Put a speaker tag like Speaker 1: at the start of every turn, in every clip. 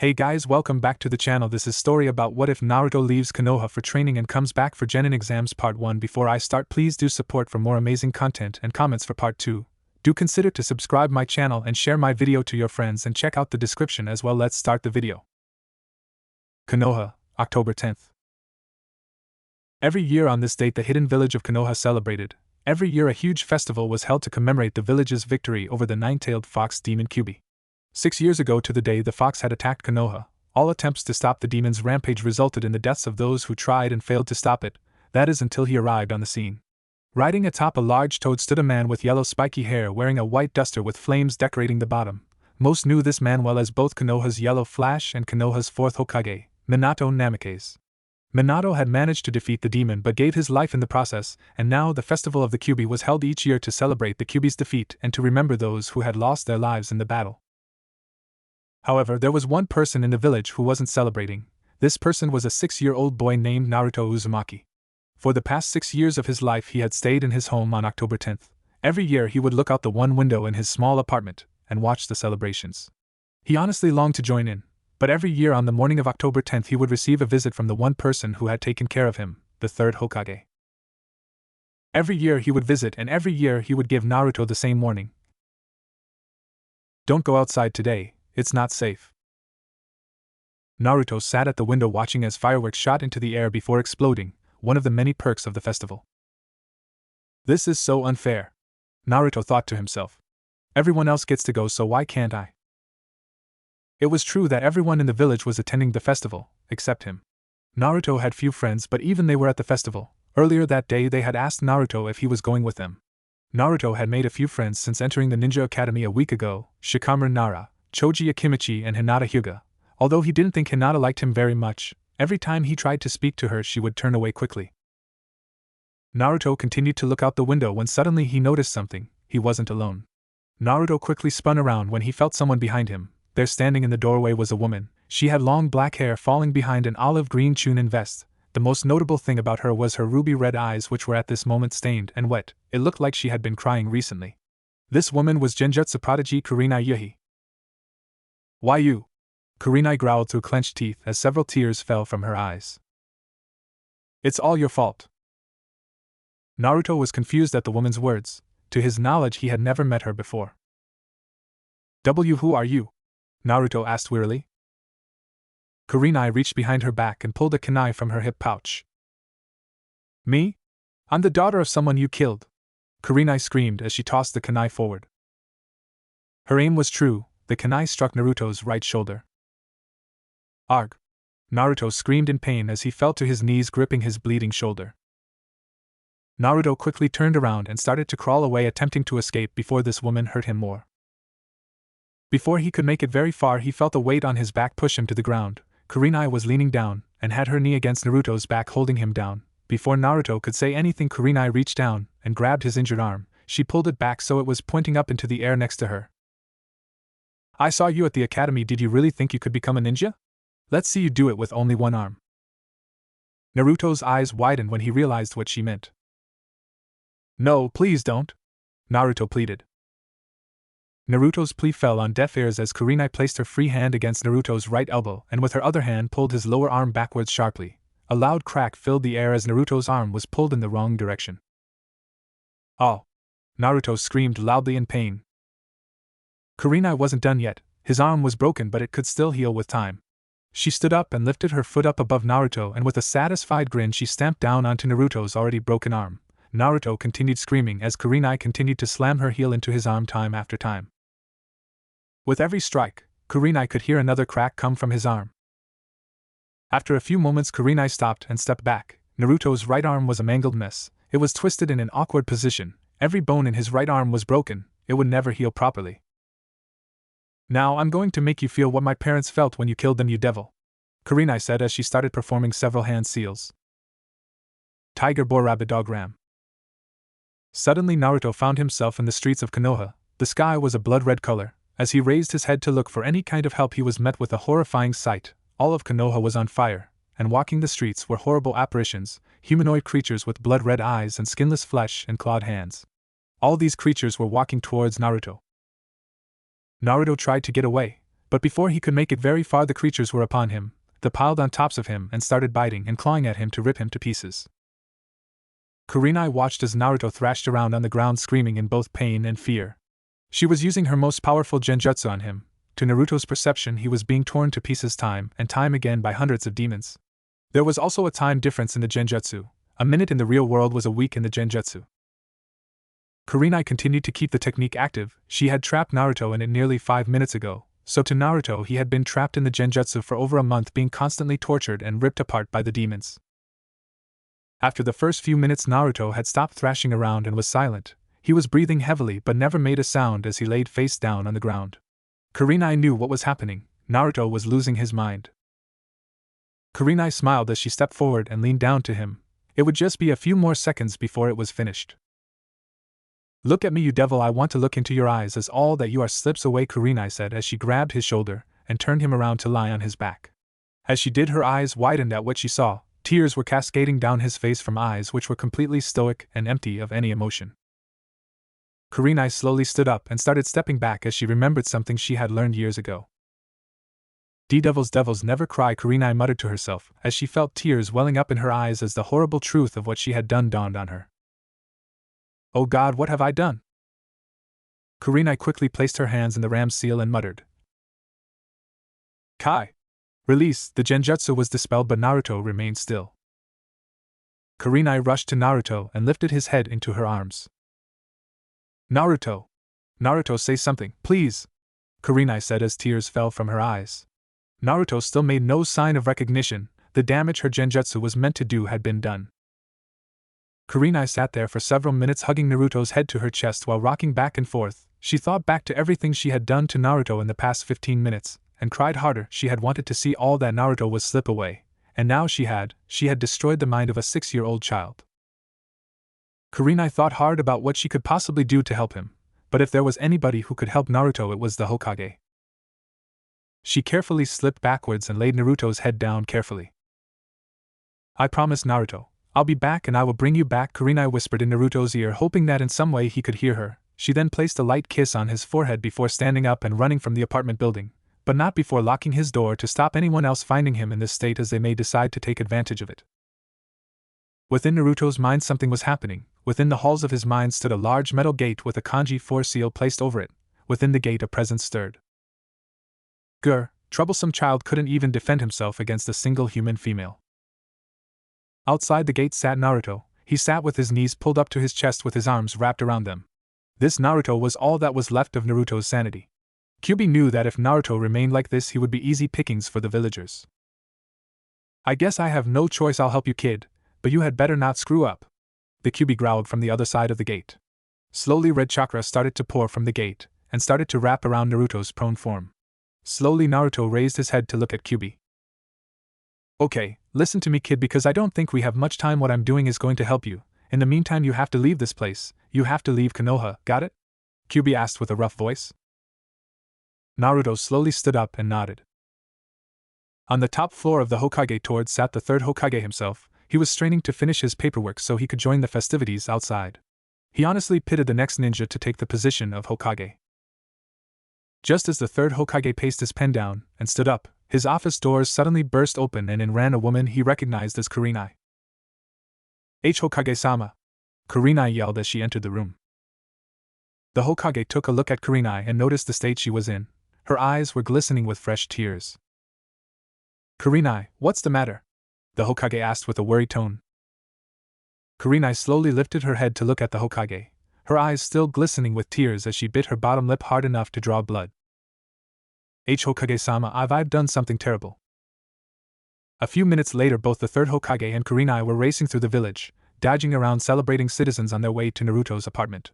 Speaker 1: Hey guys, welcome back to the channel. This is story about what if Naruto leaves Konoha for training and comes back for Genin exams part 1. Before I start, please do support for more amazing content and comments for part 2. Do consider to subscribe my channel and share my video to your friends and check out the description as well. Let's start the video. Konoha, October 10th. Every year on this date the hidden village of Konoha celebrated. Every year a huge festival was held to commemorate the village's victory over the nine-tailed fox demon Kyubi. 6 years ago to the day the fox had attacked Konoha, all attempts to stop the demon's rampage resulted in the deaths of those who tried and failed to stop it, that is until he arrived on the scene. Riding atop a large toad stood a man with yellow spiky hair wearing a white duster with flames decorating the bottom. Most knew this man well as both Konoha's Yellow Flash and Konoha's fourth Hokage, Minato Namikaze. Minato had managed to defeat the demon but gave his life in the process, and now the festival of the Kyubi was held each year to celebrate the Kyubi's defeat and to remember those who had lost their lives in the battle. However, there was one person in the village who wasn't celebrating. This person was a 6-year-old boy named Naruto Uzumaki. For the past 6 years of his life he had stayed in his home on October 10th. Every year he would look out the one window in his small apartment and watch the celebrations. He honestly longed to join in, but every year on the morning of October 10th he would receive a visit from the one person who had taken care of him, the third Hokage. Every year he would visit and every year he would give Naruto the same warning. Don't go outside today. It's not safe. Naruto sat at the window watching as fireworks shot into the air before exploding, one of the many perks of the festival. This is so unfair, Naruto thought to himself. Everyone else gets to go, so why can't I? It was true that everyone in the village was attending the festival, except him. Naruto had few friends, but even they were at the festival. Earlier that day they had asked Naruto if he was going with them. Naruto had made a few friends since entering the ninja academy a week ago: Shikamaru Nara, Choji Akimichi and Hinata Hyuga. Although he didn't think Hinata liked him very much, every time he tried to speak to her she would turn away quickly. Naruto continued to look out the window when suddenly he noticed something. He wasn't alone. Naruto quickly spun around when he felt someone behind him. There standing in the doorway was a woman. She had long black hair falling behind an olive-green chunin vest. The most notable thing about her was her ruby-red eyes, which were at this moment stained and wet. It looked like she had been crying recently. This woman was Genjutsu prodigy Kurenai Yuhi. Why you? Kurenai growled through clenched teeth as several tears fell from her eyes. It's all your fault. Naruto was confused at the woman's words. To his knowledge he had never met her before. Who are you? Naruto asked wearily. Kurenai reached behind her back and pulled a kunai from her hip pouch. Me? I'm the daughter of someone you killed, Kurenai screamed as she tossed the kunai forward. Her aim was true. The kunai struck Naruto's right shoulder. Arg! Naruto screamed in pain as he fell to his knees, gripping his bleeding shoulder. Naruto quickly turned around and started to crawl away, attempting to escape before this woman hurt him more. Before he could make it very far he felt a weight on his back push him to the ground. Kurenai was leaning down and had her knee against Naruto's back, holding him down. Before Naruto could say anything, Kurenai reached down and grabbed his injured arm. She pulled it back so it was pointing up into the air next to her. I saw you at the academy. Did you really think you could become a ninja? Let's see you do it with only one arm. Naruto's eyes widened when he realized what she meant. No, please don't, Naruto pleaded. Naruto's plea fell on deaf ears as Kurenai placed her free hand against Naruto's right elbow and with her other hand pulled his lower arm backwards sharply. A loud crack filled the air as Naruto's arm was pulled in the wrong direction. Oh! Naruto screamed loudly in pain. Kurenai wasn't done yet. His arm was broken, but it could still heal with time. She stood up and lifted her foot up above Naruto, and with a satisfied grin she stamped down onto Naruto's already broken arm. Naruto continued screaming as Kurenai continued to slam her heel into his arm time after time. With every strike, Kurenai could hear another crack come from his arm. After a few moments Kurenai stopped and stepped back. Naruto's right arm was a mangled mess. It was twisted in an awkward position. Every bone in his right arm was broken. It would never heal properly. Now I'm going to make you feel what my parents felt when you killed them, you devil, Kurenai said as she started performing several hand seals. Tiger, boar, rabbit, dog, ram. Suddenly Naruto found himself in the streets of Konoha. The sky was a blood-red color. As he raised his head to look for any kind of help he was met with a horrifying sight. All of Konoha was on fire, and walking the streets were horrible apparitions, humanoid creatures with blood-red eyes and skinless flesh and clawed hands. All these creatures were walking towards Naruto. Naruto tried to get away, But before he could make it very far, the creatures were upon him. They piled on tops of him and started biting and clawing at him to rip him to pieces. Kurenai watched as Naruto thrashed around on the ground screaming in both pain and fear. She was using her most powerful genjutsu on him. To Naruto's perception, he was being torn to pieces time and time again by hundreds of demons. There was also a time difference in the genjutsu. A minute in the real world was a week in the genjutsu. Kurenai continued to keep the technique active. She had trapped Naruto in it nearly 5 minutes ago, so to Naruto he had been trapped in the genjutsu for over a month, being constantly tortured and ripped apart by the demons. After the first few minutes, Naruto had stopped thrashing around and was silent. He was breathing heavily but never made a sound as he laid face down on the ground. Kurenai knew what was happening. Naruto was losing his mind. Kurenai smiled as she stepped forward and leaned down to him. It would just be a few more seconds before it was finished. "Look at me, you devil, I want to look into your eyes as all that you are slips away," Kurenai said as she grabbed his shoulder and turned him around to lie on his back. As she did, her eyes widened at what she saw. Tears were cascading down his face from eyes which were completely stoic and empty of any emotion. Kurenai slowly stood up and started stepping back as she remembered something she had learned years ago. Devils never cry," Kurenai muttered to herself as she felt tears welling up in her eyes as the horrible truth of what she had done dawned on her. "Oh God, what have I done?" Kurenai quickly placed her hands in the ram's seal and muttered, "Kai!" Release. The genjutsu was dispelled but Naruto remained still. Kurenai rushed to Naruto and lifted his head into her arms. "Naruto! Naruto, say something, please!" Kurenai said as tears fell from her eyes. Naruto still made no sign of recognition. The damage her genjutsu was meant to do had been done. Kurenai sat there for several minutes, hugging Naruto's head to her chest while rocking back and forth. She thought back to everything she had done to Naruto in the past 15 minutes, and cried harder. She had wanted to see all that Naruto was slip away, and now she had destroyed the mind of a 6-year-old child. Kurenai thought hard about what she could possibly do to help him, but if there was anybody who could help Naruto, it was the Hokage. She carefully slipped backwards and laid Naruto's head down carefully. "I promise, Naruto. I'll be back and I will bring you back," Kurenai whispered in Naruto's ear, hoping that in some way he could hear her. She then placed a light kiss on his forehead before standing up and running from the apartment building, but not before locking his door to stop anyone else finding him in this state, as they may decide to take advantage of it. Within Naruto's mind something was happening. Within the halls of his mind stood a large metal gate with a kanji 4 seal placed over it. Within the gate a presence stirred. Troublesome child couldn't even defend himself against a single human female. Outside the gate sat Naruto. He sat with his knees pulled up to his chest with his arms wrapped around them. This Naruto was all that was left of Naruto's sanity. Kyuubi knew that if Naruto remained like this, he would be easy pickings for the villagers. "I guess I have no choice, I'll help you, kid, but you had better not screw up," the Kyuubi growled from the other side of the gate. Slowly red chakra started to pour from the gate, and started to wrap around Naruto's prone form. Slowly Naruto raised his head to look at Kyuubi. "Okay, listen to me, kid, because I don't think we have much time. What I'm doing is going to help you. In the meantime, you have to leave this place. You have to leave Konoha, got it?" Kyuubi asked with a rough voice. Naruto slowly stood up and nodded. On the top floor of the Hokage Toad sat the third Hokage himself. He was straining to finish his paperwork so he could join the festivities outside. He honestly pitied the next ninja to take the position of Hokage. Just as the third Hokage paced his pen down and stood up, his office doors suddenly burst open and in ran a woman he recognized as Kurenai. "Hokage-sama!" Kurenai yelled as she entered the room. The Hokage took a look at Kurenai and noticed the state she was in. Her eyes were glistening with fresh tears. "Kurenai, what's the matter?" the Hokage asked with a worried tone. Kurenai slowly lifted her head to look at the Hokage, her eyes still glistening with tears as she bit her bottom lip hard enough to draw blood. "Hokage-sama, I've done something terrible." A few minutes later, both the third Hokage and Kurenai were racing through the village, dodging around celebrating citizens on their way to Naruto's apartment.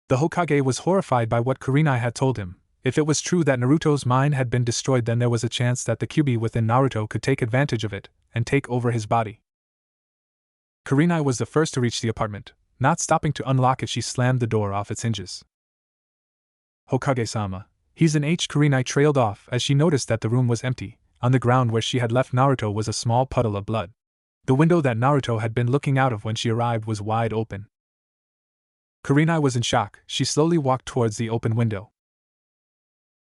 Speaker 1: The Hokage was horrified by what Kurenai had told him. If it was true that Naruto's mind had been destroyed, then there was a chance that the Kyuubi within Naruto could take advantage of it and take over his body. Kurenai was the first to reach the apartment. Not stopping to unlock it, she slammed the door off its hinges. "Hokage-sama, he's in H." Kurenai trailed off as she noticed that the room was empty. On the ground where she had left Naruto was a small puddle of blood. The window that Naruto had been looking out of when she arrived was wide open. Kurenai was in shock. She slowly walked towards the open window.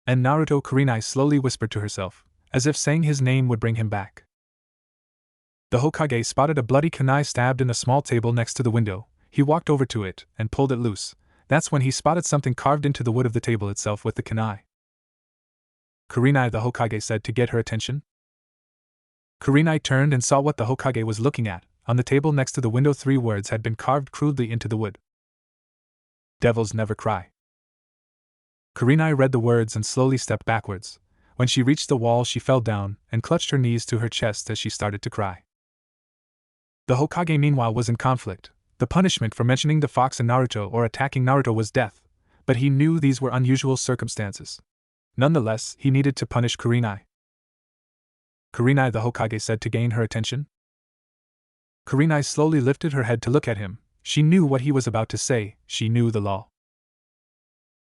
Speaker 1: And Naruto, Kurenai slowly whispered to herself, as if saying his name would bring him back. The Hokage spotted a bloody kunai stabbed in a small table next to the window. He walked over to it and pulled it loose. That's when he spotted something carved into the wood of the table itself with the kunai. Kurenai, the Hokage said to get her attention. Kurenai turned and saw what the Hokage was looking at. On the table next to the window, 3 words had been carved crudely into the wood. Devils never cry. Kurenai read the words and slowly stepped backwards. When she reached the wall, she fell down and clutched her knees to her chest as she started to cry. The Hokage, meanwhile, was in conflict. The punishment for mentioning the fox in Naruto or attacking Naruto was death, but he knew these were unusual circumstances. Nonetheless, he needed to punish Kurenai. Kurenai, the Hokage said to gain her attention. Kurenai slowly lifted her head to look at him. She knew what he was about to say. She knew the law.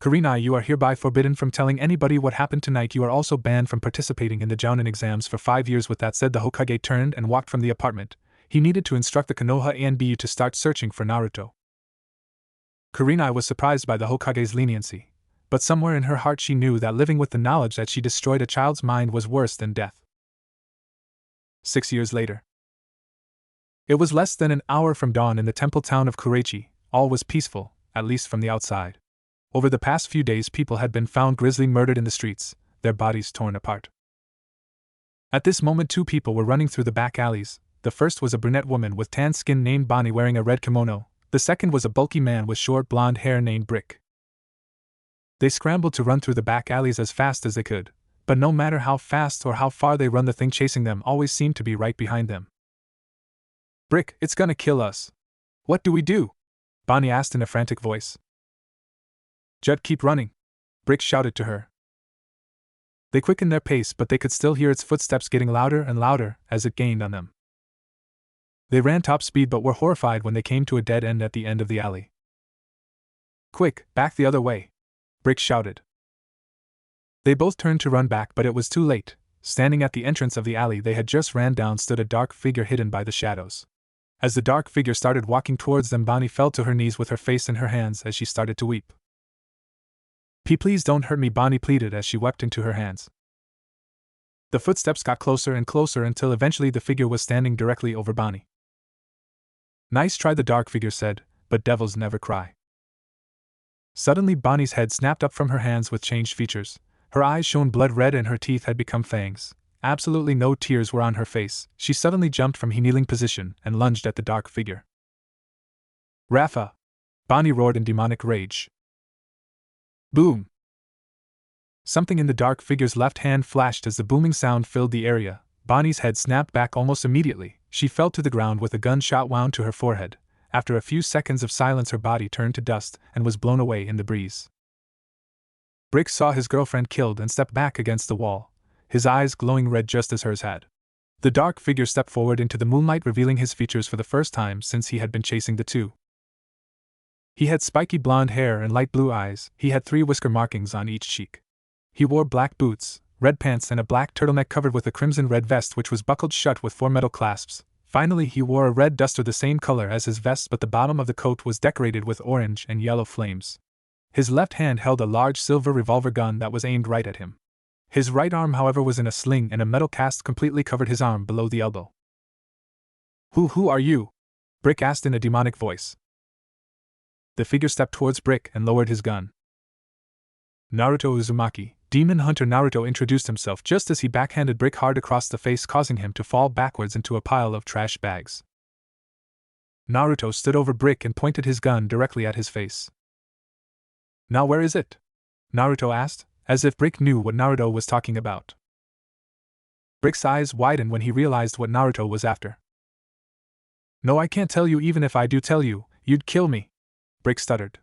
Speaker 1: Kurenai, you are hereby forbidden from telling anybody what happened tonight. You are also banned from participating in the Jounin exams for 5 years. With that said, the Hokage turned and walked from the apartment. He needed to instruct the Konoha ANBU to start searching for Naruto. Kurenai was surprised by the Hokage's leniency, but somewhere in her heart she knew that living with the knowledge that she destroyed a child's mind was worse than death. 6 years later. It was less than an hour from dawn in the temple town of Kureichi. All was peaceful, at least from the outside. Over the past few days, people had been found grisly murdered in the streets, their bodies torn apart. At this moment, 2 people were running through the back alleys. The first was a brunette woman with tan skin named Bonnie wearing a red kimono. The second was a bulky man with short blonde hair named Brick. They scrambled to run through the back alleys as fast as they could, but no matter how fast or how far they run, the thing chasing them always seemed to be right behind them. Brick, it's gonna kill us. What do we do? Bonnie asked in a frantic voice. Judd, keep running, Brick shouted to her. They quickened their pace, but they could still hear its footsteps getting louder and louder as it gained on them. They ran top speed but were horrified when they came to a dead end at the end of the alley. Quick, back the other way, Brick shouted. They both turned to run back, but it was too late. Standing at the entrance of the alley they had just ran down stood a dark figure hidden by the shadows. As the dark figure started walking towards them, Bonnie fell to her knees with her face in her hands as she started to weep. Please don't hurt me, Bonnie pleaded as she wept into her hands. The footsteps got closer and closer until eventually the figure was standing directly over Bonnie. Nice try, the dark figure said, but devils never cry. Suddenly Bonnie's head snapped up from her hands with changed features. Her eyes shone blood red and her teeth had become fangs. Absolutely no tears were on her face. She suddenly jumped from her kneeling position and lunged at the dark figure. Rafa! Bonnie roared in demonic rage. Boom! Something in the dark figure's left hand flashed as the booming sound filled the area. Bonnie's head snapped back almost immediately. She fell to the ground with a gunshot wound to her forehead. After a few seconds of silence, her body turned to dust and was blown away in the breeze. Brick saw his girlfriend killed and stepped back against the wall, his eyes glowing red just as hers had. The dark figure stepped forward into the moonlight, revealing his features for the first time since he had been chasing the two. He had spiky blonde hair and light blue eyes. He had 3 whisker markings on each cheek. He wore black boots, red pants, and a black turtleneck covered with a crimson-red vest which was buckled shut with 4 metal clasps. Finally, he wore a red duster the same color as his vest, but the bottom of the coat was decorated with orange and yellow flames. His left hand held a large silver revolver gun that was aimed right at him. His right arm, however, was in a sling, and a metal cast completely covered his arm below the elbow. Who are you? Brick asked in a demonic voice. The figure stepped towards Brick and lowered his gun. Naruto Uzumaki, Demon Hunter. Naruto introduced himself just as he backhanded Brick hard across the face, causing him to fall backwards into a pile of trash bags. Naruto stood over Brick and pointed his gun directly at his face. Now where is it? Naruto asked, as if Brick knew what Naruto was talking about. Brick's eyes widened when he realized what Naruto was after. No, I can't tell you. Even if I do tell you, you'd kill me, Brick stuttered.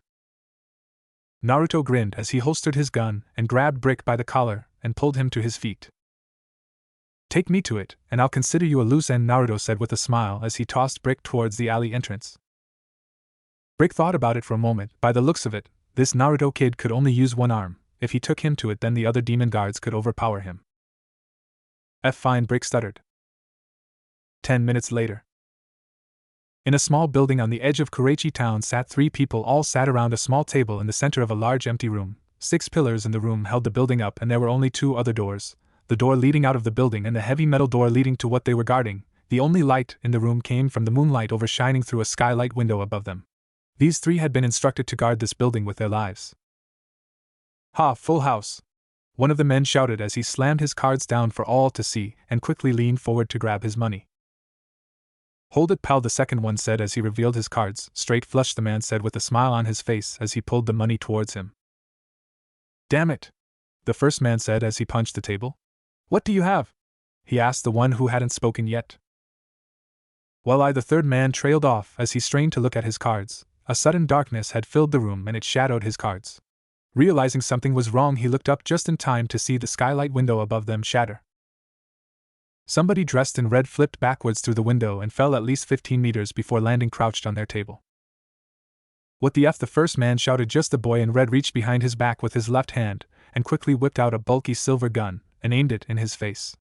Speaker 1: Naruto grinned as he holstered his gun and grabbed Brick by the collar and pulled him to his feet. Take me to it, and I'll consider you a loose end, Naruto said with a smile as he tossed Brick towards the alley entrance. Brick thought about it for a moment. By the looks of it, this Naruto kid could only use one arm. If he took him to it, then the other demon guards could overpower him. Fine, Brick stuttered. 10 minutes later. In a small building on the edge of Kureichi town sat 3 people, all sat around a small table in the center of a large empty room. 6 pillars in the room held the building up, and there were only 2 other doors, the door leading out of the building and the heavy metal door leading to what they were guarding. The only light in the room came from the moonlight overshining through a skylight window above them. These 3 had been instructed to guard this building with their lives. "Ha, full house!" one of the men shouted as he slammed his cards down for all to see and quickly leaned forward to grab his money. "Hold it, pal," the second one said as he revealed his cards. "Straight flush," the man said with a smile on his face as he pulled the money towards him. "Damn it," the first man said as he punched the table. "What do you have?" he asked the one who hadn't spoken yet. "Well, the third man trailed off as he strained to look at his cards. A sudden darkness had filled the room and it shadowed his cards. Realizing something was wrong, he looked up just in time to see the skylight window above them shatter. Somebody dressed in red flipped backwards through the window and fell at least 15 meters before landing crouched on their table. "What the F?" the first man shouted. Just the boy in red reached behind his back with his left hand and quickly whipped out a bulky silver gun and aimed it in his face.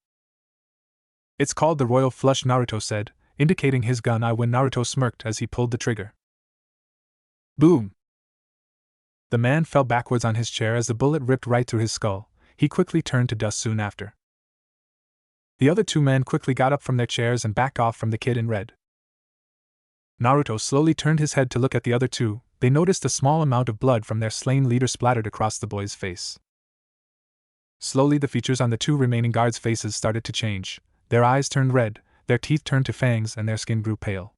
Speaker 1: "It's called the Royal Flush," Naruto said, indicating his gun when Naruto smirked as he pulled the trigger. Boom! The man fell backwards on his chair as the bullet ripped right through his skull. He quickly turned to dust soon after. The other 2 men quickly got up from their chairs and backed off from the kid in red. Naruto slowly turned his head to look at the other 2. They noticed a small amount of blood from their slain leader splattered across the boy's face. Slowly the features on the 2 remaining guards' faces started to change. Their eyes turned red, their teeth turned to fangs, and their skin grew pale.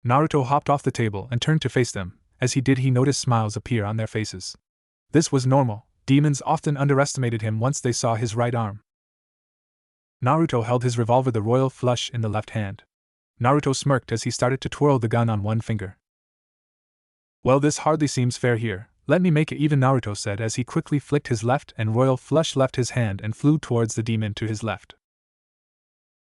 Speaker 1: Naruto hopped off the table and turned to face them. As he did, he noticed smiles appear on their faces. This was normal. Demons often underestimated him once they saw his right arm. Naruto held his revolver, the Royal Flush, in the left hand. Naruto smirked as he started to twirl the gun on one finger. "Well, this hardly seems fair here. Let me make it even," Naruto said as he quickly flicked his left and Royal Flush left his hand and flew towards the demon to his left.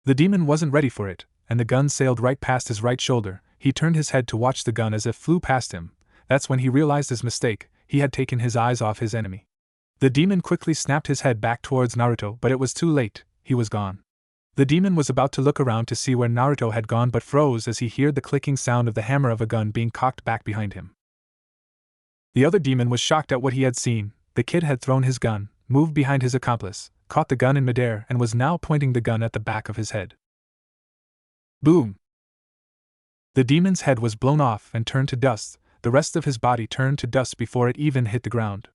Speaker 1: The demon wasn't ready for it, and the gun sailed right past his right shoulder. He turned his head to watch the gun as it flew past him. That's when he realized his mistake. He had taken his eyes off his enemy. The demon quickly snapped his head back towards Naruto, but it was too late. He was gone. The demon was about to look around to see where Naruto had gone but froze as he heard the clicking sound of the hammer of a gun being cocked back behind him. The other demon was shocked at what he had seen. The kid had thrown his gun, moved behind his accomplice, caught the gun in midair, and was now pointing the gun at the back of his head. Boom! The demon's head was blown off and turned to dust. The rest of his body turned to dust before it even hit the ground.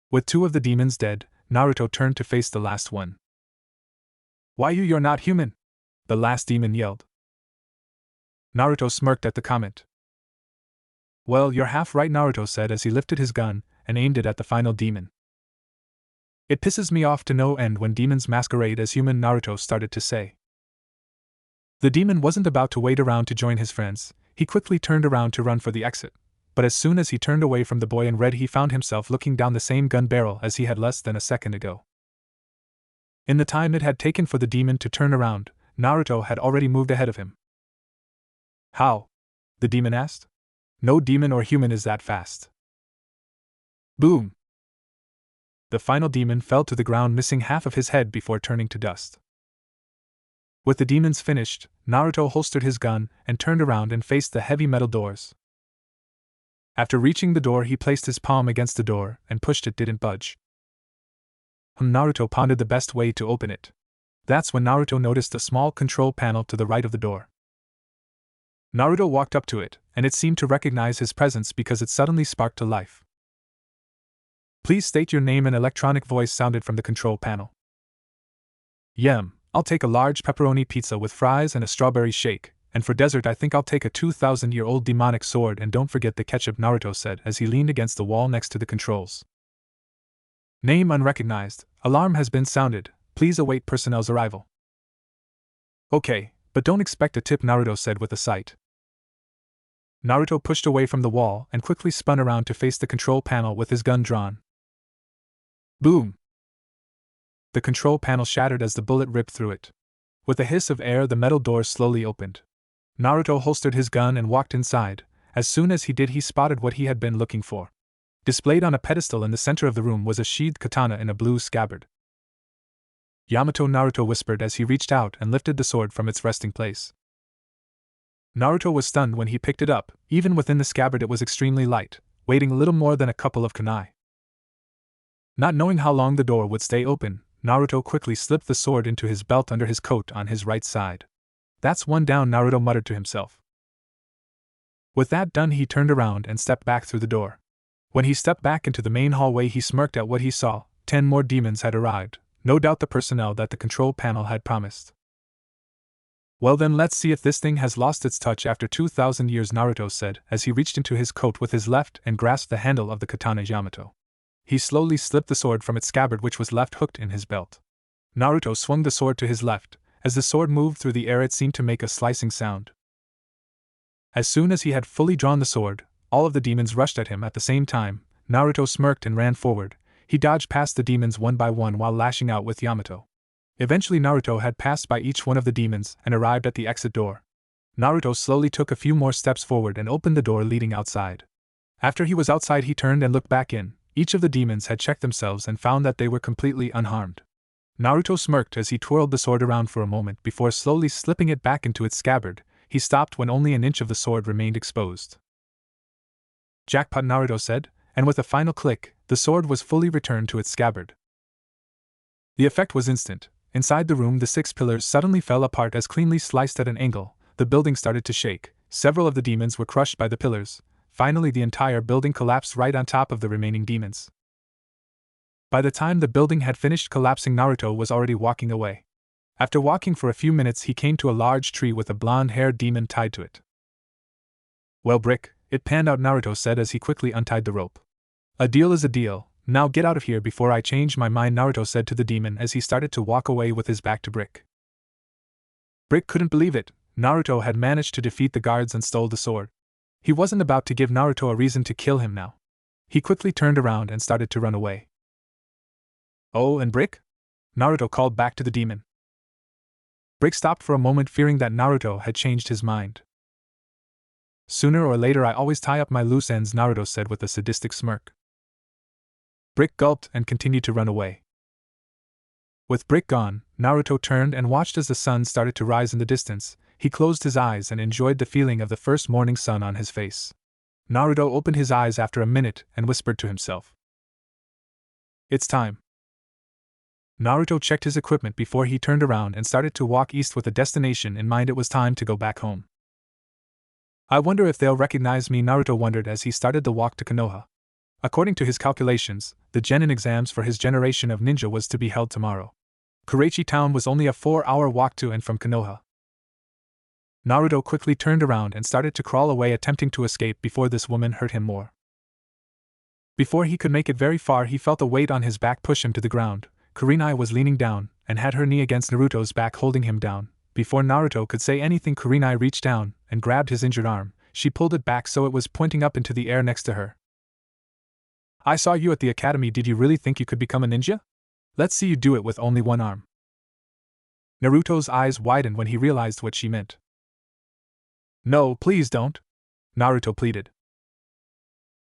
Speaker 1: With 2 of the demons dead, Naruto turned to face the last one. "Why, you're not human!" the last demon yelled. Naruto smirked at the comment. "Well, you're half right," Naruto said as he lifted his gun and aimed it at the final demon. "It pisses me off to no end when demons masquerade as human," Naruto started to say. The demon wasn't about to wait around to join his friends. He quickly turned around to run for the exit. But as soon as he turned away from the boy in red, he found himself looking down the same gun barrel as he had less than a second ago. In the time it had taken for the demon to turn around, Naruto had already moved ahead of him. "How?" the demon asked. "No demon or human is that fast." Boom! The final demon fell to the ground, missing half of his head before turning to dust. With the demons finished, Naruto holstered his gun and turned around and faced the heavy metal doors. After reaching the door, he placed his palm against the door and pushed. It didn't budge. Naruto pondered the best way to open it. That's when Naruto noticed a small control panel to the right of the door. Naruto walked up to it, and it seemed to recognize his presence because it suddenly sparked to life. "Please state your name," an electronic voice sounded from the control panel. "Yem, I'll take a large pepperoni pizza with fries and a strawberry shake, and for dessert I think I'll take a 2,000-year-old demonic sword, and don't forget the ketchup," Naruto said as he leaned against the wall next to the controls. "Name unrecognized. Alarm has been sounded. Please await personnel's arrival." "Okay, but don't expect a tip," Naruto said with a sigh. Naruto pushed away from the wall and quickly spun around to face the control panel with his gun drawn. Boom! The control panel shattered as the bullet ripped through it. With a hiss of air, the metal doors slowly opened. Naruto holstered his gun and walked inside. As soon as he did, he spotted what he had been looking for. Displayed on a pedestal in the center of the room was a sheathed katana in a blue scabbard. "Yamato," Naruto whispered as he reached out and lifted the sword from its resting place. Naruto was stunned when he picked it up. Even within the scabbard it was extremely light. waiting little more than a couple of kunai. Not knowing how long the door would stay open, Naruto quickly slipped the sword into his belt under his coat on his right side. That's one down, Naruto muttered to himself. With that done, he turned around and stepped back through the door. When he stepped back into the main hallway, he smirked at what he saw. 10 more demons had arrived, no doubt the personnel that the control panel had promised. Well then, let's see if this thing has lost its touch after 2,000 years, Naruto said as he reached into his coat with his left and grasped the handle of the katana Yamato. He slowly slipped the sword from its scabbard, which was left hooked in his belt. Naruto swung the sword to his left. As the sword moved through the air, it seemed to make a slicing sound. As soon as he had fully drawn the sword, all of the demons rushed at him at the same time. Naruto smirked and ran forward. He dodged past the demons one by one while lashing out with Yamato. Eventually Naruto had passed by each one of the demons and arrived at the exit door. Naruto slowly took a few more steps forward and opened the door leading outside. After he was outside, he turned and looked back in. Each of the demons had checked themselves and found that they were completely unharmed. Naruto smirked as he twirled the sword around for a moment before slowly slipping it back into its scabbard. He stopped when only an inch of the sword remained exposed. Jackpot, Naruto said, and with a final click, the sword was fully returned to its scabbard. The effect was instant. Inside the room, the 6 pillars suddenly fell apart as cleanly sliced at an angle. The building started to shake. Several of the demons were crushed by the pillars. Finally, the entire building collapsed right on top of the remaining demons. By the time the building had finished collapsing, Naruto was already walking away. After walking for a few minutes, he came to a large tree with a blonde-haired demon tied to it. Well, Brick, it panned out, Naruto said as he quickly untied the rope. A deal is a deal. Now get out of here before I change my mind, Naruto said to the demon as he started to walk away with his back to Brick. Brick couldn't believe it. Naruto had managed to defeat the guards and stole the sword. He wasn't about to give Naruto a reason to kill him now. He quickly turned around and started to run away. Oh, and Brick? Naruto called back to the demon. Brick stopped for a moment, fearing that Naruto had changed his mind. Sooner or later I always tie up my loose ends, Naruto said with a sadistic smirk. Brick gulped and continued to run away. With Brick gone, Naruto turned and watched as the sun started to rise in the distance. He closed his eyes and enjoyed the feeling of the first morning sun on his face. Naruto opened his eyes after a minute and whispered to himself. It's time. Naruto checked his equipment before he turned around and started to walk east with a destination in mind. It was time to go back home. I wonder if they'll recognize me, Naruto wondered as he started the walk to Konoha. According to his calculations, the Genin exams for his generation of ninja was to be held tomorrow. Karachi town was only a 4-hour walk to and from Konoha. Naruto quickly turned around and started to crawl away, attempting to escape before this woman hurt him more. Before he could make it very far, he felt a weight on his back push him to the ground. Kurenai was leaning down and had her knee against Naruto's back, holding him down. Before Naruto could say anything, Kurenai reached down and grabbed his injured arm. She pulled it back so it was pointing up into the air next to her. I saw you at the academy. Did you really think you could become a ninja? Let's see you do it with only one arm. Naruto's eyes widened when he realized what she meant. No, please don't, Naruto pleaded.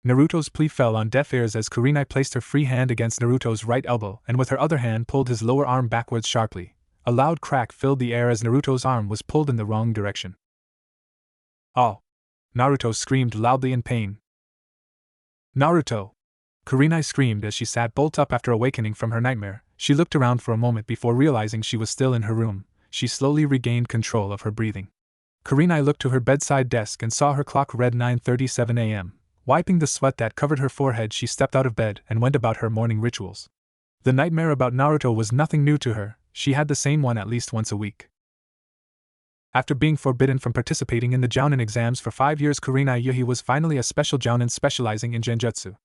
Speaker 1: Naruto's plea fell on deaf ears as Kurenai placed her free hand against Naruto's right elbow and with her other hand pulled his lower arm backwards sharply. A loud crack filled the air as Naruto's arm was pulled in the wrong direction. Oh! Naruto screamed loudly in pain. Naruto! Kurenai screamed as she sat bolt up after awakening from her nightmare. She looked around for a moment before realizing she was still in her room. She slowly regained control of her breathing. Kurenai looked to her bedside desk and saw her clock read 9:37 a.m. Wiping the sweat that covered her forehead, she stepped out of bed and went about her morning rituals. The nightmare about Naruto was nothing new to her. She had the same one at least once a week. After being forbidden from participating in the Jounin exams for 5 years, Kurenai Yuhi was finally a special Jounin specializing in genjutsu.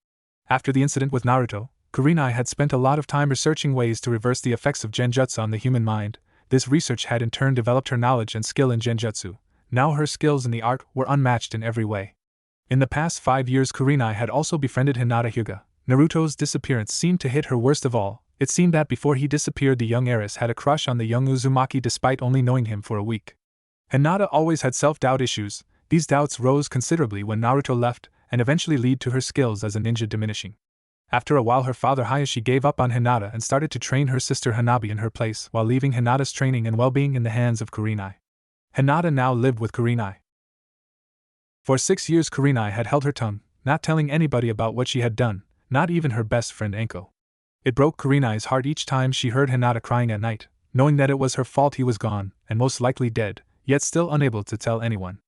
Speaker 1: After the incident with Naruto, Kurenai had spent a lot of time researching ways to reverse the effects of genjutsu on the human mind. This research had in turn developed her knowledge and skill in genjutsu. Now her skills in the art were unmatched in every way. In the past 5 years, Kurenai had also befriended Hinata Hyuga. Naruto's disappearance seemed to hit her worst of all. It seemed that before he disappeared, the young heiress had a crush on the young Uzumaki despite only knowing him for a week. Hinata always had self-doubt issues. These doubts rose considerably when Naruto left, and eventually lead to her skills as a ninja diminishing. After a while, her father Hayashi gave up on Hinata and started to train her sister Hanabi in her place while leaving Hinata's training and well-being in the hands of Kurenai. Hinata now lived with Kurenai. For 6 years Kurenai had held her tongue. not telling anybody about what she had done, not even her best friend Anko. It broke Kurenai's heart each time she heard Hinata crying at night, knowing that it was her fault he was gone, and most likely dead, yet still unable to tell anyone.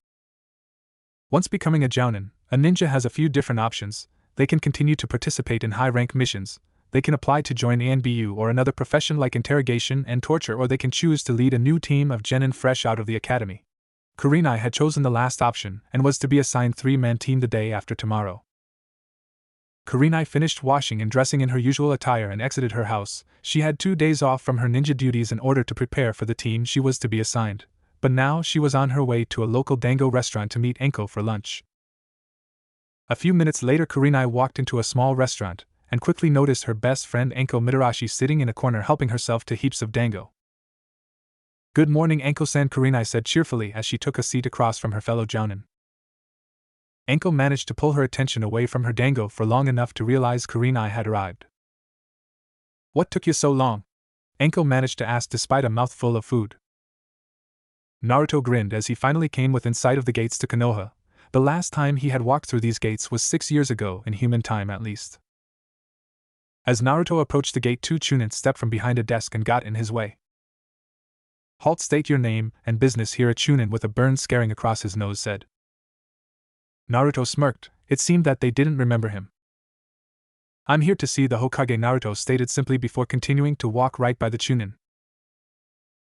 Speaker 1: Once becoming a jounin, a ninja has a few different options. They can continue to participate in high-rank missions, they can apply to join ANBU or another profession like interrogation and torture, or they can choose to lead a new team of genin fresh out of the academy. Kurenai had chosen the last option and was to be assigned 3-man team the day after tomorrow. Kurenai finished washing and dressing in her usual attire and exited her house. She had 2 days off from her ninja duties in order to prepare for the team she was to be assigned, but now she was on her way to a local dango restaurant to meet Anko for lunch. A few minutes later, Kurenai walked into a small restaurant and quickly noticed her best friend Anko Mitarashi sitting in a corner helping herself to heaps of dango. "Good morning, Anko-san," Kurenai said cheerfully as she took a seat across from her fellow jounin. Anko managed to pull her attention away from her dango for long enough to realize Kurenai had arrived. "What took you so long?" Anko managed to ask despite a mouthful of food. Naruto grinned as he finally came within sight of the gates to Konoha. The last time he had walked through these gates was 6 years ago, in human time at least. As Naruto approached the gate, 2 Chunin stepped from behind a desk and got in his way. "Halt, state your name and business here," a Chunin with a burn scaring across his nose said. Naruto smirked. It seemed that they didn't remember him. "I'm here to see the Hokage," Naruto stated simply before continuing to walk right by the Chunin.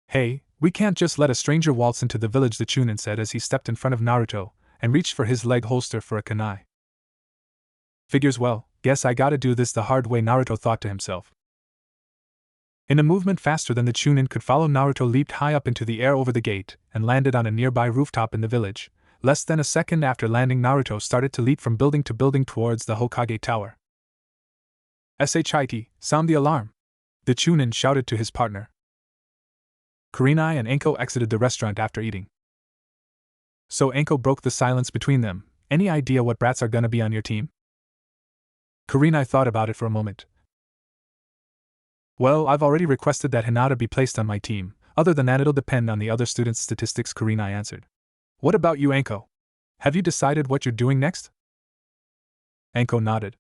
Speaker 1: "Hey, we can't just let a stranger waltz into the village," the Chunin said as he stepped in front of Naruto and reached for his leg holster for a kunai. "Figures well, guess I gotta do this the hard way," Naruto thought to himself. In a movement faster than the Chunin could follow, Naruto leaped high up into the air over the gate and landed on a nearby rooftop in the village. Less than a second after landing, Naruto started to leap from building to building towards the Hokage Tower. "Shit, sound the alarm!" the Chunin shouted to his partner. Kurenai and Anko exited the restaurant after eating. So Anko broke the silence between them. "Any idea what brats are gonna be on your team?" Kurenai thought about it for a moment. "Well, I've already requested that Hinata be placed on my team. Other than that, it'll depend on the other students' statistics," Kurenai answered. "What about you, Anko? Have you decided what you're doing next?" Anko nodded.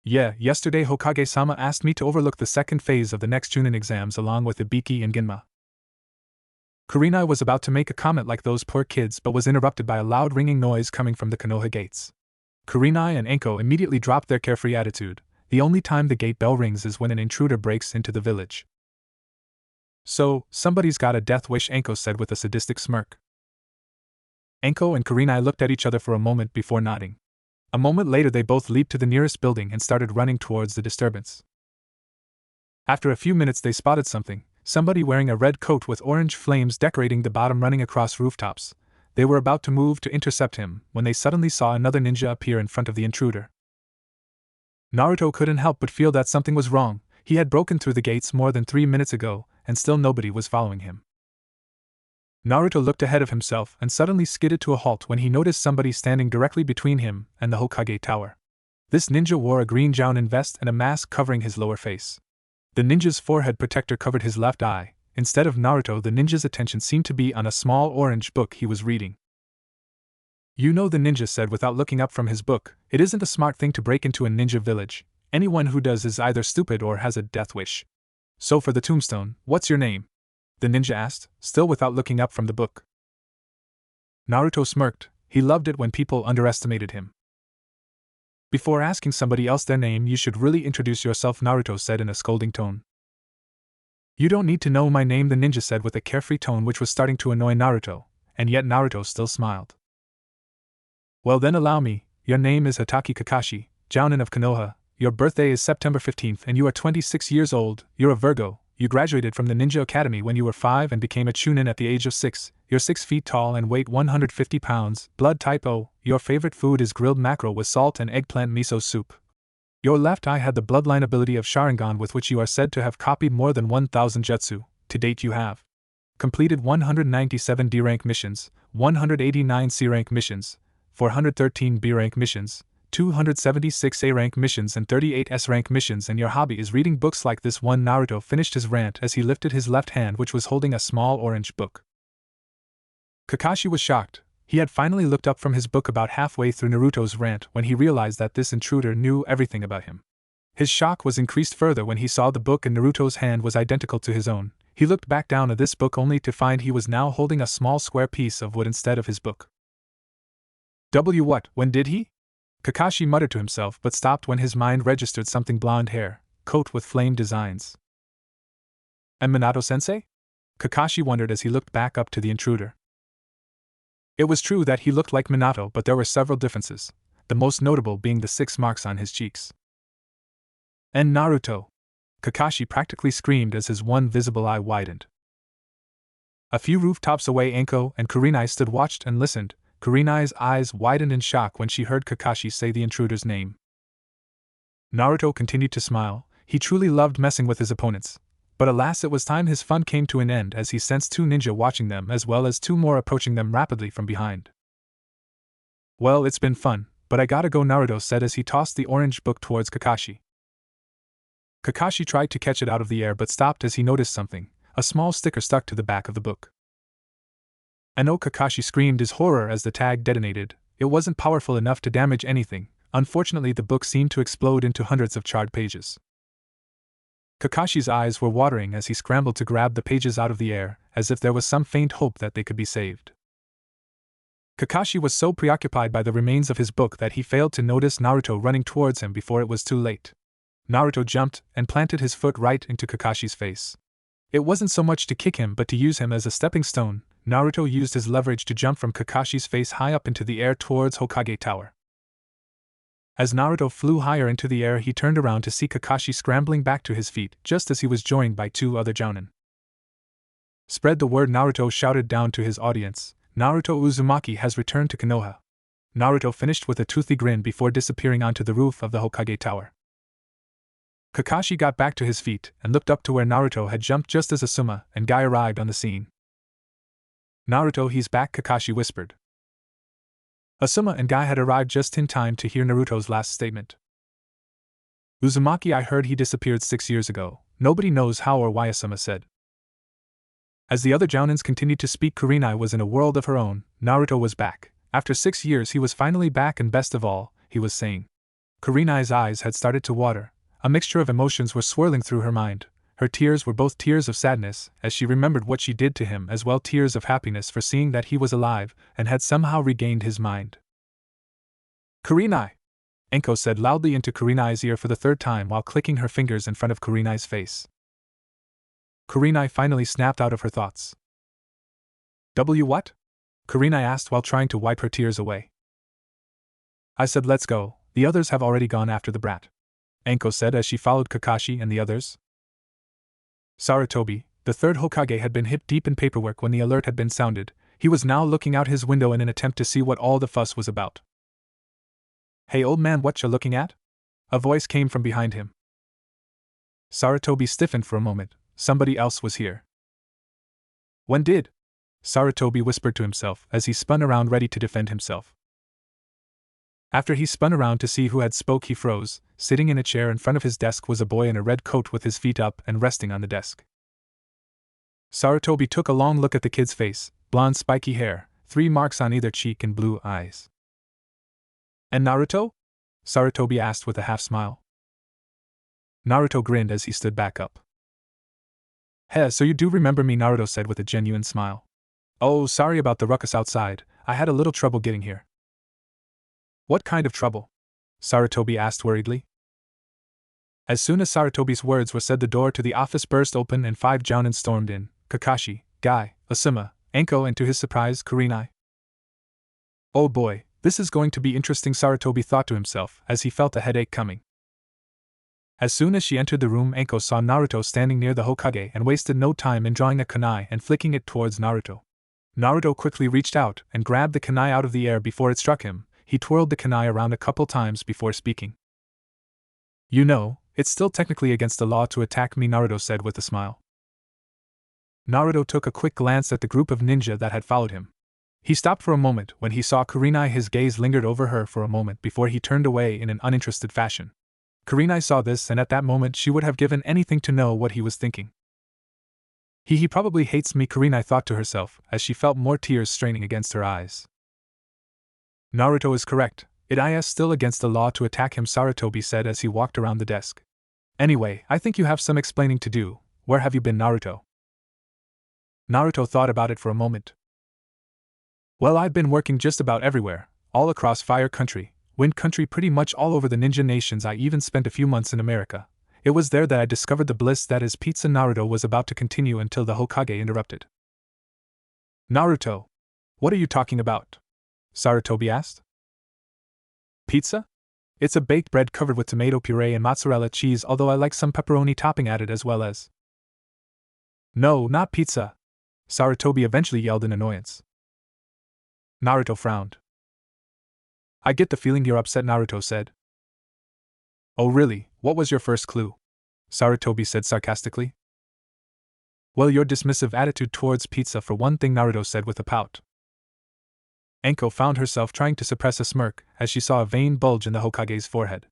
Speaker 1: "Yeah, yesterday Hokage-sama asked me to overlook the second phase of the next Chunin exams along with Ibiki and Ginma." Kurenai was about to make a comment like "those poor kids," but was interrupted by a loud ringing noise coming from the Konoha gates. Kurenai and Anko immediately dropped their carefree attitude. The only time the gate bell rings is when an intruder breaks into the village. "So, somebody's got a death wish," Anko said with a sadistic smirk. Anko and Kurenai looked at each other for a moment before nodding. A moment later, they both leaped to the nearest building and started running towards the disturbance. After a few minutes, they spotted somebody wearing a red coat with orange flames decorating the bottom running across rooftops. They were about to move to intercept him when they suddenly saw another ninja appear in front of the intruder. Naruto couldn't help but feel that something was wrong. He had broken through the gates more than 3 minutes ago, and still nobody was following him. Naruto looked ahead of himself and suddenly skidded to a halt when he noticed somebody standing directly between him and the Hokage Tower. This ninja wore a green jounin vest and a mask covering his lower face. The ninja's forehead protector covered his left eye. Instead of Naruto, the ninja's attention seemed to be on a small orange book he was reading. "You know," the ninja said without looking up from his book, "it isn't a smart thing to break into a ninja village. Anyone who does is either stupid or has a death wish. So for the tombstone, what's your name?" the ninja asked, still without looking up from the book. Naruto smirked. He loved it when people underestimated him. "Before asking somebody else their name, you should really introduce yourself," Naruto said in a scolding tone. "You don't need to know my name," the ninja said with a carefree tone which was starting to annoy Naruto, and yet Naruto still smiled. "Well then, allow me. Your name is Hatake Kakashi, jounin of Konoha. Your birthday is September 15th and you are 26 years old. You're a Virgo. You graduated from the Ninja Academy when you were 5 and became a Chunin at the age of 6. You're 6 feet tall and weight 150 pounds. Blood type O. Your favorite food is grilled mackerel with salt and eggplant miso soup. Your left eye had the bloodline ability of Sharingan, with which you are said to have copied more than 1,000 jutsu. To date you have completed 197 D-rank missions, 189 C-rank missions, 413 B-rank missions, 276 A-rank missions and 38 S-rank missions, and your hobby is reading books like this one." Naruto finished his rant as he lifted his left hand, which was holding a small orange book. Kakashi was shocked. He had finally looked up from his book about halfway through Naruto's rant when he realized that this intruder knew everything about him. His shock was increased further when he saw the book in Naruto's hand was identical to his own. He looked back down at this book only to find he was now holding a small square piece of wood instead of his book. What, when did he? Kakashi muttered to himself but stopped when his mind registered something blonde hair, coat with flame designs. And Minato-sensei? Kakashi wondered as he looked back up to the intruder. It was true that he looked like Minato, but there were several differences, the most notable being the 6 marks on his cheeks. And Naruto! Kakashi practically screamed as his one visible eye widened. A few rooftops away, Anko and Kurenai stood watched and listened. Kurenai's eyes widened in shock when she heard Kakashi say the intruder's name. Naruto continued to smile. He truly loved messing with his opponents. But alas, it was time his fun came to an end as he sensed 2 ninja watching them as well as 2 more approaching them rapidly from behind. Well, it's been fun, but I gotta go, Naruto said as he tossed the orange book towards Kakashi. Kakashi tried to catch it out of the air but stopped as he noticed something, a small sticker stuck to the back of the book. And oh, Kakashi screamed his horror as the tag detonated. It wasn't powerful enough to damage anything. Unfortunately, the book seemed to explode into hundreds of charred pages. Kakashi's eyes were watering as he scrambled to grab the pages out of the air, as if there was some faint hope that they could be saved. Kakashi was so preoccupied by the remains of his book that he failed to notice Naruto running towards him before it was too late. Naruto jumped and planted his foot right into Kakashi's face. It wasn't so much to kick him but to use him as a stepping stone. Naruto used his leverage to jump from Kakashi's face high up into the air towards Hokage Tower. As Naruto flew higher into the air, he turned around to see Kakashi scrambling back to his feet just as he was joined by 2 other jounin. Spread the word, Naruto shouted down to his audience. Naruto Uzumaki has returned to Konoha. Naruto finished with a toothy grin before disappearing onto the roof of the Hokage Tower. Kakashi got back to his feet and looked up to where Naruto had jumped just as Asuma and Guy arrived on the scene. Naruto, he's back, Kakashi whispered. Asuma and Guy had arrived just in time to hear Naruto's last statement. Uzumaki, I heard he disappeared 6 years ago. Nobody knows how or why, Asuma said. As the other jounins continued to speak, Kurenai was in a world of her own. Naruto was back. After 6 years he was finally back, and best of all, he was saying. Kurenai's eyes had started to water. A mixture of emotions were swirling through her mind. Her tears were both tears of sadness, as she remembered what she did to him, as well tears of happiness for seeing that he was alive, and had somehow regained his mind. Kurenai! Anko said loudly into Kurenai's ear for the 3rd time while clicking her fingers in front of Kurenai's face. Kurenai finally snapped out of her thoughts. What? Kurenai asked while trying to wipe her tears away. I said let's go, the others have already gone after the brat. Anko said as she followed Kakashi and the others. Sarutobi, the 3rd Hokage, had been hip deep in paperwork when the alert had been sounded. He was now looking out his window in an attempt to see what all the fuss was about. Hey old man, what you looking at? A voice came from behind him. Sarutobi stiffened for a moment. Somebody else was here. When did? Sarutobi whispered to himself as he spun around ready to defend himself. After he spun around to see who had spoke, he froze. Sitting in a chair in front of his desk was a boy in a red coat with his feet up and resting on the desk. Sarutobi took a long look at the kid's face, blonde spiky hair, 3 marks on either cheek and blue eyes. And Naruto? Sarutobi asked with a half-smile. Naruto grinned as he stood back up. Heh, so you do remember me, Naruto said with a genuine smile. Oh, sorry about the ruckus outside, I had a little trouble getting here. What kind of trouble? Sarutobi asked worriedly. As soon as Sarutobi's words were said, the door to the office burst open and 5 jounin stormed in, Kakashi, Guy, Asuma, Anko, and to his surprise, Kurenai. Oh boy, this is going to be interesting, Sarutobi thought to himself as he felt a headache coming. As soon as she entered the room, Anko saw Naruto standing near the Hokage and wasted no time in drawing a kunai and flicking it towards Naruto. Naruto quickly reached out and grabbed the kunai out of the air before it struck him. He twirled the kunai around a couple times before speaking. You know, it's still technically against the law to attack me, Naruto said with a smile. Naruto took a quick glance at the group of ninja that had followed him. He stopped for a moment when he saw Kurenai. His gaze lingered over her for a moment before he turned away in an uninterested fashion. Kurenai saw this, and at that moment she would have given anything to know what he was thinking. He probably hates me, Kurenai thought to herself as she felt more tears straining against her eyes. Naruto is correct. It is still against the law to attack him, Sarutobi said as he walked around the desk. Anyway, I think you have some explaining to do. Where have you been, Naruto? Naruto thought about it for a moment. Well, I've been working just about everywhere, all across Fire Country, Wind Country, pretty much all over the ninja nations. I even spent a few months in America. It was there that I discovered the bliss that is pizza. Naruto was about to continue until the Hokage interrupted. Naruto, what are you talking about? Sarutobi asked. Pizza? It's a baked bread covered with tomato puree and mozzarella cheese, although I like some pepperoni topping added as well as. No, not pizza! Sarutobi eventually yelled in annoyance. Naruto frowned. I get the feeling you're upset, Naruto said. Oh really, what was your first clue? Sarutobi said sarcastically. Well, your dismissive attitude towards pizza for one thing, Naruto said with a pout. Anko found herself trying to suppress a smirk as she saw a vein bulge in the Hokage's forehead.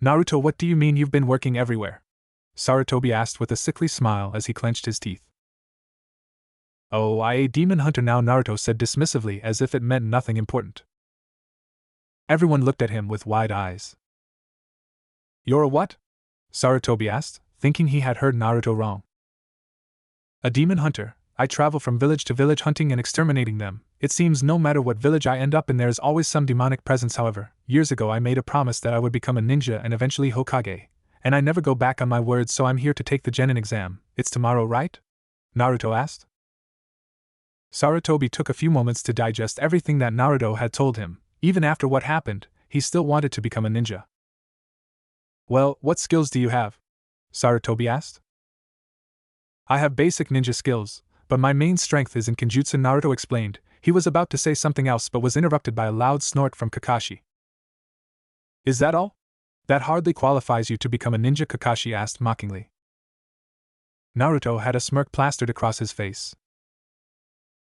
Speaker 1: Naruto, what do you mean you've been working everywhere? Sarutobi asked with a sickly smile as he clenched his teeth. Oh, I a demon hunter now, Naruto said dismissively as if it meant nothing important. Everyone looked at him with wide eyes. You're a what? Sarutobi asked, thinking he had heard Naruto wrong. A demon hunter. I travel from village to village hunting and exterminating them. It seems no matter what village I end up in, there is always some demonic presence. However, years ago I made a promise that I would become a ninja and eventually Hokage, and I never go back on my word, so I'm here to take the Genin exam. It's tomorrow, right? Naruto asked. Sarutobi took a few moments to digest everything that Naruto had told him. Even after what happened, he still wanted to become a ninja. Well, what skills do you have? Sarutobi asked. I have basic ninja skills, but my main strength is in Kenjutsu, Naruto explained. He was about to say something else but was interrupted by a loud snort from Kakashi. Is that all? That hardly qualifies you to become a ninja, Kakashi asked mockingly. Naruto had a smirk plastered across his face.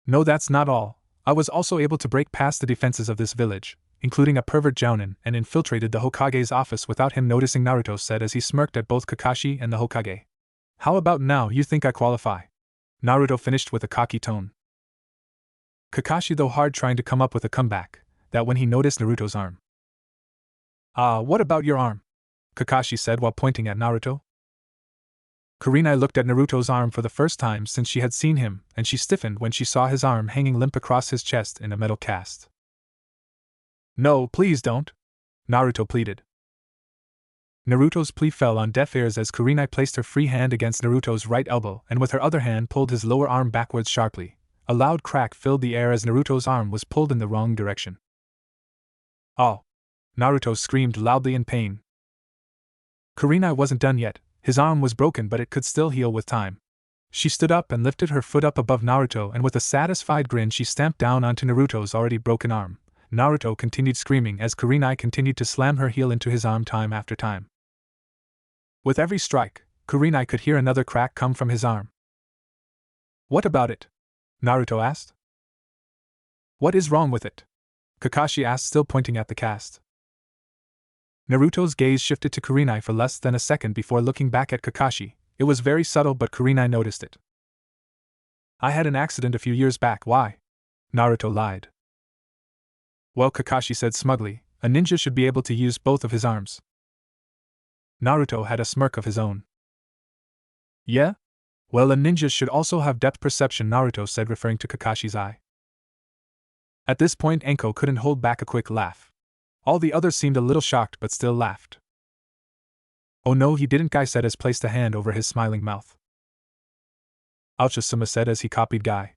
Speaker 1: No, that's not all. I was also able to break past the defenses of this village, including a pervert jounin, and infiltrated the Hokage's office without him noticing, Naruto said as he smirked at both Kakashi and the Hokage. How about now, you think I qualify? Naruto finished with a cocky tone. Kakashi though hard trying to come up with a comeback, that when he noticed Naruto's arm. What about your arm? Kakashi said while pointing at Naruto. Kurenai looked at Naruto's arm for the first time since she had seen him, and she stiffened when she saw his arm hanging limp across his chest in a metal cast. No, please don't, Naruto pleaded. Naruto's plea fell on deaf ears as Kurenai placed her free hand against Naruto's right elbow and with her other hand pulled his lower arm backwards sharply. A loud crack filled the air as Naruto's arm was pulled in the wrong direction. Oh! Naruto screamed loudly in pain. Kurenai wasn't done yet. His arm was broken, but it could still heal with time. She stood up and lifted her foot up above Naruto, and with a satisfied grin she stamped down onto Naruto's already broken arm. Naruto continued screaming as Kurenai continued to slam her heel into his arm time after time. With every strike, Kurenai could hear another crack come from his arm. What about it? Naruto asked. What is wrong with it? Kakashi asked, still pointing at the cast. Naruto's gaze shifted to Kurenai for less than a second before looking back at Kakashi. It was very subtle, but Kurenai noticed it. I had an accident a few years back. Why? Naruto lied. Well, Kakashi said smugly, a ninja should be able to use both of his arms. Naruto had a smirk of his own. Yeah? Well, a ninja should also have depth perception, Naruto said, referring to Kakashi's eye. At this point, Anko couldn't hold back a quick laugh. All the others seemed a little shocked but still laughed. Oh no, he didn't, Guy said as placed a hand over his smiling mouth. Ouch, Asuma said as he copied Guy.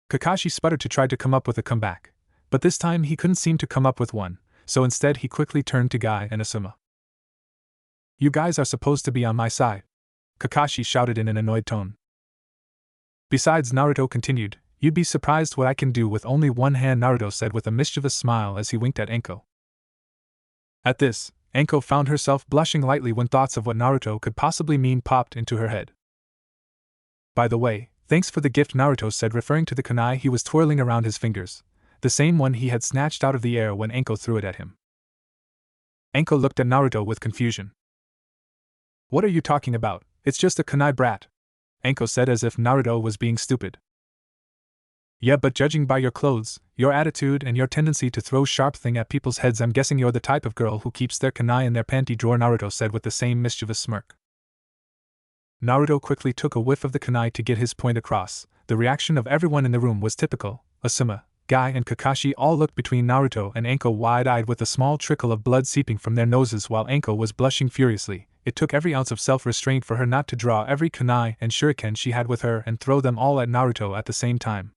Speaker 1: Kakashi sputtered to try to come up with a comeback, but this time he couldn't seem to come up with one, so instead he quickly turned to Guy and Asuma. You guys are supposed to be on my side, Kakashi shouted in an annoyed tone. Besides, Naruto continued, you'd be surprised what I can do with only one hand, Naruto said with a mischievous smile as he winked at Anko. At this, Anko found herself blushing lightly when thoughts of what Naruto could possibly mean popped into her head. By the way, thanks for the gift, Naruto said, referring to the kunai he was twirling around his fingers, the same one he had snatched out of the air when Anko threw it at him. Anko looked at Naruto with confusion. What are you talking about? It's just a kunai brat, Anko said as if Naruto was being stupid. Yeah, but judging by your clothes, your attitude, and your tendency to throw sharp things at people's heads, I'm guessing you're the type of girl who keeps their kunai in their panty drawer, Naruto said with the same mischievous smirk. Naruto quickly took a whiff of the kunai to get his point across. The reaction of everyone in the room was typical. Asuma, Guy, and Kakashi all looked between Naruto and Anko wide-eyed with a small trickle of blood seeping from their noses while Anko was blushing furiously. It took every ounce of self-restraint for her not to draw every kunai and shuriken she had with her and throw them all at Naruto at the same time.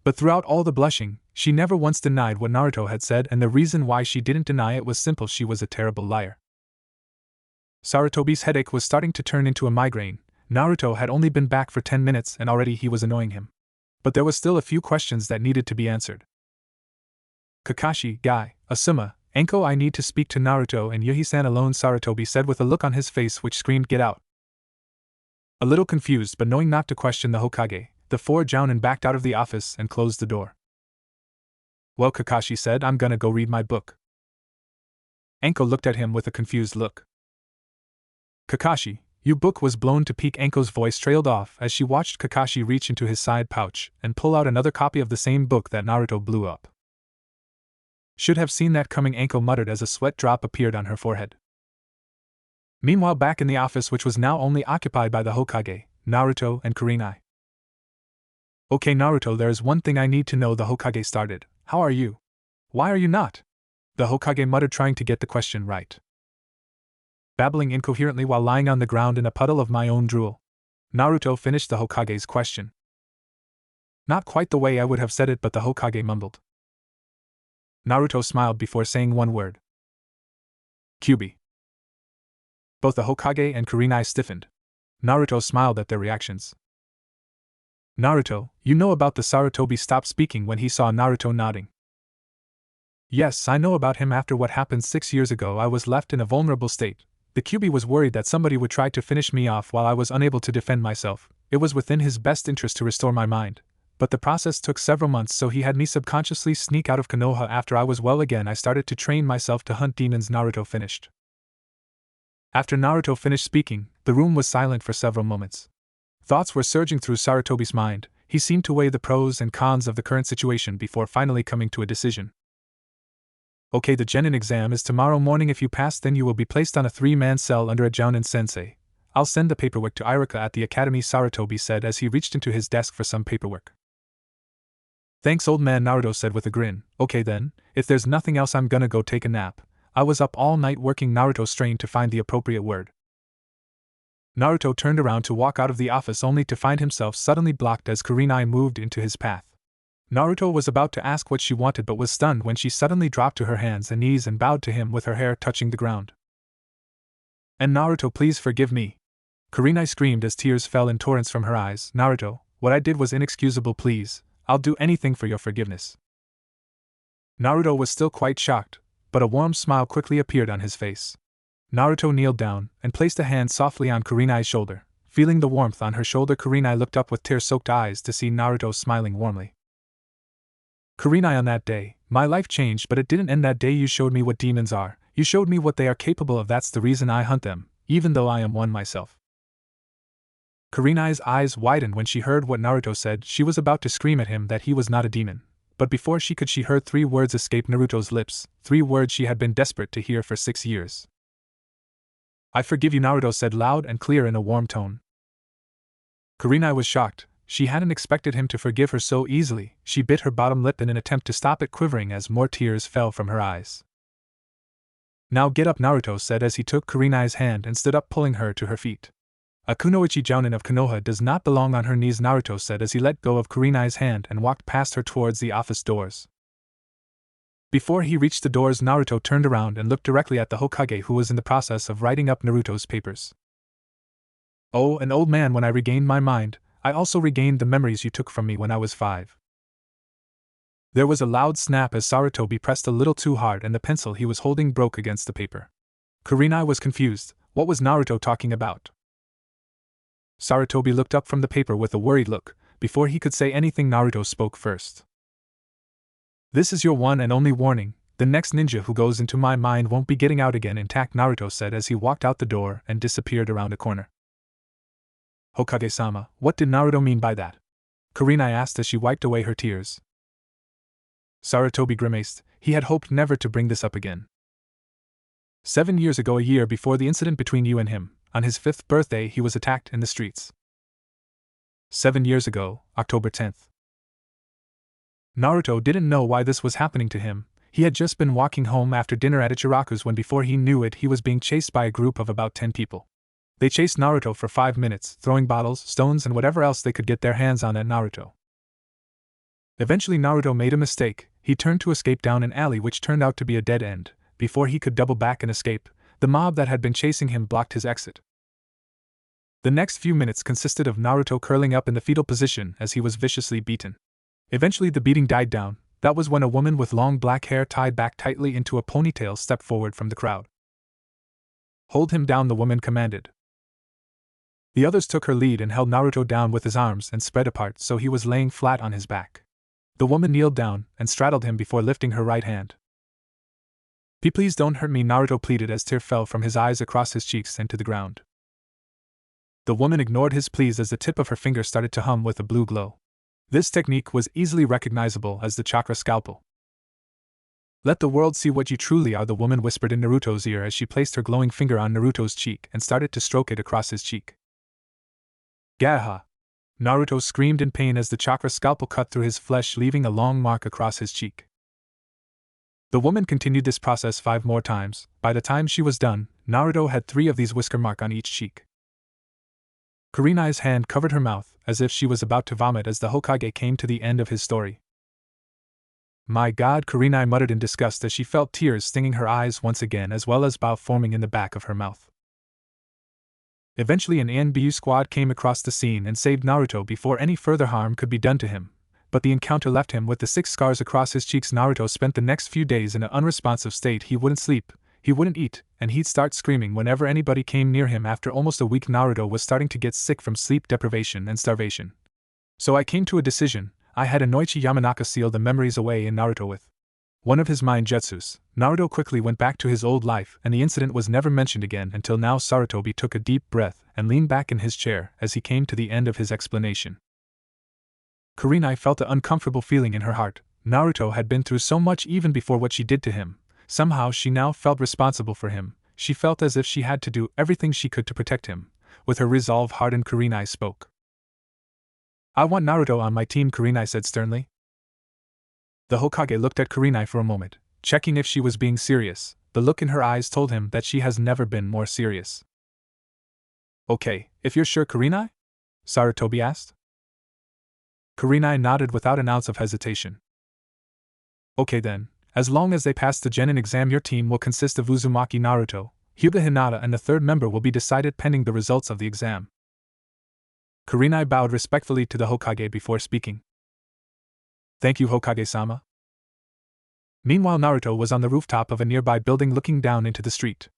Speaker 1: But throughout all the blushing, she never once denied what Naruto had said, and the reason why she didn't deny it was simple: she was a terrible liar. Sarutobi's headache was starting to turn into a migraine. Naruto had only been back for 10 minutes and already he was annoying him. But there was still a few questions that needed to be answered. Kakashi, Guy, Asuma, Anko, I need to speak to Naruto and Yuhi-san alone, Sarutobi said with a look on his face which screamed, get out. A little confused but knowing not to question the Hokage, the four jounin backed out of the office and closed the door. Well, Kakashi said, I'm gonna go read my book. Anko looked at him with a confused look. Kakashi, your book was blown to peak. Anko's voice trailed off as she watched Kakashi reach into his side pouch and pull out another copy of the same book that Naruto blew up. Should have seen that coming, Anko muttered as a sweat drop appeared on her forehead. Meanwhile, back in the office, which was now only occupied by the Hokage, Naruto, and Kurenai. Okay, Naruto, there's one thing I need to know, the Hokage started. How are you? Why are you not? The Hokage muttered, trying to get the question right. Babbling incoherently while lying on the ground in a puddle of my own drool. Naruto finished the Hokage's question. Not quite the way I would have said it, but the Hokage mumbled. Naruto smiled before saying one word. Kyuubi. Both the Hokage and Kurenai stiffened. Naruto smiled at their reactions. Naruto, you know about the Sarutobi stopped speaking when he saw Naruto nodding. Yes, I know about him. After what happened 6 years ago, I was left in a vulnerable state. The Kyuubi was worried that somebody would try to finish me off while I was unable to defend myself. It was within his best interest to restore my mind. But the process took several months, so he had me subconsciously sneak out of Konoha. After I was well again, I started to train myself to hunt demons, Naruto finished. After Naruto finished speaking, the room was silent for several moments. Thoughts were surging through Sarutobi's mind. He seemed to weigh the pros and cons of the current situation before finally coming to a decision. Okay, the Genin exam is tomorrow morning. If you pass, then you will be placed on a 3-man cell under a Jounin sensei. I'll send the paperwork to Irika at the academy, Sarutobi said as he reached into his desk for some paperwork. Thanks, old man, Naruto said with a grin. Okay then, if there's nothing else, I'm gonna go take a nap. I was up all night working. Naruto strained to find the appropriate word. Naruto turned around to walk out of the office only to find himself suddenly blocked as Kurenai moved into his path. Naruto was about to ask what she wanted but was stunned when she suddenly dropped to her hands and knees and bowed to him with her hair touching the ground. And Naruto, please forgive me. Kurenai screamed as tears fell in torrents from her eyes. Naruto, what I did was inexcusable, please. I'll do anything for your forgiveness. Naruto was still quite shocked, but a warm smile quickly appeared on his face. Naruto kneeled down and placed a hand softly on Kurenai's shoulder. Feeling the warmth on her shoulder, Kurenai looked up with tear-soaked eyes to see Naruto smiling warmly. Kurenai, on that day, my life changed, but it didn't end that day. You showed me what demons are. You showed me what they are capable of. That's the reason I hunt them, even though I am one myself. Kurenai's eyes widened when she heard what Naruto said. She was about to scream at him that he was not a demon. But before she could, she heard 3 words escape Naruto's lips, 3 words she had been desperate to hear for 6 years. I forgive you, Naruto said loud and clear in a warm tone. Kurenai was shocked. She hadn't expected him to forgive her so easily. She bit her bottom lip in an attempt to stop it quivering as more tears fell from her eyes. Now get up, Naruto said as he took Kurenai's hand and stood up, pulling her to her feet. A kunoichi Jounin of Konoha does not belong on her knees, Naruto said as he let go of Kurenai's hand and walked past her towards the office doors. Before he reached the doors, Naruto turned around and looked directly at the Hokage, who was in the process of writing up Naruto's papers. Oh, an old man, when I regained my mind, I also regained the memories you took from me when I was 5. There was a loud snap as Sarutobi pressed a little too hard and the pencil he was holding broke against the paper. Kurenai was confused. What was Naruto talking about? Sarutobi looked up from the paper with a worried look. Before he could say anything, Naruto spoke first. This is your one and only warning. The next ninja who goes into my mind won't be getting out again intact, Naruto said as he walked out the door and disappeared around a corner. Hokage-sama, what did Naruto mean by that? Kurenai asked as she wiped away her tears. Sarutobi grimaced. He had hoped never to bring this up again. 7 years ago, a year before the incident between you and him, on his 5th birthday he was attacked in the streets. 7 years ago, October 10th. Naruto didn't know why this was happening to him. He had just been walking home after dinner at Ichiraku's when before he knew it he was being chased by a group of about 10 people. They chased Naruto for 5 minutes, throwing bottles, stones and whatever else they could get their hands on at Naruto. Eventually Naruto made a mistake. He turned to escape down an alley which turned out to be a dead end. Before he could double back and escape, the mob that had been chasing him blocked his exit. The next few minutes consisted of Naruto curling up in the fetal position as he was viciously beaten. Eventually the beating died down. That was when a woman with long black hair tied back tightly into a ponytail stepped forward from the crowd. "Hold him down," the woman commanded. The others took her lead and held Naruto down with his arms and spread apart so he was laying flat on his back. The woman kneeled down and straddled him before lifting her right hand. Please don't hurt me," Naruto pleaded as tears fell from his eyes across his cheeks and to the ground. The woman ignored his pleas as the tip of her finger started to hum with a blue glow. This technique was easily recognizable as the chakra scalpel. "Let the world see what you truly are," the woman whispered in Naruto's ear as she placed her glowing finger on Naruto's cheek and started to stroke it across his cheek. "Gaha!" Naruto screamed in pain as the chakra scalpel cut through his flesh, leaving a long mark across his cheek. The woman continued this process 5 more times. By the time she was done, Naruto had 3 of these whisker marks on each cheek. Kurenai's hand covered her mouth, as if she was about to vomit as the Hokage came to the end of his story. "My God," Kurenai muttered in disgust as she felt tears stinging her eyes once again as well as bile forming in the back of her mouth. Eventually an ANBU squad came across the scene and saved Naruto before any further harm could be done to him, but the encounter left him with the 6 scars across his cheeks. Naruto spent the next few days in an unresponsive state. He wouldn't sleep, he wouldn't eat, and he'd start screaming whenever anybody came near him. After almost a week Naruto was starting to get sick from sleep deprivation and starvation. So I came to a decision. I had Inoichi Yamanaka seal the memories away in Naruto with one of his mind jutsus. Naruto quickly went back to his old life and the incident was never mentioned again until now. Sarutobi took a deep breath and leaned back in his chair as he came to the end of his explanation. Kurenai felt an uncomfortable feeling in her heart. Naruto had been through so much even before what she did to him. Somehow she now felt responsible for him. She felt as if she had to do everything she could to protect him. With her resolve hardened, Kurenai spoke. "I want Naruto on my team," Kurenai said sternly. The Hokage looked at Kurenai for a moment, checking if she was being serious. The look in her eyes told him that she has never been more serious. "Okay, if you're sure, Kurenai?" Sarutobi asked. Kurenai nodded without an ounce of hesitation. "Okay then, as long as they pass the Genin exam, your team will consist of Uzumaki, Naruto, Hyuga, Hinata, and the 3rd member will be decided pending the results of the exam." Kurenai bowed respectfully to the Hokage before speaking. "Thank you, Hokage-sama." Meanwhile Naruto was on the rooftop of a nearby building looking down into the street.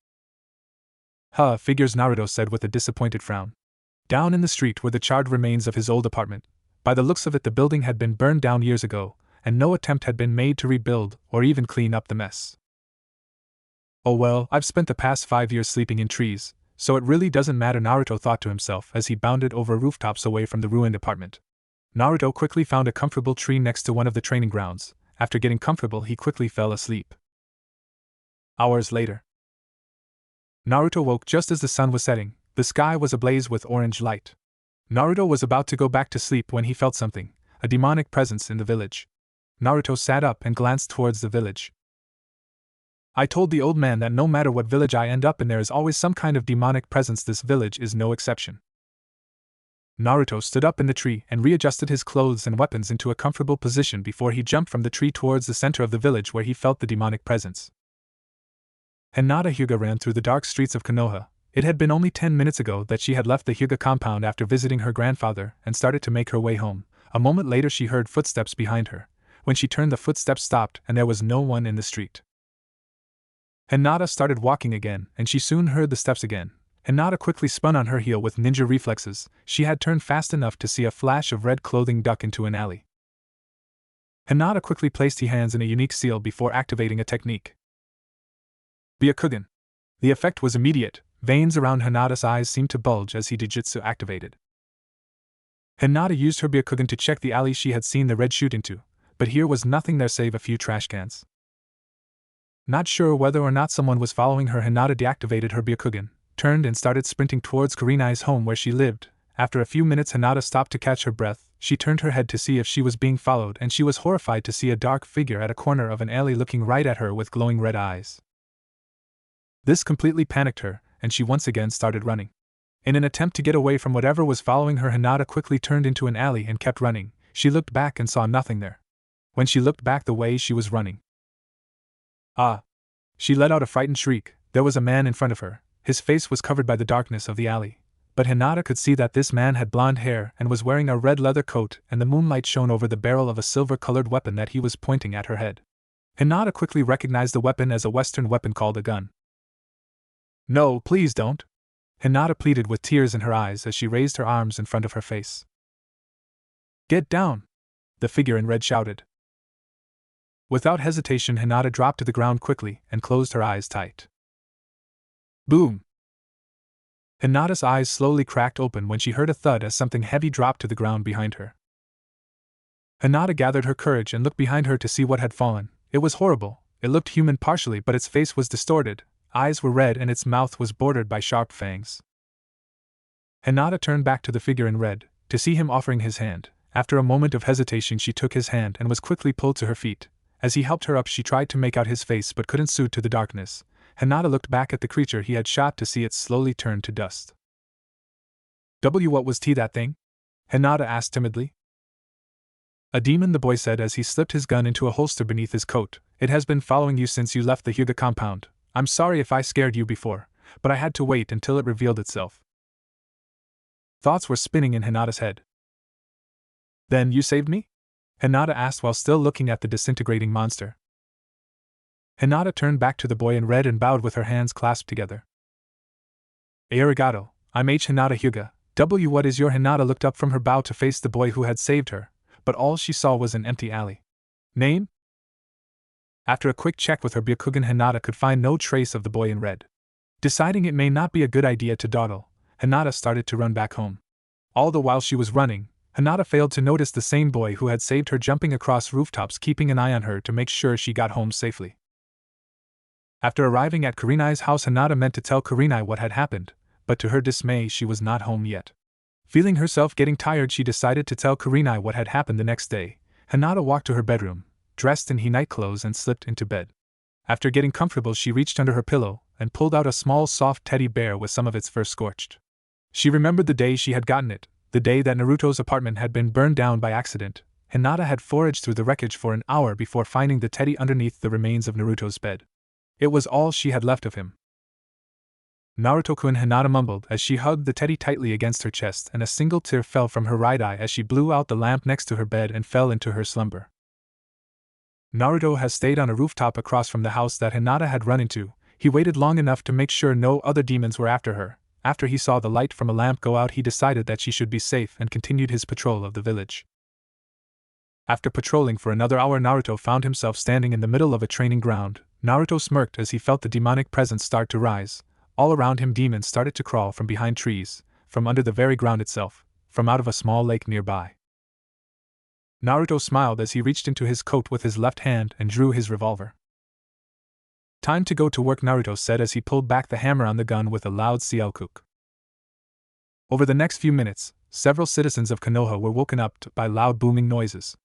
Speaker 1: Figures," Naruto said with a disappointed frown. Down in the street were the charred remains of his old apartment. By the looks of it the building had been burned down years ago, and no attempt had been made to rebuild or even clean up the mess. "Oh well, I've spent the past 5 years sleeping in trees, so it really doesn't matter," Naruto thought to himself as he bounded over rooftops away from the ruined apartment. Naruto quickly found a comfortable tree next to one of the training grounds. After getting comfortable, he quickly fell asleep. Hours later, Naruto woke just as the sun was setting. The sky was ablaze with orange light. Naruto was about to go back to sleep when he felt something, a demonic presence in the village. Naruto sat up and glanced towards the village. "I told the old man that no matter what village I end up in there is always some kind of demonic presence. This village is no exception." Naruto stood up in the tree and readjusted his clothes and weapons into a comfortable position before he jumped from the tree towards the center of the village where he felt the demonic presence. Hinata Hyuga ran through the dark streets of Konoha. It had been only 10 minutes ago that she had left the Hyuga compound after visiting her grandfather and started to make her way home. A moment later she heard footsteps behind her. When she turned, the footsteps stopped and there was no one in the street. Hinata started walking again, and she soon heard the steps again. Hinata quickly spun on her heel with ninja reflexes. She had turned fast enough to see a flash of red clothing duck into an alley. Hinata quickly placed her hands in a unique seal before activating a technique. Byakugan. The effect was immediate. Veins around Hinata's eyes seemed to bulge as he Jujutsu activated. Hinata used her Byakugan to check the alley she had seen the red shoot into, but here was nothing there save a few trash cans. Not sure whether or not someone was following her, Hinata deactivated her Byakugan, turned and started sprinting towards Kurenai's home where she lived. After a few minutes, Hinata stopped to catch her breath. She turned her head to see if she was being followed, and she was horrified to see a dark figure at a corner of an alley looking right at her with glowing red eyes. This completely panicked her, and she once again started running. In an attempt to get away from whatever was following her, Hinata quickly turned into an alley and kept running. She looked back and saw nothing there. When she looked back the way she was running, ah! She let out a frightened shriek. There was a man in front of her. His face was covered by the darkness of the alley, but Hinata could see that this man had blonde hair and was wearing a red leather coat, and the moonlight shone over the barrel of a silver-colored weapon that he was pointing at her head. Hinata quickly recognized the weapon as a Western weapon called a gun. "No, please don't," Hinata pleaded with tears in her eyes as she raised her arms in front of her face. "Get down!" the figure in red shouted. Without hesitation, Hinata dropped to the ground quickly and closed her eyes tight. Boom! Hinata's eyes slowly cracked open when she heard a thud as something heavy dropped to the ground behind her. Hinata gathered her courage and looked behind her to see what had fallen. It was horrible. It looked human partially, but its face was distorted, eyes were red, and its mouth was bordered by sharp fangs. Hinata turned back to the figure in red, to see him offering his hand. After a moment of hesitation, she took his hand and was quickly pulled to her feet. As he helped her up, she tried to make out his face but couldn't suit to the darkness. Hinata looked back at the creature he had shot to see it slowly turn to dust. What was that thing? Hinata asked timidly. A demon, the boy said as he slipped his gun into a holster beneath his coat. It has been following you since you left the Hyuga compound. I'm sorry if I scared you before, but I had to wait until it revealed itself. Thoughts were spinning in Hinata's head. Then you saved me? Hinata asked while still looking at the disintegrating monster. Hinata turned back to the boy in red and bowed with her hands clasped together. Arigato, I'm Hinata Hyuga. What is your? Hinata looked up from her bow to face the boy who had saved her, but all she saw was an empty alley. Name? After a quick check with her Byakugan, Hinata could find no trace of the boy in red. Deciding it may not be a good idea to dawdle, Hinata started to run back home. All the while she was running, Hinata failed to notice the same boy who had saved her jumping across rooftops, keeping an eye on her to make sure she got home safely. After arriving at Kurenai's house, Hinata meant to tell Kurenai what had happened, but to her dismay she was not home yet. Feeling herself getting tired, she decided to tell Kurenai what had happened the next day. Hinata walked to her bedroom, dressed in night clothes, and slipped into bed. After getting comfortable, she reached under her pillow and pulled out a small soft teddy bear with some of its fur scorched. She remembered the day she had gotten it, the day that Naruto's apartment had been burned down by accident. Hinata had foraged through the wreckage for an hour before finding the teddy underneath the remains of Naruto's bed. It was all she had left of him. Naruto-kun, Hinata mumbled as she hugged the teddy tightly against her chest, and a single tear fell from her right eye as she blew out the lamp next to her bed and fell into her slumber. Naruto has stayed on a rooftop across from the house that Hinata had run into. He waited long enough to make sure no other demons were after her. After he saw the light from a lamp go out, he decided that she should be safe and continued his patrol of the village. After patrolling for another hour, Naruto found himself standing in the middle of a training ground. Naruto smirked as he felt the demonic presence start to rise. All around him, demons started to crawl from behind trees, from under the very ground itself, from out of a small lake nearby. Naruto smiled as he reached into his coat with his left hand and drew his revolver. Time to go to work, Naruto said as he pulled back the hammer on the gun with a loud sielkuk. Over the next few minutes, several citizens of Konoha were woken up by loud booming noises.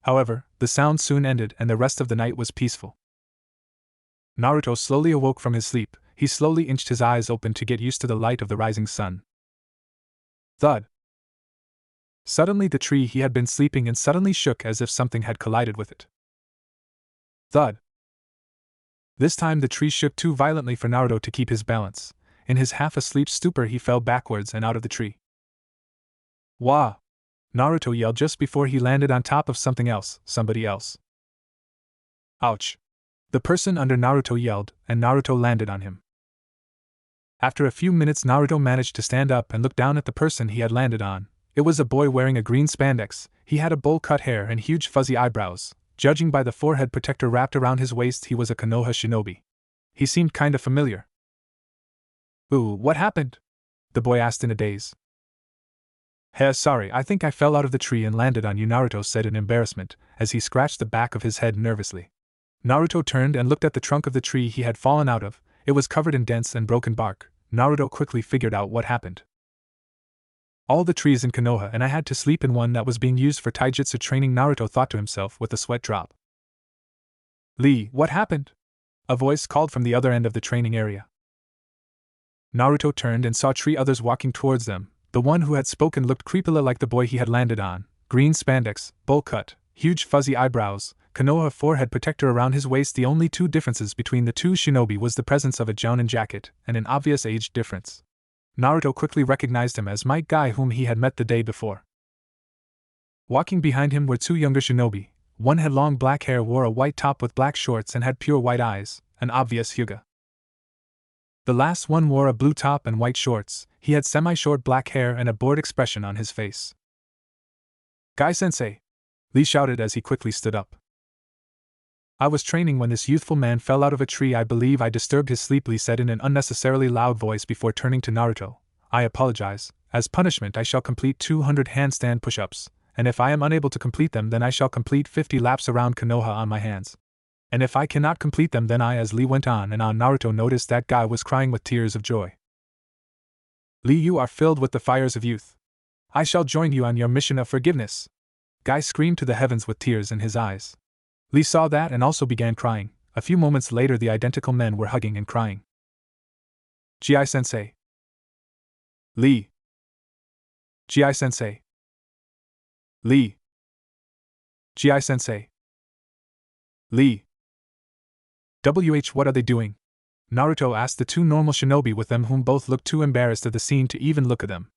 Speaker 1: However, the sound soon ended and the rest of the night was peaceful. Naruto slowly awoke from his sleep. He slowly inched his eyes open to get used to the light of the rising sun. Thud! Suddenly the tree he had been sleeping in suddenly shook as if something had collided with it. Thud! This time the tree shook too violently for Naruto to keep his balance. In his half-asleep stupor he fell backwards and out of the tree. Wah! Naruto yelled just before he landed on top of somebody else. Ouch! The person under Naruto yelled, and Naruto landed on him. After a few minutes, Naruto managed to stand up and look down at the person he had landed on. It was a boy wearing a green spandex. He had a bowl-cut hair and huge fuzzy eyebrows. Judging by the forehead protector wrapped around his waist, he was a Konoha shinobi. He seemed kinda familiar. Ooh, what happened? The boy asked in a daze. Hey, sorry, I think I fell out of the tree and landed on you, Naruto said in embarrassment, as he scratched the back of his head nervously. Naruto turned and looked at the trunk of the tree he had fallen out of. It was covered in dense and broken bark. Naruto quickly figured out what happened. All the trees in Konoha, and I had to sleep in one that was being used for taijutsu training, Naruto thought to himself with a sweat drop. Lee, what happened? A voice called from the other end of the training area. Naruto turned and saw three others walking towards them. The one who had spoken looked creepily like the boy he had landed on. Green spandex, bowl cut, huge fuzzy eyebrows, Konoha forehead protector around his waist. The only two differences between the two shinobi was the presence of a Jonin jacket and an obvious age difference. Naruto quickly recognized him as Might Guy, whom he had met the day before. Walking behind him were two younger shinobi. One had long black hair, wore a white top with black shorts, and had pure white eyes, an obvious Hyuga. The last one wore a blue top and white shorts. He had semi-short black hair and a bored expression on his face. Guy-sensei! Lee shouted as he quickly stood up. I was training when this youthful man fell out of a tree. I believe I disturbed his sleep, Lee said in an unnecessarily loud voice before turning to Naruto. I apologize. As punishment I shall complete 200 handstand push-ups, and if I am unable to complete them then I shall complete 50 laps around Konoha on my hands. And if I cannot complete them then I. As Lee went on and on, Naruto noticed that Guy was crying with tears of joy. Lee, you are filled with the fires of youth. I shall join you on your mission of forgiveness. Guy screamed to the heavens with tears in his eyes. Lee saw that and also began crying. A few moments later the identical men were hugging and crying. Gi-sensei. Lee. Gi-sensei. Lee. Gi-sensei. Lee. What are they doing? Naruto asked the two normal shinobi with them, whom both looked too embarrassed of the scene to even look at them.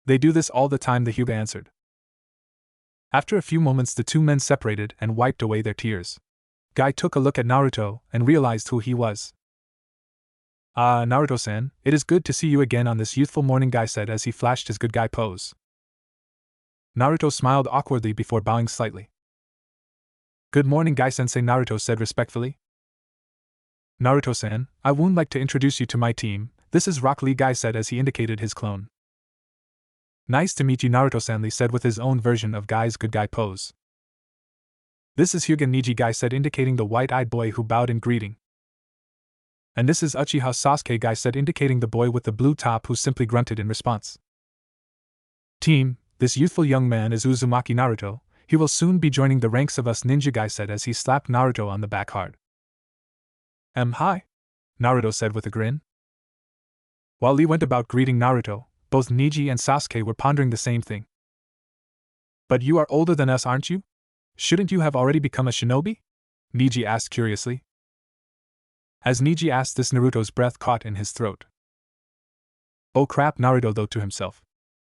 Speaker 1: They do this all the time, the Hyuga answered. After a few moments the two men separated and wiped away their tears. Guy took a look at Naruto and realized who he was. Ah, Naruto-san, it is good to see you again on this youthful morning, Guy said as he flashed his good guy pose. Naruto smiled awkwardly before bowing slightly. Good morning, Guy-sensei, Naruto said respectfully. Naruto-san, I would like to introduce you to my team. This is Rock Lee, Guy said as he indicated his clone. Nice to meet you, Naruto-san, Lee said with his own version of Guy's good guy pose. This is Hyuga Niji, Guy said, indicating the white-eyed boy who bowed in greeting. And this is Uchiha Sasuke, Guy said, indicating the boy with the blue top who simply grunted in response. Team, this youthful young man is Uzumaki Naruto. He will soon be joining the ranks of us ninja, Guy said as he slapped Naruto on the back hard. Hi, Naruto said with a grin. While Lee went about greeting Naruto, both Niji and Sasuke were pondering the same thing. But you are older than us, aren't you? Shouldn't you have already become a shinobi? Niji asked curiously. As Niji asked this, Naruto's breath caught in his throat. Oh crap, Naruto thought to himself.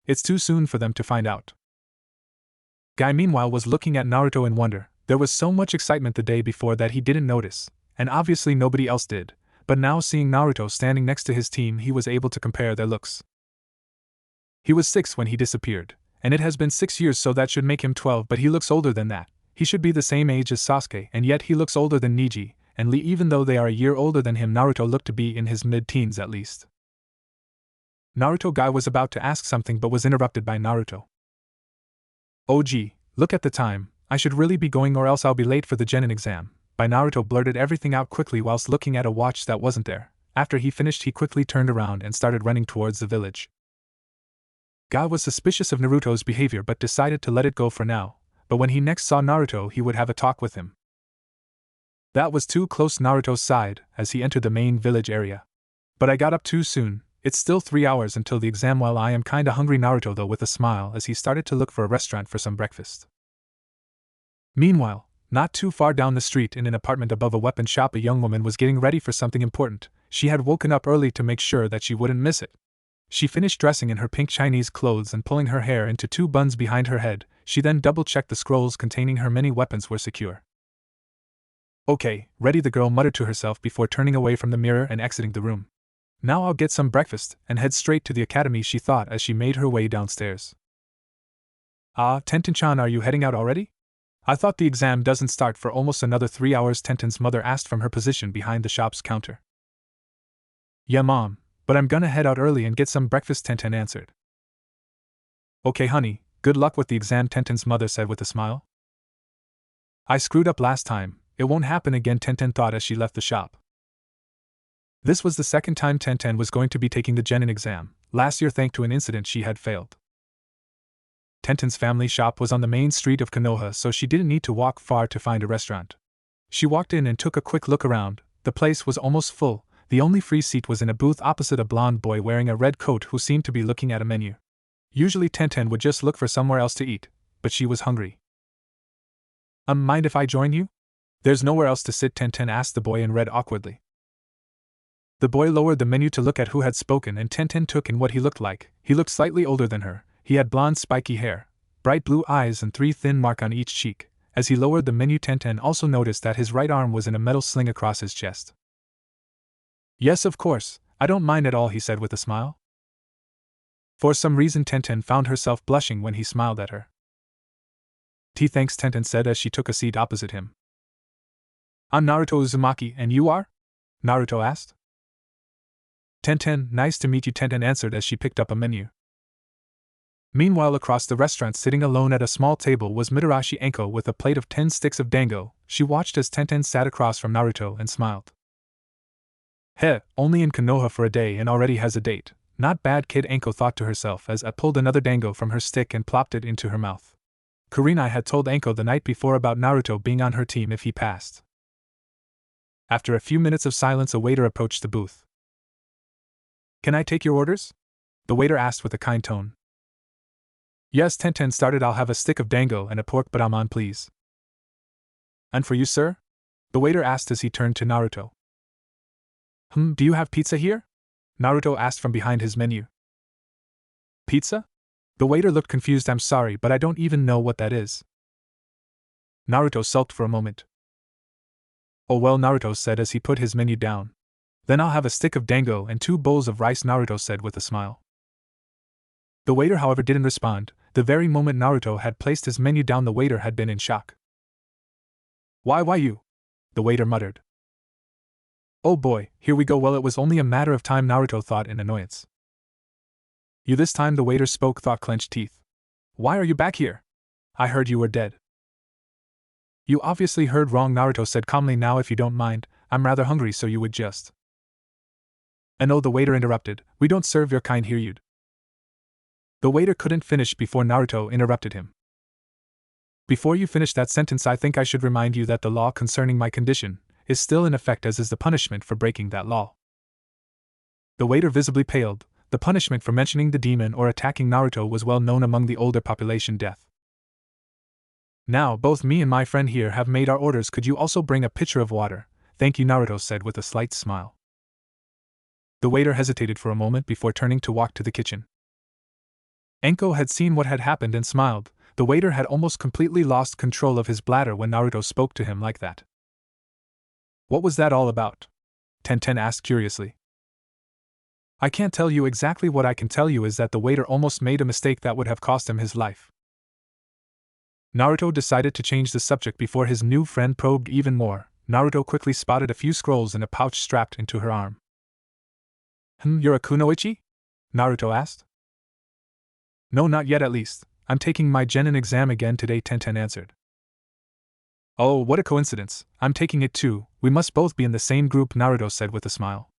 Speaker 1: It's too soon for them to find out. Guy meanwhile was looking at Naruto in wonder. There was so much excitement the day before that he didn't notice, and obviously nobody else did, but now seeing Naruto standing next to his team he was able to compare their looks. He was 6 when he disappeared, and it has been 6 years, so that should make him 12, but he looks older than that. He should be the same age as Sasuke, and yet he looks older than Niji and Lee. Even though they are a year older than him, Naruto looked to be in his mid-teens at least. Naruto Guy was about to ask something but was interrupted by Naruto. Oh gee, look at the time, I should really be going or else I'll be late for the Genin exam. By Naruto blurted everything out quickly whilst looking at a watch that wasn't there. After he finished he quickly turned around and started running towards the village. Guy was suspicious of Naruto's behavior but decided to let it go for now, but when he next saw Naruto he would have a talk with him. That was too close, Naruto sighed as he entered the main village area. But I got up too soon. It's still 3 hours until the exam. Well, I am kinda hungry, Naruto though with a smile as he started to look for a restaurant for some breakfast. Meanwhile, not too far down the street in an apartment above a weapon shop a young woman was getting ready for something important. She had woken up early to make sure that she wouldn't miss it. She finished dressing in her pink Chinese clothes and pulling her hair into 2 buns behind her head. She then double-checked the scrolls containing her many weapons were secure. Okay, ready, the girl muttered to herself before turning away from the mirror and exiting the room. Now I'll get some breakfast and head straight to the academy, she thought as she made her way downstairs. Ah, Tenten-chan, are you heading out already? I thought the exam doesn't start for almost another 3 hours, Tenten's mother asked from her position behind the shop's counter. Yeah, Mom, but I'm gonna head out early and get some breakfast, Tenten answered. Okay, honey, good luck with the exam, Tenten's mother said with a smile. I screwed up last time, it won't happen again, Tenten thought as she left the shop. This was the second time Tenten was going to be taking the Genin exam, last year thanks to an incident she had failed. Tenten's family shop was on the main street of Konoha, so she didn't need to walk far to find a restaurant. She walked in and took a quick look around. The place was almost full. The only free seat was in a booth opposite a blonde boy wearing a red coat who seemed to be looking at a menu. Usually Tenten would just look for somewhere else to eat, but she was hungry. Mind if I join you? There's nowhere else to sit, Tenten asked the boy in red awkwardly. The boy lowered the menu to look at who had spoken, and Tenten took in what he looked like. He looked slightly older than her. He had blonde spiky hair, bright blue eyes and 3 thin marks on each cheek. As he lowered the menu, Tenten also noticed that his right arm was in a metal sling across his chest. Yes, of course, I don't mind at all, he said with a smile. For some reason Tenten found herself blushing when he smiled at her. Thanks, Tenten said as she took a seat opposite him. I'm Naruto Uzumaki, and you are? Naruto asked. Tenten, nice to meet you, Tenten answered as she picked up a menu. Meanwhile, across the restaurant, sitting alone at a small table, was Mitarashi Enko with a plate of 10 sticks of dango. She watched as Tenten sat across from Naruto and smiled. Heh, only in Konoha for a day and already has a date. Not bad, kid, Enko thought to herself as I pulled another dango from her stick and plopped it into her mouth. Kurenai had told Enko the night before about Naruto being on her team if he passed. After a few minutes of silence, a waiter approached the booth. Can I take your orders? The waiter asked with a kind tone. Yes, Tenten started. I'll have a stick of dango and a pork baraman, please. And for you, sir? The waiter asked as he turned to Naruto. Do you have pizza here? Naruto asked from behind his menu. Pizza? The waiter looked confused. I'm sorry, but I don't even know what that is. Naruto sulked for a moment. Oh well, Naruto said as he put his menu down. Then I'll have a stick of dango and 2 bowls of rice, Naruto said with a smile. The waiter, however, didn't respond. The very moment Naruto had placed his menu down, the waiter had been in shock. Why you? The waiter muttered. Oh boy, here we go. Well, it was only a matter of time, Naruto thought in annoyance. You this time, the waiter spoke, thought clenched teeth. Why are you back here? I heard you were dead. You obviously heard wrong, Naruto said calmly. Now if you don't mind, I'm rather hungry, so you would just. And oh, the waiter interrupted, we don't serve your kind here, you'd. The waiter couldn't finish before Naruto interrupted him. Before you finish that sentence, I think I should remind you that the law concerning my condition is still in effect, as is the punishment for breaking that law. The waiter visibly paled. The punishment for mentioning the demon or attacking Naruto was well known among the older population: death. Now, both me and my friend here have made our orders. Could you also bring a pitcher of water? Thank you, Naruto said with a slight smile. The waiter hesitated for a moment before turning to walk to the kitchen. Enko had seen what had happened and smiled. The waiter had almost completely lost control of his bladder when Naruto spoke to him like that. What was that all about? Tenten asked curiously. I can't tell you exactly. What I can tell you is that the waiter almost made a mistake that would have cost him his life. Naruto decided to change the subject before his new friend probed even more. Naruto quickly spotted a few scrolls in a pouch strapped into her arm. You're a kunoichi? Naruto asked. No, not yet at least. I'm taking my Genin exam again today, Tenten answered. Oh, what a coincidence. I'm taking it too. We must both be in the same group, Naruto said with a smile.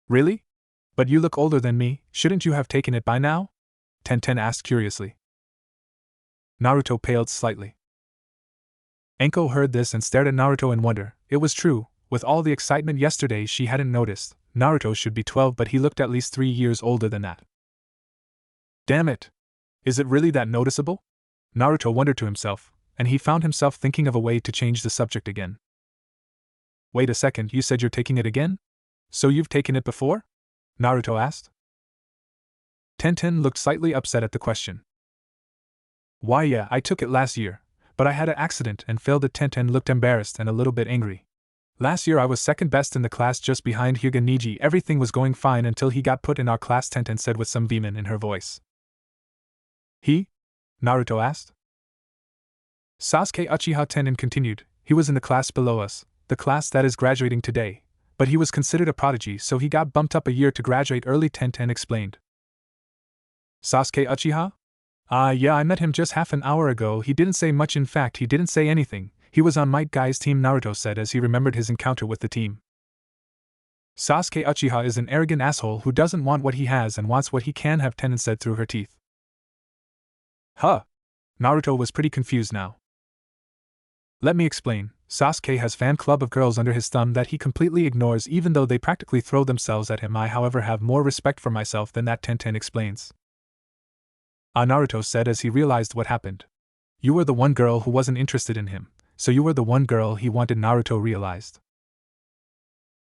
Speaker 1: Really? But you look older than me. Shouldn't you have taken it by now? Tenten asked curiously. Naruto paled slightly. Enko heard this and stared at Naruto in wonder. It was true. With all the excitement yesterday, she hadn't noticed. Naruto should be 12, but he looked at least 3 years older than that. Damn it! Is it really that noticeable? Naruto wondered to himself, and he found himself thinking of a way to change the subject again. Wait a second, you said you're taking it again? So you've taken it before? Naruto asked. Tenten looked slightly upset at the question. Why yeah, I took it last year, but I had an accident and failed it. Tenten looked embarrassed and a little bit angry. Last year I was second best in the class just behind Hyuga Niji. Everything was going fine until he got put in our class, Tenten said with some vehement in her voice. He? Naruto asked. Sasuke Uchiha Tenen continued. He was in the class below us, the class that is graduating today, but he was considered a prodigy, so he got bumped up a year to graduate early, Tenten explained. Sasuke Uchiha? Yeah, I met him just half an hour ago. He didn't say much, in fact, he didn't say anything. He was on Might Guy's team, Naruto said as he remembered his encounter with the team. Sasuke Uchiha is an arrogant asshole who doesn't want what he has and wants what he can have, Tenen said through her teeth. Huh? Naruto was pretty confused now. Let me explain. Sasuke has fan club of girls under his thumb that he completely ignores even though they practically throw themselves at him. I however have more respect for myself than that, Tenten explains. Naruto said as he realized what happened. You were the one girl who wasn't interested in him, so you were the one girl he wanted, Naruto realized.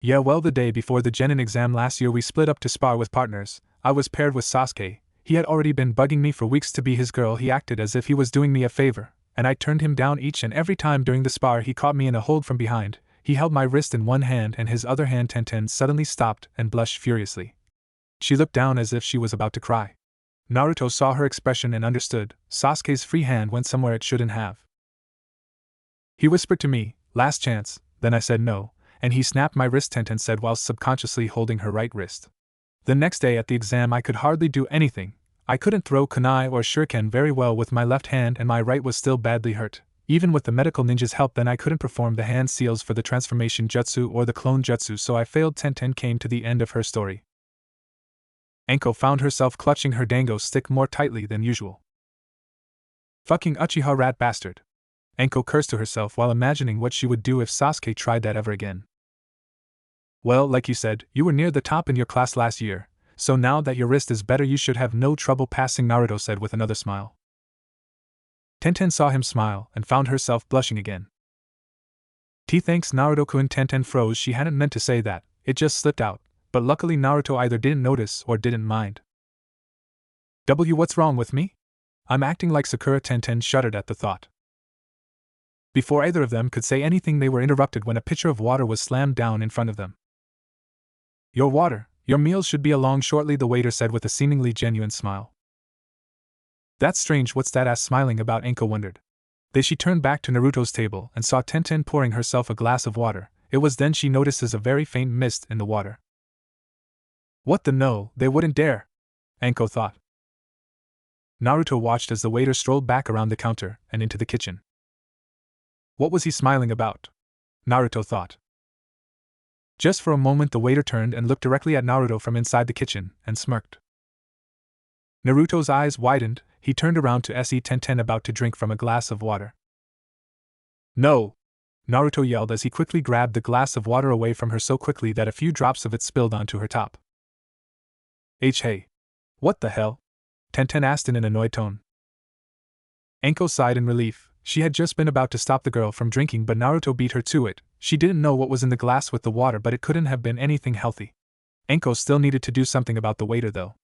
Speaker 1: Yeah, well, the day before the Genin exam last year we split up to spar with partners. I was paired with Sasuke. He had already been bugging me for weeks to be his girl. He acted as if he was doing me a favor, and I turned him down each and every time during the spar. He caught me in a hold from behind. He held my wrist in one hand and his other hand. Tenten suddenly stopped and blushed furiously. She looked down as if she was about to cry. Naruto saw her expression and understood. Sasuke's free hand went somewhere it shouldn't have. He whispered to me, "Last chance," then I said no, and he snapped my wrist, Tenten said whilst subconsciously holding her right wrist. The next day at the exam I could hardly do anything. I couldn't throw kunai or shuriken very well with my left hand and my right was still badly hurt. Even with the medical ninja's help then I couldn't perform the hand seals for the transformation jutsu or the clone jutsu, so I failed. Tenten came to the end of her story. Anko found herself clutching her dango stick more tightly than usual. Fucking Uchiha rat bastard. Anko cursed to herself while imagining what she would do if Sasuke tried that ever again. Well, like you said, you were near the top in your class last year, so now that your wrist is better you should have no trouble passing, Naruto said with another smile. Tenten saw him smile and found herself blushing again. Thanks Naruto-kun. Tenten froze. She hadn't meant to say that, it just slipped out, but luckily Naruto either didn't notice or didn't mind. What's wrong with me? I'm acting like Sakura. Tenten shuddered at the thought. Before either of them could say anything they were interrupted when a pitcher of water was slammed down in front of them. Your water, your meals should be along shortly, the waiter said with a seemingly genuine smile. That's strange, what's that? Asked smiling about, Anko wondered. Then she turned back to Naruto's table and saw Tenten pouring herself a glass of water. It was then she notices a very faint mist in the water. What the no, they wouldn't dare, Anko thought. Naruto watched as the waiter strolled back around the counter and into the kitchen. What was he smiling about? Naruto thought. Just for a moment the waiter turned and looked directly at Naruto from inside the kitchen, and smirked. Naruto's eyes widened. He turned around to see Tenten about to drink from a glass of water. No! Naruto yelled as he quickly grabbed the glass of water away from her so quickly that a few drops of it spilled onto her top. Hey! What the hell? Tenten asked in an annoyed tone. Anko sighed in relief. She had just been about to stop the girl from drinking, but Naruto beat her to it. She didn't know what was in the glass with the water, but it couldn't have been anything healthy. Anko still needed to do something about the waiter though.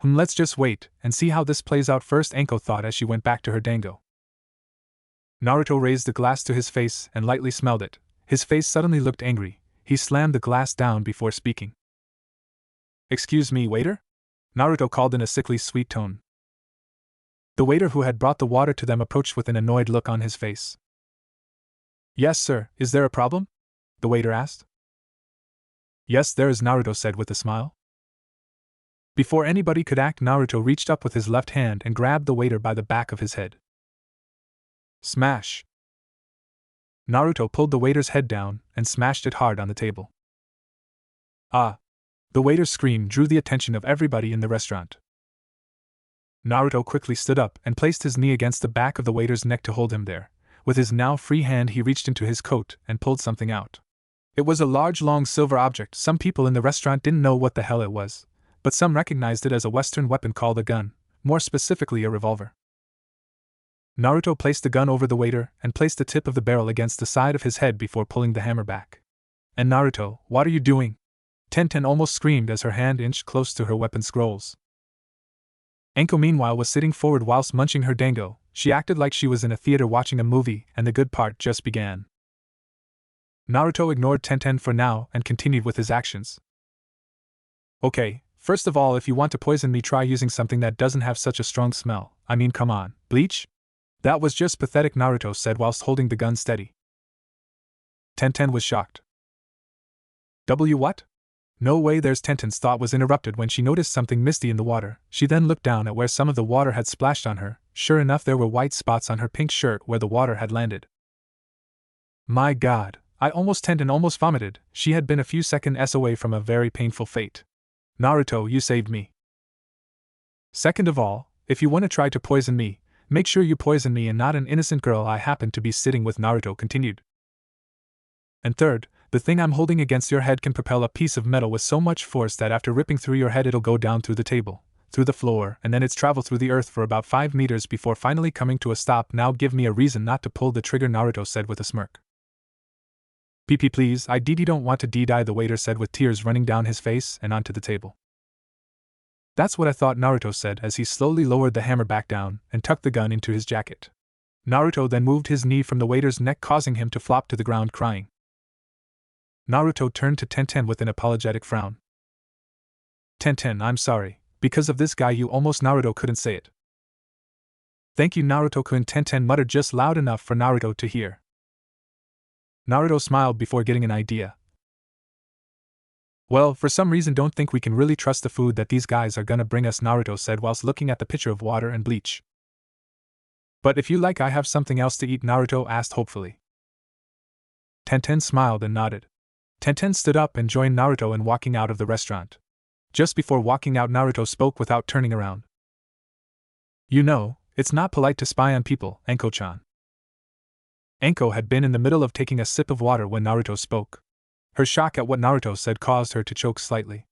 Speaker 1: Let's just wait and see how this plays out first, Anko thought as she went back to her dango. Naruto raised the glass to his face and lightly smelled it. His face suddenly looked angry. He slammed the glass down before speaking. Excuse me, waiter? Naruto called in a sickly sweet tone. The waiter who had brought the water to them approached with an annoyed look on his face. Yes, sir, is there a problem? The waiter asked. Yes, there is, Naruto said with a smile. Before anybody could act, Naruto reached up with his left hand and grabbed the waiter by the back of his head. Smash! Naruto pulled the waiter's head down and smashed it hard on the table. Ah! The waiter's scream drew the attention of everybody in the restaurant. Naruto quickly stood up and placed his knee against the back of the waiter's neck to hold him there. With his now free hand he reached into his coat and pulled something out. It was a large long silver object. Some people in the restaurant didn't know what the hell it was, but some recognized it as a Western weapon called a gun, more specifically a revolver. Naruto placed the gun over the waiter and placed the tip of the barrel against the side of his head before pulling the hammer back. And Naruto, what are you doing? Tenten almost screamed as her hand inched close to her weapon scrolls. Anko meanwhile was sitting forward whilst munching her dango. She acted like she was in a theater watching a movie and the good part just began. Naruto ignored Tenten for now and continued with his actions. Okay, first of all, if you want to poison me, try using something that doesn't have such a strong smell. I mean, come on, bleach? That was just pathetic, Naruto said whilst holding the gun steady. Tenten was shocked. What? No way. There's Tenten's thought was interrupted when she noticed something misty in the water. She then looked down at where some of the water had splashed on her. Sure enough, there were white spots on her pink shirt where the water had landed. My God, Tenten almost vomited. She had been a few seconds away from a very painful fate. Naruto, you saved me. Second of all, if you want to try to poison me, make sure you poison me and not an innocent girl I happen to be sitting with, Naruto continued. And third, the thing I'm holding against your head can propel a piece of metal with so much force that after ripping through your head it'll go down through the table, through the floor, and then it's travel through the earth for about 5 meters before finally coming to a stop. Now give me a reason not to pull the trigger, Naruto said with a smirk. PP please, I don't want to die, the waiter said with tears running down his face and onto the table. That's what I thought, Naruto said as he slowly lowered the hammer back down and tucked the gun into his jacket. Naruto then moved his knee from the waiter's neck, causing him to flop to the ground crying. Naruto turned to Tenten with an apologetic frown. Tenten, I'm sorry. Because of this guy you almost, Naruto couldn't say it. Thank you, Naruto-kun, Tenten muttered just loud enough for Naruto to hear. Naruto smiled before getting an idea. Well, for some reason don't think we can really trust the food that these guys are gonna bring us, Naruto said whilst looking at the pitcher of water and bleach. But if you like, I have something else to eat, Naruto asked hopefully. Tenten smiled and nodded. Tenten stood up and joined Naruto in walking out of the restaurant. Just before walking out, Naruto spoke without turning around. You know, it's not polite to spy on people, Enko-chan. Enko had been in the middle of taking a sip of water when Naruto spoke. Her shock at what Naruto said caused her to choke slightly.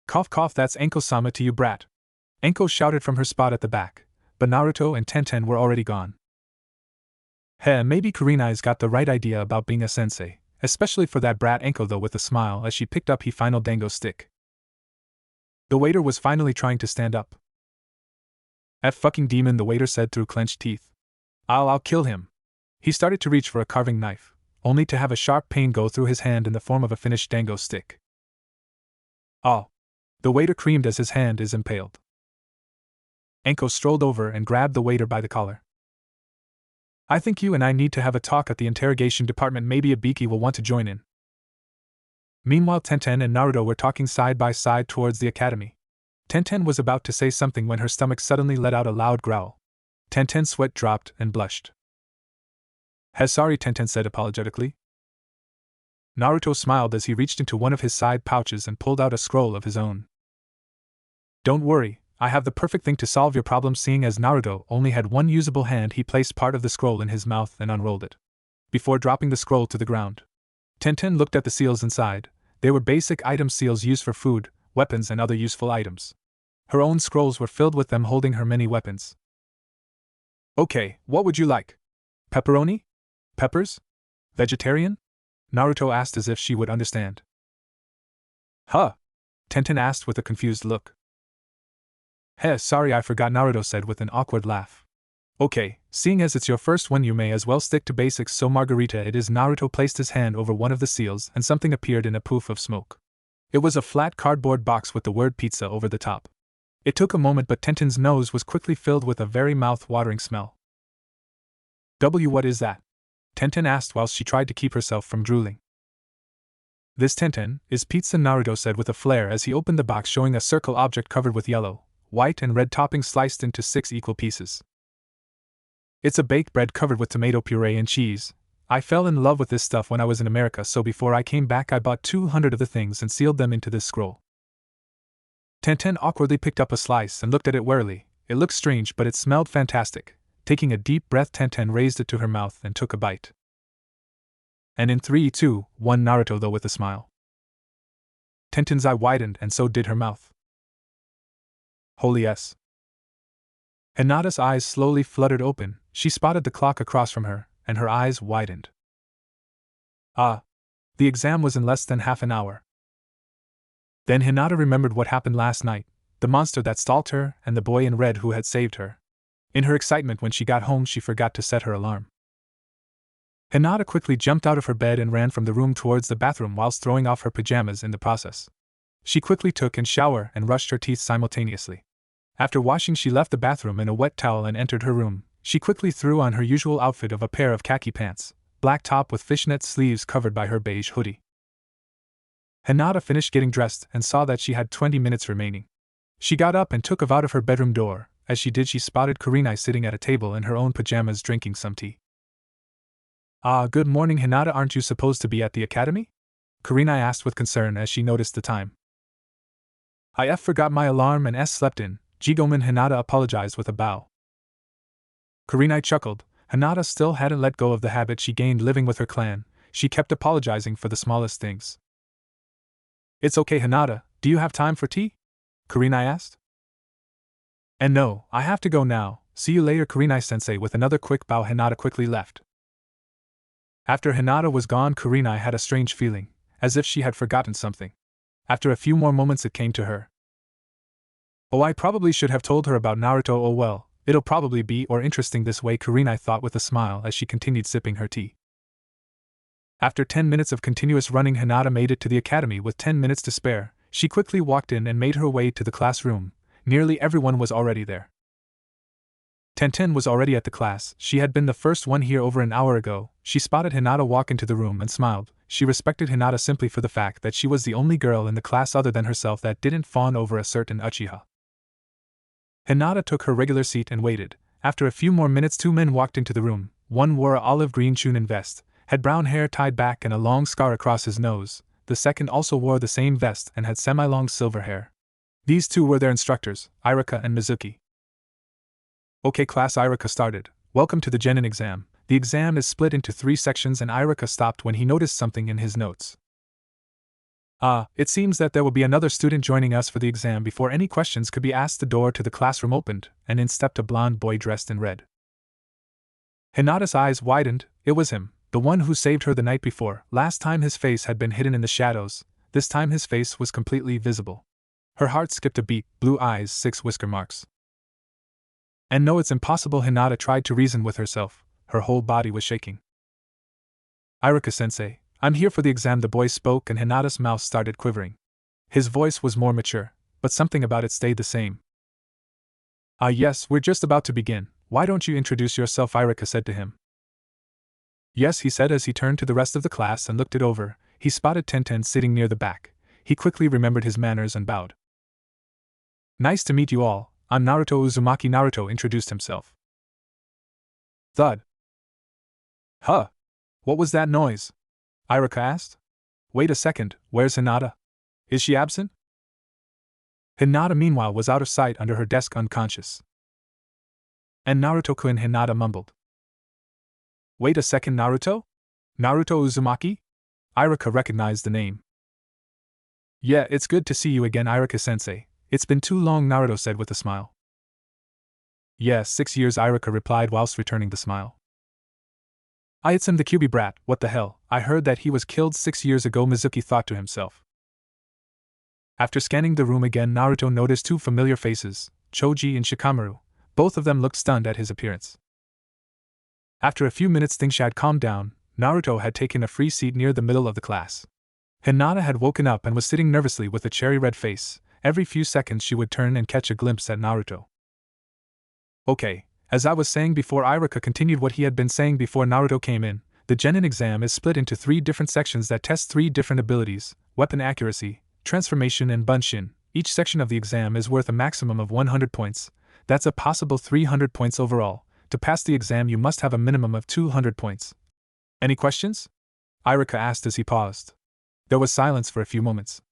Speaker 1: Cough cough, that's Enko-sama to you, brat. Enko shouted from her spot at the back, but Naruto and Tenten were already gone. Heh, maybe Kurenai's got the right idea about being a sensei, especially for that brat, Enko though with a smile as she picked up his final dango stick. The waiter was finally trying to stand up. F fucking demon, the waiter said through clenched teeth. I'll kill him. He started to reach for a carving knife, only to have a sharp pain go through his hand in the form of a finished dango stick. Oh! The waiter screamed as his hand is impaled. Enko strolled over and grabbed the waiter by the collar. I think you and I need to have a talk at the interrogation department. Maybe Ibiki will want to join in. Meanwhile, Tenten and Naruto were talking side by side towards the academy. Tenten was about to say something when her stomach suddenly let out a loud growl. Tenten's sweat dropped and blushed. Sorry, Tenten said apologetically. Naruto smiled as he reached into one of his side pouches and pulled out a scroll of his own. Don't worry, I have the perfect thing to solve your problem. Seeing as Naruto only had one usable hand, he placed part of the scroll in his mouth and unrolled it, before dropping the scroll to the ground. Tenten looked at the seals inside. They were basic item seals used for food, weapons and other useful items. Her own scrolls were filled with them, holding her many weapons. Okay, what would you like? Pepperoni? Peppers? Vegetarian? Naruto asked as if she would understand. Huh? Tenten asked with a confused look. Sorry, I forgot, Naruto said with an awkward laugh. Okay, seeing as it's your first one you may as well stick to basics, so margarita it is. Naruto placed his hand over one of the seals and something appeared in a poof of smoke. It was a flat cardboard box with the word pizza over the top. It took a moment, but Tenten's nose was quickly filled with a very mouth-watering smell. What is that? Tenten asked whilst she tried to keep herself from drooling. This, Tenten, is pizza, Naruto said with a flair as he opened the box, showing a circle object covered with yellow, white and red toppings sliced into 6 equal pieces. It's a baked bread covered with tomato puree and cheese. I fell in love with this stuff when I was in America, so before I came back I bought 200 of the things and sealed them into this scroll. Tenten awkwardly picked up a slice and looked at it warily. It looked strange, but it smelled fantastic. Taking a deep breath, Tenten raised it to her mouth and took a bite. And in 3, 2, 1, Naruto though with a smile. Tenten's eye widened and so did her mouth. Holy S. Hinata's eyes slowly fluttered open. She spotted the clock across from her, and her eyes widened. Ah! The exam was in less than half an hour. Then Hinata remembered what happened last night, the monster that stalked her and the boy in red who had saved her. In her excitement when she got home she forgot to set her alarm. Hinata quickly jumped out of her bed and ran from the room towards the bathroom whilst throwing off her pajamas in the process. She quickly took a shower and brushed her teeth simultaneously. After washing she left the bathroom in a wet towel and entered her room. She quickly threw on her usual outfit of a pair of khaki pants, black top with fishnet sleeves covered by her beige hoodie. Hinata finished getting dressed and saw that she had 20 minutes remaining. She got up and took out of her bedroom door. As she did, she spotted Kurenai sitting at a table in her own pajamas drinking some tea. "Ah, good morning, Hinata. Aren't you supposed to be at the academy?" Kurenai asked with concern as she noticed the time. "I forgot my alarm and slept in," Jigomen Hinata apologized with a bow. Kurenai chuckled. Hinata still hadn't let go of the habit she gained living with her clan. She kept apologizing for the smallest things. "It's okay, Hinata. Do you have time for tea?" Kurenai asked. "And no, I have to go now. See you later, Kurenai-sensei." With another quick bow, Hinata quickly left. After Hinata was gone, Kurenai had a strange feeling, as if she had forgotten something. After a few more moments it came to her. "Oh, I probably should have told her about Naruto. Oh well, it'll probably be more interesting this way," Kurenai thought with a smile as she continued sipping her tea. After 10 minutes of continuous running, Hinata made it to the academy with 10 minutes to spare. She quickly walked in and made her way to the classroom. Nearly everyone was already there. Tenten was already at the class. She had been the first one here over an hour ago. She spotted Hinata walk into the room and smiled. She respected Hinata simply for the fact that she was the only girl in the class other than herself that didn't fawn over a certain Uchiha. Hinata took her regular seat and waited. After a few more minutes, 2 men walked into the room. One wore a olive green chunin vest, had brown hair tied back and a long scar across his nose. The second also wore the same vest and had semi-long silver hair. These two were their instructors, Irika and Mizuki. "Okay class," Irika started. "Welcome to the Genin exam. The exam is split into 3 sections," and Irika stopped when he noticed something in his notes. It seems that there will be another student joining us for the exam." Before any questions could be asked, the door to the classroom opened, and in stepped a blonde boy dressed in red. Hinata's eyes widened. It was him, the one who saved her the night before. Last time his face had been hidden in the shadows, this time his face was completely visible. Her heart skipped a beat. Blue eyes, 6 whisker marks. "And no, it's impossible," Hinata tried to reason with herself. Her whole body was shaking. "Irika-sensei, I'm here for the exam," the boy spoke, and Hinata's mouth started quivering. His voice was more mature, but something about it stayed the same. Yes, we're just about to begin. Why don't you introduce yourself?" Irika said to him. "Yes," he said as he turned to the rest of the class and looked it over. He spotted Tenten sitting near the back. He quickly remembered his manners and bowed. "Nice to meet you all. I'm Naruto Uzumaki." Naruto introduced himself. Thud. "Huh? What was that noise?" Irika asked. "Wait a second, where's Hinata? Is she absent?" Hinata meanwhile was out of sight under her desk unconscious. "And Naruto-kun," Hinata mumbled. "Wait a second, Naruto? Naruto Uzumaki?" Irika recognized the name. "Yeah, it's good to see you again, Irika-sensei. It's been too long," Naruto said with a smile. "Yes, 6 years," Irika replied whilst returning the smile. "It's him, the Kyuubi brat. What the hell, I heard that he was killed 6 years ago," Mizuki thought to himself. After scanning the room again, Naruto noticed 2 familiar faces, Choji and Shikamaru. Both of them looked stunned at his appearance. After a few minutes things had calmed down. Naruto had taken a free seat near the middle of the class. Hinata had woken up and was sitting nervously with a cherry-red face. Every few seconds she would turn and catch a glimpse at Naruto. "Okay, as I was saying before," Irika continued what he had been saying before Naruto came in. "The Genin exam is split into 3 different sections that test 3 different abilities: weapon accuracy, transformation, and bunshin. Each section of the exam is worth a maximum of 100 points. That's a possible 300 points overall. To pass the exam you must have a minimum of 200 points. Any questions?" Irika asked as he paused. There was silence for a few moments.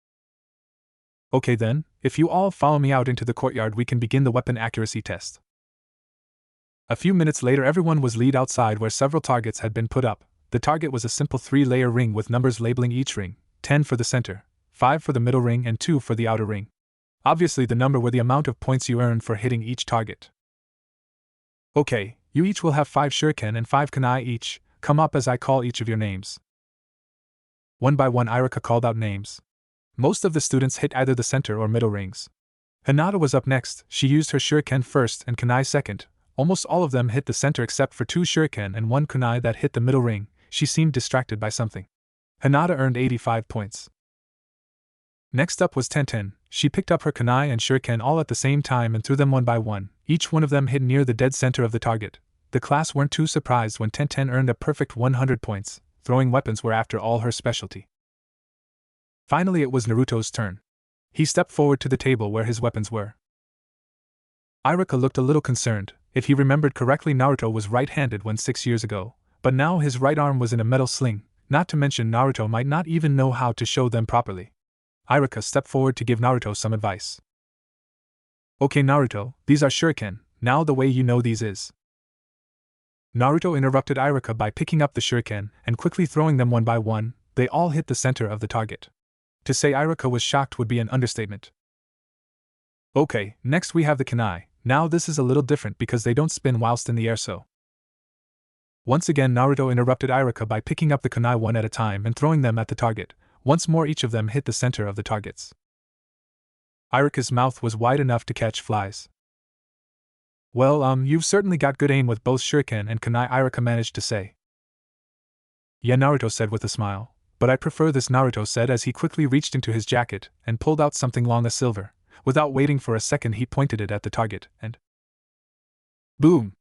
Speaker 1: "Okay then, if you all follow me out into the courtyard we can begin the weapon accuracy test." A few minutes later everyone was led outside where several targets had been put up. The target was a simple 3-layer ring with numbers labeling each ring, 10 for the center, 5 for the middle ring and 2 for the outer ring. Obviously the number were the amount of points you earn for hitting each target. "Okay, you each will have 5 shuriken and 5 kunai each. Come up as I call each of your names." One by one Irika called out names. Most of the students hit either the center or middle rings. Hinata was up next. She used her shuriken first and kunai second. Almost all of them hit the center except for 2 shuriken and 1 kunai that hit the middle ring. She seemed distracted by something. Hinata earned 85 points. Next up was Tenten. She picked up her kunai and shuriken all at the same time and threw them one by one. Each one of them hit near the dead center of the target. The class weren't too surprised when Tenten earned a perfect 100 points. Throwing weapons were after all her specialty. Finally, it was Naruto's turn. He stepped forward to the table where his weapons were. Iruka looked a little concerned. If he remembered correctly, Naruto was right-handed when 6 years ago, but now his right arm was in a metal sling, not to mention Naruto might not even know how to show them properly. Iruka stepped forward to give Naruto some advice. Okay Naruto, these are shuriken, now the way you know these is. Naruto interrupted Iruka by picking up the shuriken and quickly throwing them one by one. They all hit the center of the target. To say Iruka was shocked would be an understatement. Okay, next we have the kunai. Now this is a little different because they don't spin whilst in the air so. Once again Naruto interrupted Iruka by picking up the kunai one at a time and throwing them at the target. Once more each of them hit the center of the targets. Iruka's mouth was wide enough to catch flies. Well, you've certainly got good aim with both shuriken and kunai, Iruka managed to say. Yeah, Naruto said with a smile, but I prefer this, Naruto said as he quickly reached into his jacket and pulled out something long as silver. Without waiting for a second he pointed it at the target, and boom!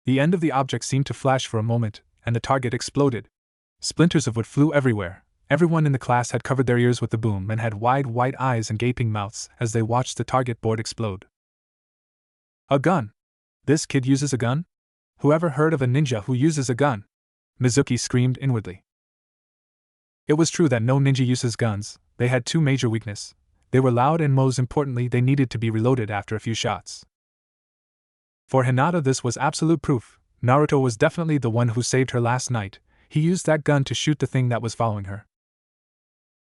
Speaker 1: The end of the object seemed to flash for a moment, and the target exploded. Splinters of wood flew everywhere. Everyone in the class had covered their ears with the boom and had wide white eyes and gaping mouths as they watched the target board explode. A gun! This kid uses a gun? Whoever heard of a ninja who uses a gun? Mizuki screamed inwardly. It was true that no ninja uses guns. They had two major weaknesses. They were loud and most importantly they needed to be reloaded after a few shots. For Hinata this was absolute proof. Naruto was definitely the one who saved her last night. He used that gun to shoot the thing that was following her.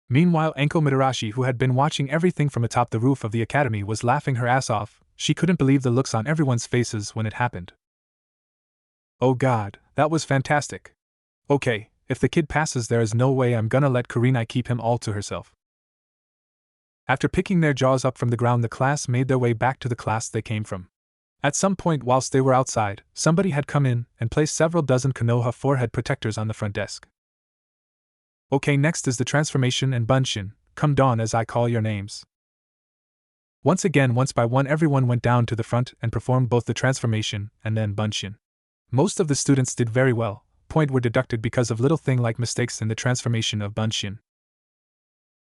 Speaker 1: Meanwhile Anko Mitarashi, who had been watching everything from atop the roof of the academy, was laughing her ass off. She couldn't believe the looks on everyone's faces when it happened. Oh god, that was fantastic. Okay, if the kid passes there is no way I'm gonna let Kurenai keep him all to herself. After picking their jaws up from the ground the class made their way back to the class they came from. At some point whilst they were outside, somebody had come in and placed several dozen Konoha forehead protectors on the front desk. Okay, next is the transformation and bunshin. Come Dawn as I call your names. Once again, once by one everyone went down to the front and performed both the transformation and then bunshin. Most of the students did very well. Points were deducted because of little thing like mistakes in the transformation of bunshin.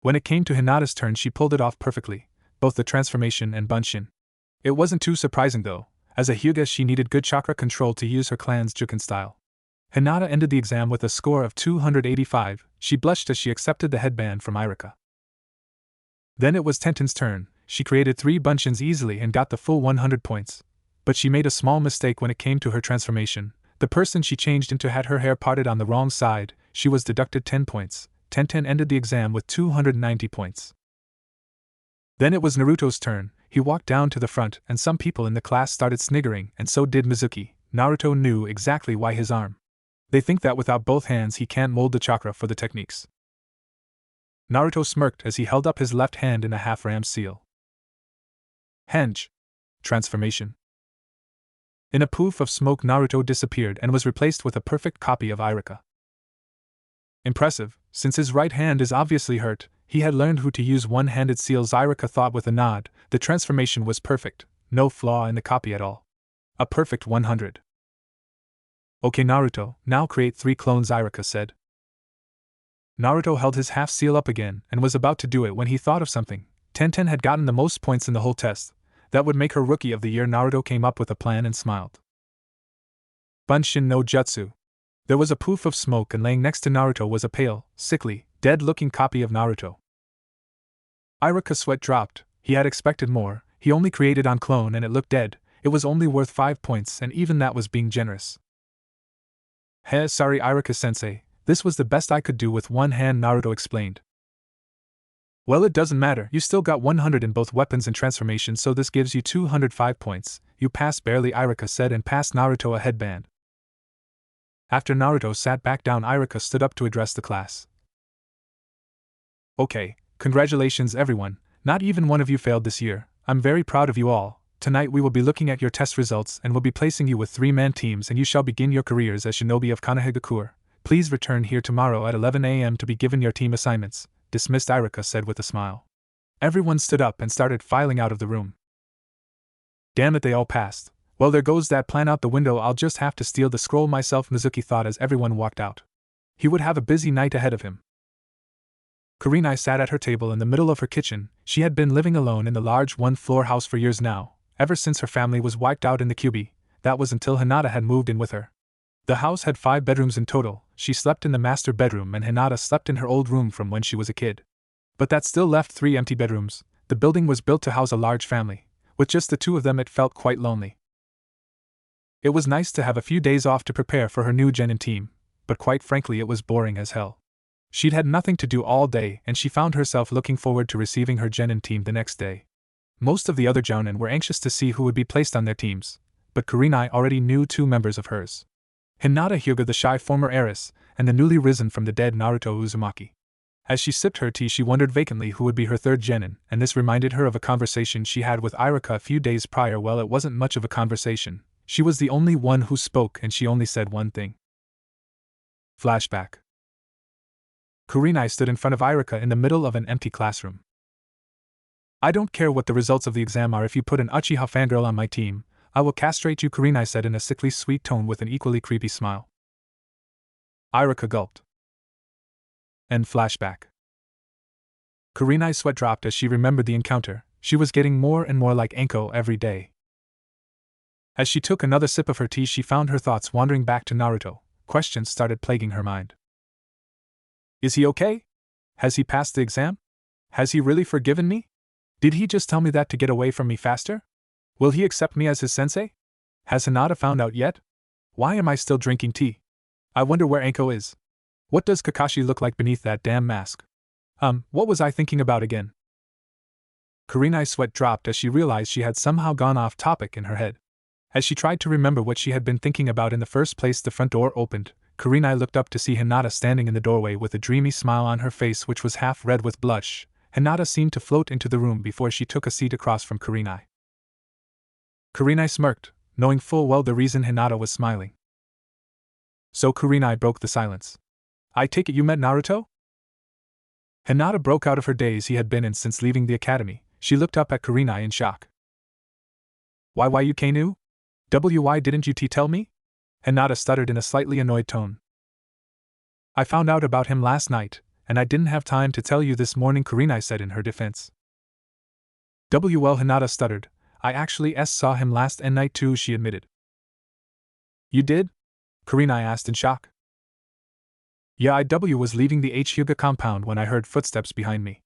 Speaker 1: When it came to Hinata's turn she pulled it off perfectly, both the transformation and bunshin. It wasn't too surprising though, as a Hyuga she needed good chakra control to use her clan's Juken style. Hinata ended the exam with a score of 285, she blushed as she accepted the headband from Iruka. Then it was Tenten's turn, she created 3 bunshins easily and got the full 100 points. But she made a small mistake when it came to her transformation. The person she changed into had her hair parted on the wrong side, she was deducted 10 points. Tenten ended the exam with 290 points. Then it was Naruto's turn. He walked down to the front and some people in the class started sniggering and so did Mizuki. Naruto knew exactly why his arm. They think that without both hands he can't mold the chakra for the techniques. Naruto smirked as he held up his left hand in a half-ram seal. Henge. Transformation. In a poof of smoke Naruto disappeared and was replaced with a perfect copy of Iruka. Impressive, since his right hand is obviously hurt, he had learned how to use one-handed seals. Iruka thought with a nod. The transformation was perfect, no flaw in the copy at all. A perfect 100. Okay Naruto, now create 3 clones, Iruka said. Naruto held his half seal up again and was about to do it when he thought of something. Tenten had gotten the most points in the whole test. That would make her Rookie of the Year. Naruto came up with a plan and smiled. Bunshin no Jutsu. There was a poof of smoke and laying next to Naruto was a pale, sickly, dead-looking copy of Naruto. Iruka's sweat dropped. He had expected more. He only created on clone and it looked dead. It was only worth 5 points and even that was being generous. Heh, sorry Iruka-sensei, this was the best I could do with one hand, Naruto explained. Well, it doesn't matter, you still got 100 in both weapons and transformation, so this gives you 205 points. You passed barely, Iruka said and passed Naruto a headband. After Naruto sat back down, Iruka stood up to address the class. Okay, congratulations everyone, not even one of you failed this year. I'm very proud of you all. Tonight we will be looking at your test results and will be placing you with 3-man teams and you shall begin your careers as shinobi of Konohagakure. Please return here tomorrow at 11 a.m. to be given your team assignments. Dismissed, Iruka said with a smile. Everyone stood up and started filing out of the room. Damn it, they all passed. Well, there goes that plan out the window. I'll just have to steal the scroll myself, Mizuki thought as everyone walked out. He would have a busy night ahead of him. Kurenai sat at her table in the middle of her kitchen. She had been living alone in the large one-floor house for years now, ever since her family was wiped out in the QB. That was until Hinata had moved in with her. The house had 5 bedrooms in total. She slept in the master bedroom and Hinata slept in her old room from when she was a kid. But that still left 3 empty bedrooms. The building was built to house a large family. With just the 2 of them, it felt quite lonely. It was nice to have a few days off to prepare for her new Genin team, but quite frankly it was boring as hell. She'd had nothing to do all day and she found herself looking forward to receiving her Genin team the next day. Most of the other Jounin were anxious to see who would be placed on their teams, but Kurenai already knew 2 members of hers. Hinata Hyuga, the shy former heiress, and the newly risen from the dead Naruto Uzumaki. As she sipped her tea, she wondered vacantly who would be her third Genin, and this reminded her of a conversation she had with Irika a few days prior. Well, it wasn't much of a conversation. She was the only one who spoke and she only said one thing. Flashback. Kurenai stood in front of Irika in the middle of an empty classroom. I don't care what the results of the exam are. If you put an Uchiha fangirl on my team, I will castrate you, Kurenai said in a sickly sweet tone with an equally creepy smile. Irika gulped. End flashback. Kurenai's sweat dropped as she remembered the encounter. She was getting more and more like Anko every day. As she took another sip of her tea, she found her thoughts wandering back to Naruto. Questions started plaguing her mind. Is he okay? Has he passed the exam? Has he really forgiven me? Did he just tell me that to get away from me faster? Will he accept me as his sensei? Has Hinata found out yet? Why am I still drinking tea? I wonder where Anko is. What does Kakashi look like beneath that damn mask? What was I thinking about again? Kurenai's sweat dropped as she realized she had somehow gone off topic in her head. As she tried to remember what she had been thinking about in the first place, the front door opened. Kurenai looked up to see Hinata standing in the doorway with a dreamy smile on her face which was half red with blush. Hinata seemed to float into the room before she took a seat across from Kurenai. Kurenai smirked, knowing full well the reason Hinata was smiling. So Kurenai broke the silence. I take it you met Naruto? Hinata broke out of her daze he had been in since leaving the academy. She looked up at Kurenai in shock. Why you knew? Why didn't you tell me? Hinata stuttered in a slightly annoyed tone. I found out about him last night, and I didn't have time to tell you this morning, Kurenai said in her defense. Well, Hinata stuttered. I actually saw him last night too, she admitted. You did? Kurenai asked in shock. Yeah, I was leaving the Hyuga compound when I heard footsteps behind me.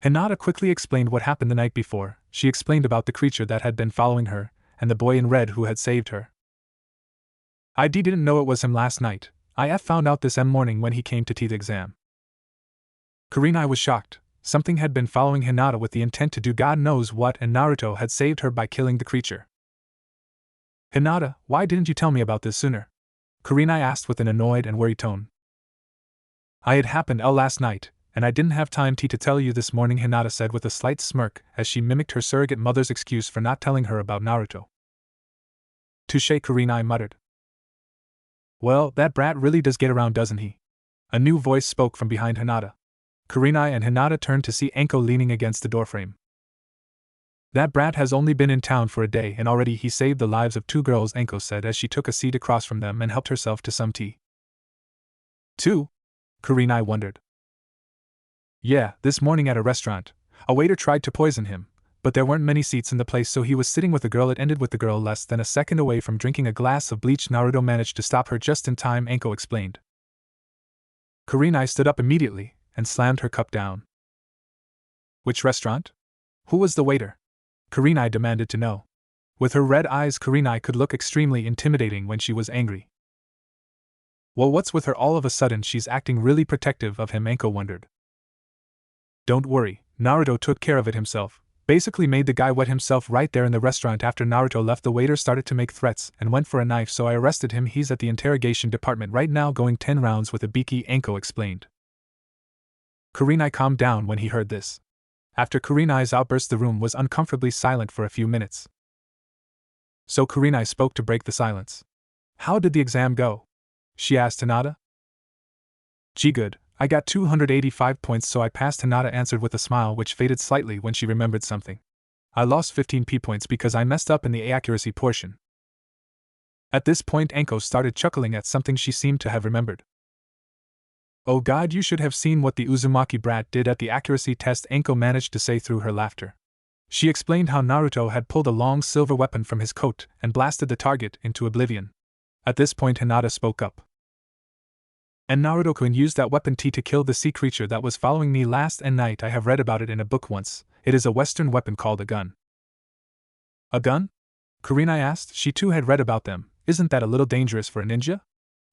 Speaker 1: Hinata quickly explained what happened the night before. She explained about the creature that had been following her, and the boy in red who had saved her. I didn't know it was him last night. I found out this morning when he came to the exam. Kurenai was shocked. Something had been following Hinata with the intent to do God knows what, and Naruto had saved her by killing the creature. Hinata, why didn't you tell me about this sooner? Kurenai asked with an annoyed and worried tone. It happened last night, and I didn't have time to tell you this morning, Hinata said with a slight smirk as she mimicked her surrogate mother's excuse for not telling her about Naruto. Touché, Kurenai muttered. Well, that brat really does get around, doesn't he? A new voice spoke from behind Hinata. Kurenai and Hinata turned to see Anko leaning against the doorframe. That brat has only been in town for a day and already he saved the lives of 2 girls, Anko said as she took a seat across from them and helped herself to some tea. 2? Kurenai wondered. Yeah, this morning at a restaurant, a waiter tried to poison him, but there weren't many seats in the place, so he was sitting with a girl. It ended with the girl less than a second away from drinking a glass of bleach. Naruto managed to stop her just in time, Anko explained. Kurenai stood up immediately and slammed her cup down. Which restaurant? Who was the waiter? Kurenai demanded to know. With her red eyes, Kurenai could look extremely intimidating when she was angry. Well, what's with her all of a sudden? She's acting really protective of him, Anko wondered. Don't worry, Naruto took care of it himself. Basically made the guy wet himself right there in the restaurant. After Naruto left, the waiter started to make threats and went for a knife, so I arrested him. He's at the interrogation department right now going 10 rounds with a Biki, Anko explained. Kurenai calmed down when he heard this. After Kurenai's outburst, the room was uncomfortably silent for a few minutes. So Kurenai spoke to break the silence. How did the exam go? She asked Hinata. Gee, good. I got 285 points, so I passed, Hinata answered with a smile which faded slightly when she remembered something. I lost 15 points because I messed up in the accuracy portion. At this point, Anko started chuckling at something she seemed to have remembered. Oh god, you should have seen what the Uzumaki brat did at the accuracy test, Anko managed to say through her laughter. She explained how Naruto had pulled a long silver weapon from his coat and blasted the target into oblivion. At this point Hinata spoke up. And Naruto-kun used that weapon T to kill the sea creature that was following me last night. I have read about it in a book once. It is a Western weapon called a gun. A gun? Kurenai asked. She too had read about them. Isn't that a little dangerous for a ninja?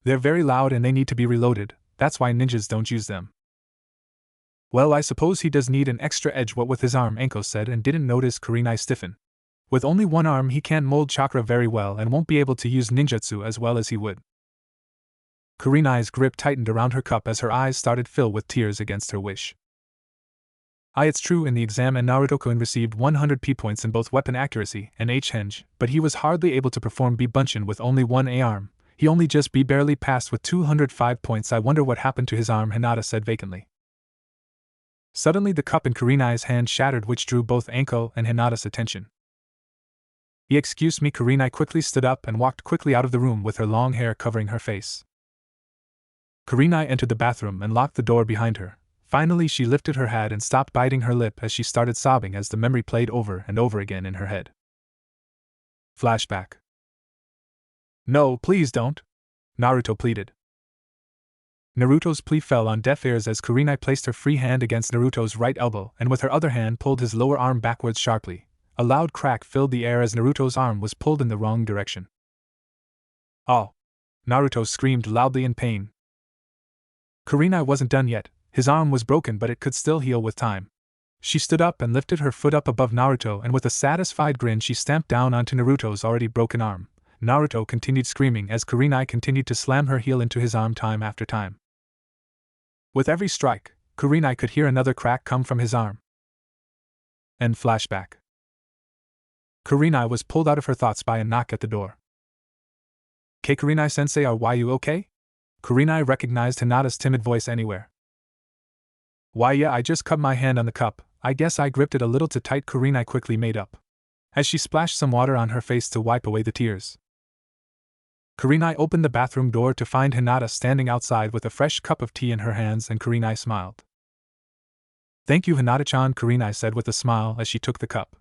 Speaker 1: They're very loud and they need to be reloaded, that's why ninjas don't use them. Well, I suppose he does need an extra edge. What with his arm, Anko said, and didn't notice Kurenai stiffen. With only one arm he can't mold chakra very well and won't be able to use ninjutsu as well as he would. Kurenai's grip tightened around her cup as her eyes started fill with tears against her wish. It's true in the exam and Naruto-kun received 100 P points in both weapon accuracy and H-henge, but he was hardly able to perform B-bunchin with only one A-arm. He only just barely passed with 205 points. I wonder what happened to his arm, Hinata said vacantly. Suddenly the cup in Kurenai's hand shattered, which drew both Anko and Hinata's attention. Excuse me. Kurenai quickly stood up and walked quickly out of the room with her long hair covering her face. Kurenai entered the bathroom and locked the door behind her. Finally she lifted her head and stopped biting her lip as she started sobbing as the memory played over and over again in her head. Flashback. No, please don't, Naruto pleaded. Naruto's plea fell on deaf ears as Kurenai placed her free hand against Naruto's right elbow and with her other hand pulled his lower arm backwards sharply. A loud crack filled the air as Naruto's arm was pulled in the wrong direction. Oh! Naruto screamed loudly in pain. Kurenai wasn't done yet. His arm was broken, but it could still heal with time. She stood up and lifted her foot up above Naruto, and with a satisfied grin she stamped down onto Naruto's already broken arm. Naruto continued screaming as Kurenai continued to slam her heel into his arm time after time. With every strike, Kurenai could hear another crack come from his arm. End flashback. Kurenai was pulled out of her thoughts by a knock at the door. Kurenai-sensei, are you okay? Kurenai recognized Hinata's timid voice anywhere. Why yeah, I just cut my hand on the cup, I guess I gripped it a little too tight, Kurenai quickly made up, as she splashed some water on her face to wipe away the tears. Kurenai opened the bathroom door to find Hinata standing outside with a fresh cup of tea in her hands, and Kurenai smiled. Thank you, Hinata-chan, Kurenai said with a smile as she took the cup.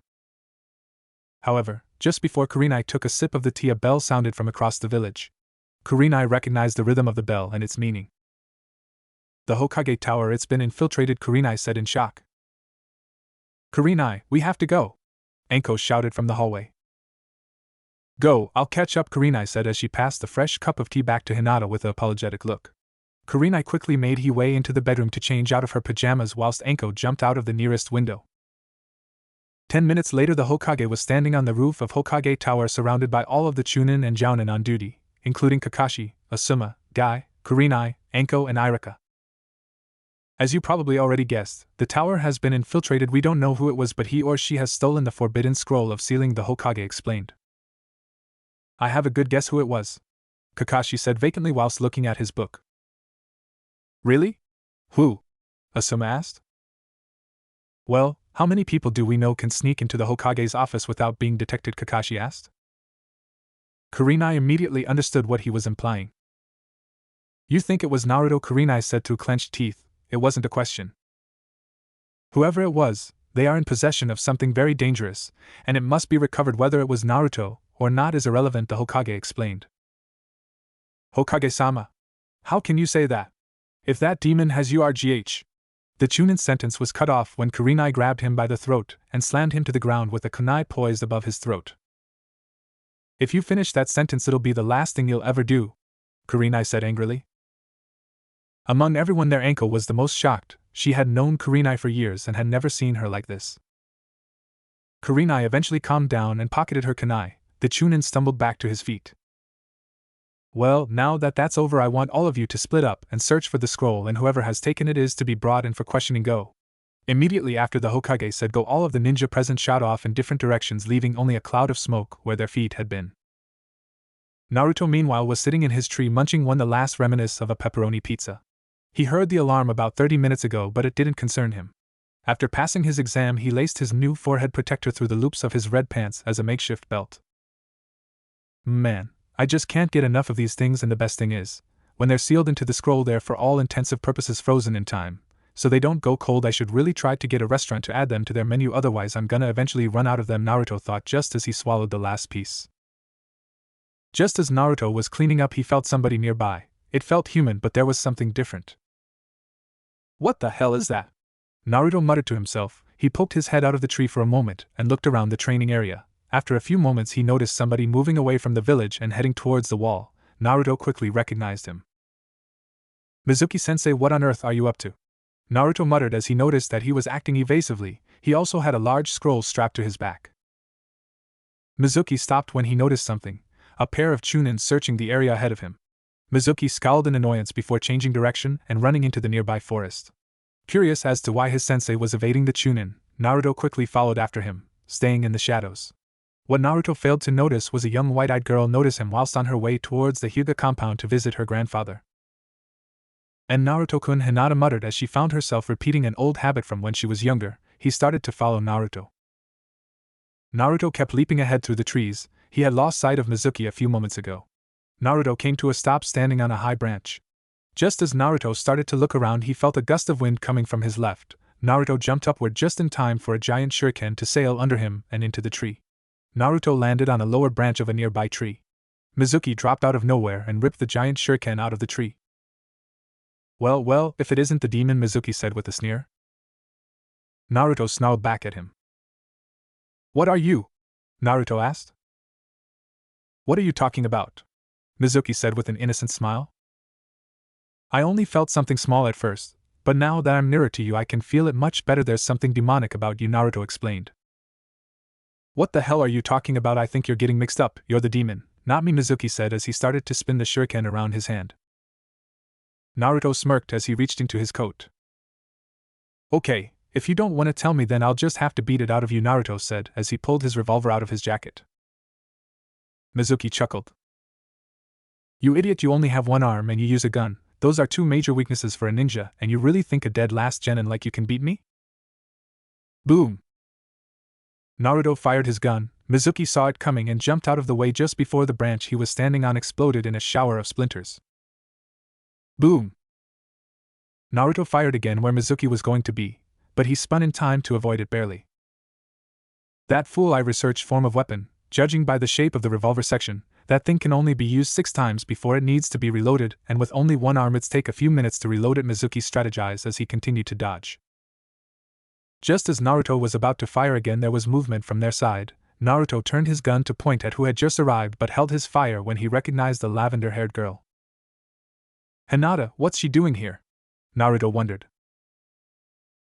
Speaker 1: However, just before Kurenai took a sip of the tea, a bell sounded from across the village. Kurenai recognized the rhythm of the bell and its meaning. The Hokage Tower, it's been infiltrated, Kurenai said in shock. Kurenai, we have to go, Anko shouted from the hallway. Go, I'll catch up, Kurenai said as she passed the fresh cup of tea back to Hinata with an apologetic look. Kurenai quickly made her way into the bedroom to change out of her pajamas whilst Anko jumped out of the nearest window. 10 minutes later the Hokage was standing on the roof of Hokage Tower surrounded by all of the Chunin and Jounin on duty, including Kakashi, Asuma, Guy, Kurenai, Anko and Irika. As you probably already guessed, the tower has been infiltrated. We don't know who it was, but he or she has stolen the forbidden scroll of sealing, the Hokage explained. I have a good guess who it was, Kakashi said vacantly whilst looking at his book. Really? Who? Asuma asked. Well, how many people do we know can sneak into the Hokage's office without being detected, Kakashi asked. Kurenai immediately understood what he was implying. You think it was Naruto, Kurenai said through clenched teeth. It wasn't a question. Whoever it was, they are in possession of something very dangerous, and it must be recovered. Whether it was Naruto or not is irrelevant, the Hokage explained. Hokage-sama, how can you say that? If that demon has URGH. The Chunin's sentence was cut off when Kurenai grabbed him by the throat and slammed him to the ground with a kunai poised above his throat. If you finish that sentence, it'll be the last thing you'll ever do, Kurenai said angrily. Among everyone there, Anko was the most shocked. She had known Kurenai for years and had never seen her like this. Kurenai eventually calmed down and pocketed her kunai. The Chunin stumbled back to his feet. Well, now that that's over, I want all of you to split up and search for the scroll, and whoever has taken it is to be brought in for questioning. Go. Immediately after the Hokage said go, all of the ninja present shot off in different directions, leaving only a cloud of smoke where their feet had been. Naruto meanwhile was sitting in his tree munching the last remnants of a pepperoni pizza. He heard the alarm about 30 minutes ago, but it didn't concern him. After passing his exam, he laced his new forehead protector through the loops of his red pants as a makeshift belt. Man, I just can't get enough of these things, and the best thing is, when they're sealed into the scroll they're for all intensive purposes frozen in time, so they don't go cold. I should really try to get a restaurant to add them to their menu, otherwise I'm gonna eventually run out of them, Naruto thought just as he swallowed the last piece. Just as Naruto was cleaning up he felt somebody nearby. It felt human, but there was something different. What the hell is that? Naruto muttered to himself. He poked his head out of the tree for a moment and looked around the training area. After a few moments he noticed somebody moving away from the village and heading towards the wall. Naruto quickly recognized him. Mizuki-sensei, what on earth are you up to? Naruto muttered as he noticed that he was acting evasively. He also had a large scroll strapped to his back. Mizuki stopped when he noticed something, a pair of Chunin searching the area ahead of him. Mizuki scowled in annoyance before changing direction and running into the nearby forest. Curious as to why his sensei was evading the Chunin, Naruto quickly followed after him, staying in the shadows. What Naruto failed to notice was a young white-eyed girl notice him whilst on her way towards the Hyuga compound to visit her grandfather. And Naruto-kun, Hinata muttered as she found herself repeating an old habit from when she was younger. He started to follow Naruto. Naruto kept leaping ahead through the trees. He had lost sight of Mizuki a few moments ago. Naruto came to a stop standing on a high branch. Just as Naruto started to look around he felt a gust of wind coming from his left. Naruto jumped upward just in time for a giant shuriken to sail under him and into the tree. Naruto landed on a lower branch of a nearby tree. Mizuki dropped out of nowhere and ripped the giant shuriken out of the tree. Well, if it isn't the demon, Mizuki said with a sneer. Naruto snarled back at him. What are you? Naruto asked. What are you talking about? Mizuki said with an innocent smile. I only felt something small at first, but now that I'm nearer to you I can feel it much better. There's something demonic about you, Naruto explained. What the hell are you talking about? I think you're getting mixed up. You're the demon, not me, Mizuki said as he started to spin the shuriken around his hand. Naruto smirked as he reached into his coat. Okay, if you don't want to tell me then I'll just have to beat it out of you, Naruto said as he pulled his revolver out of his jacket. Mizuki chuckled. You idiot, you only have one arm and you use a gun. Those are two major weaknesses for a ninja, and you really think a dead last genin like you can beat me? Boom! Naruto fired his gun. Mizuki saw it coming and jumped out of the way just before the branch he was standing on exploded in a shower of splinters. Boom! Naruto fired again where Mizuki was going to be, but he spun in time to avoid it barely. That fool, I researched form of weapon. Judging by the shape of the revolver section, that thing can only be used 6 times before it needs to be reloaded, and with only one arm it's take a few minutes to reload it, Mizuki strategized as he continued to dodge. Just as Naruto was about to fire again there was movement from their side. Naruto turned his gun to point at who had just arrived but held his fire when he recognized the lavender-haired girl. Hinata, what's she doing here? Naruto wondered.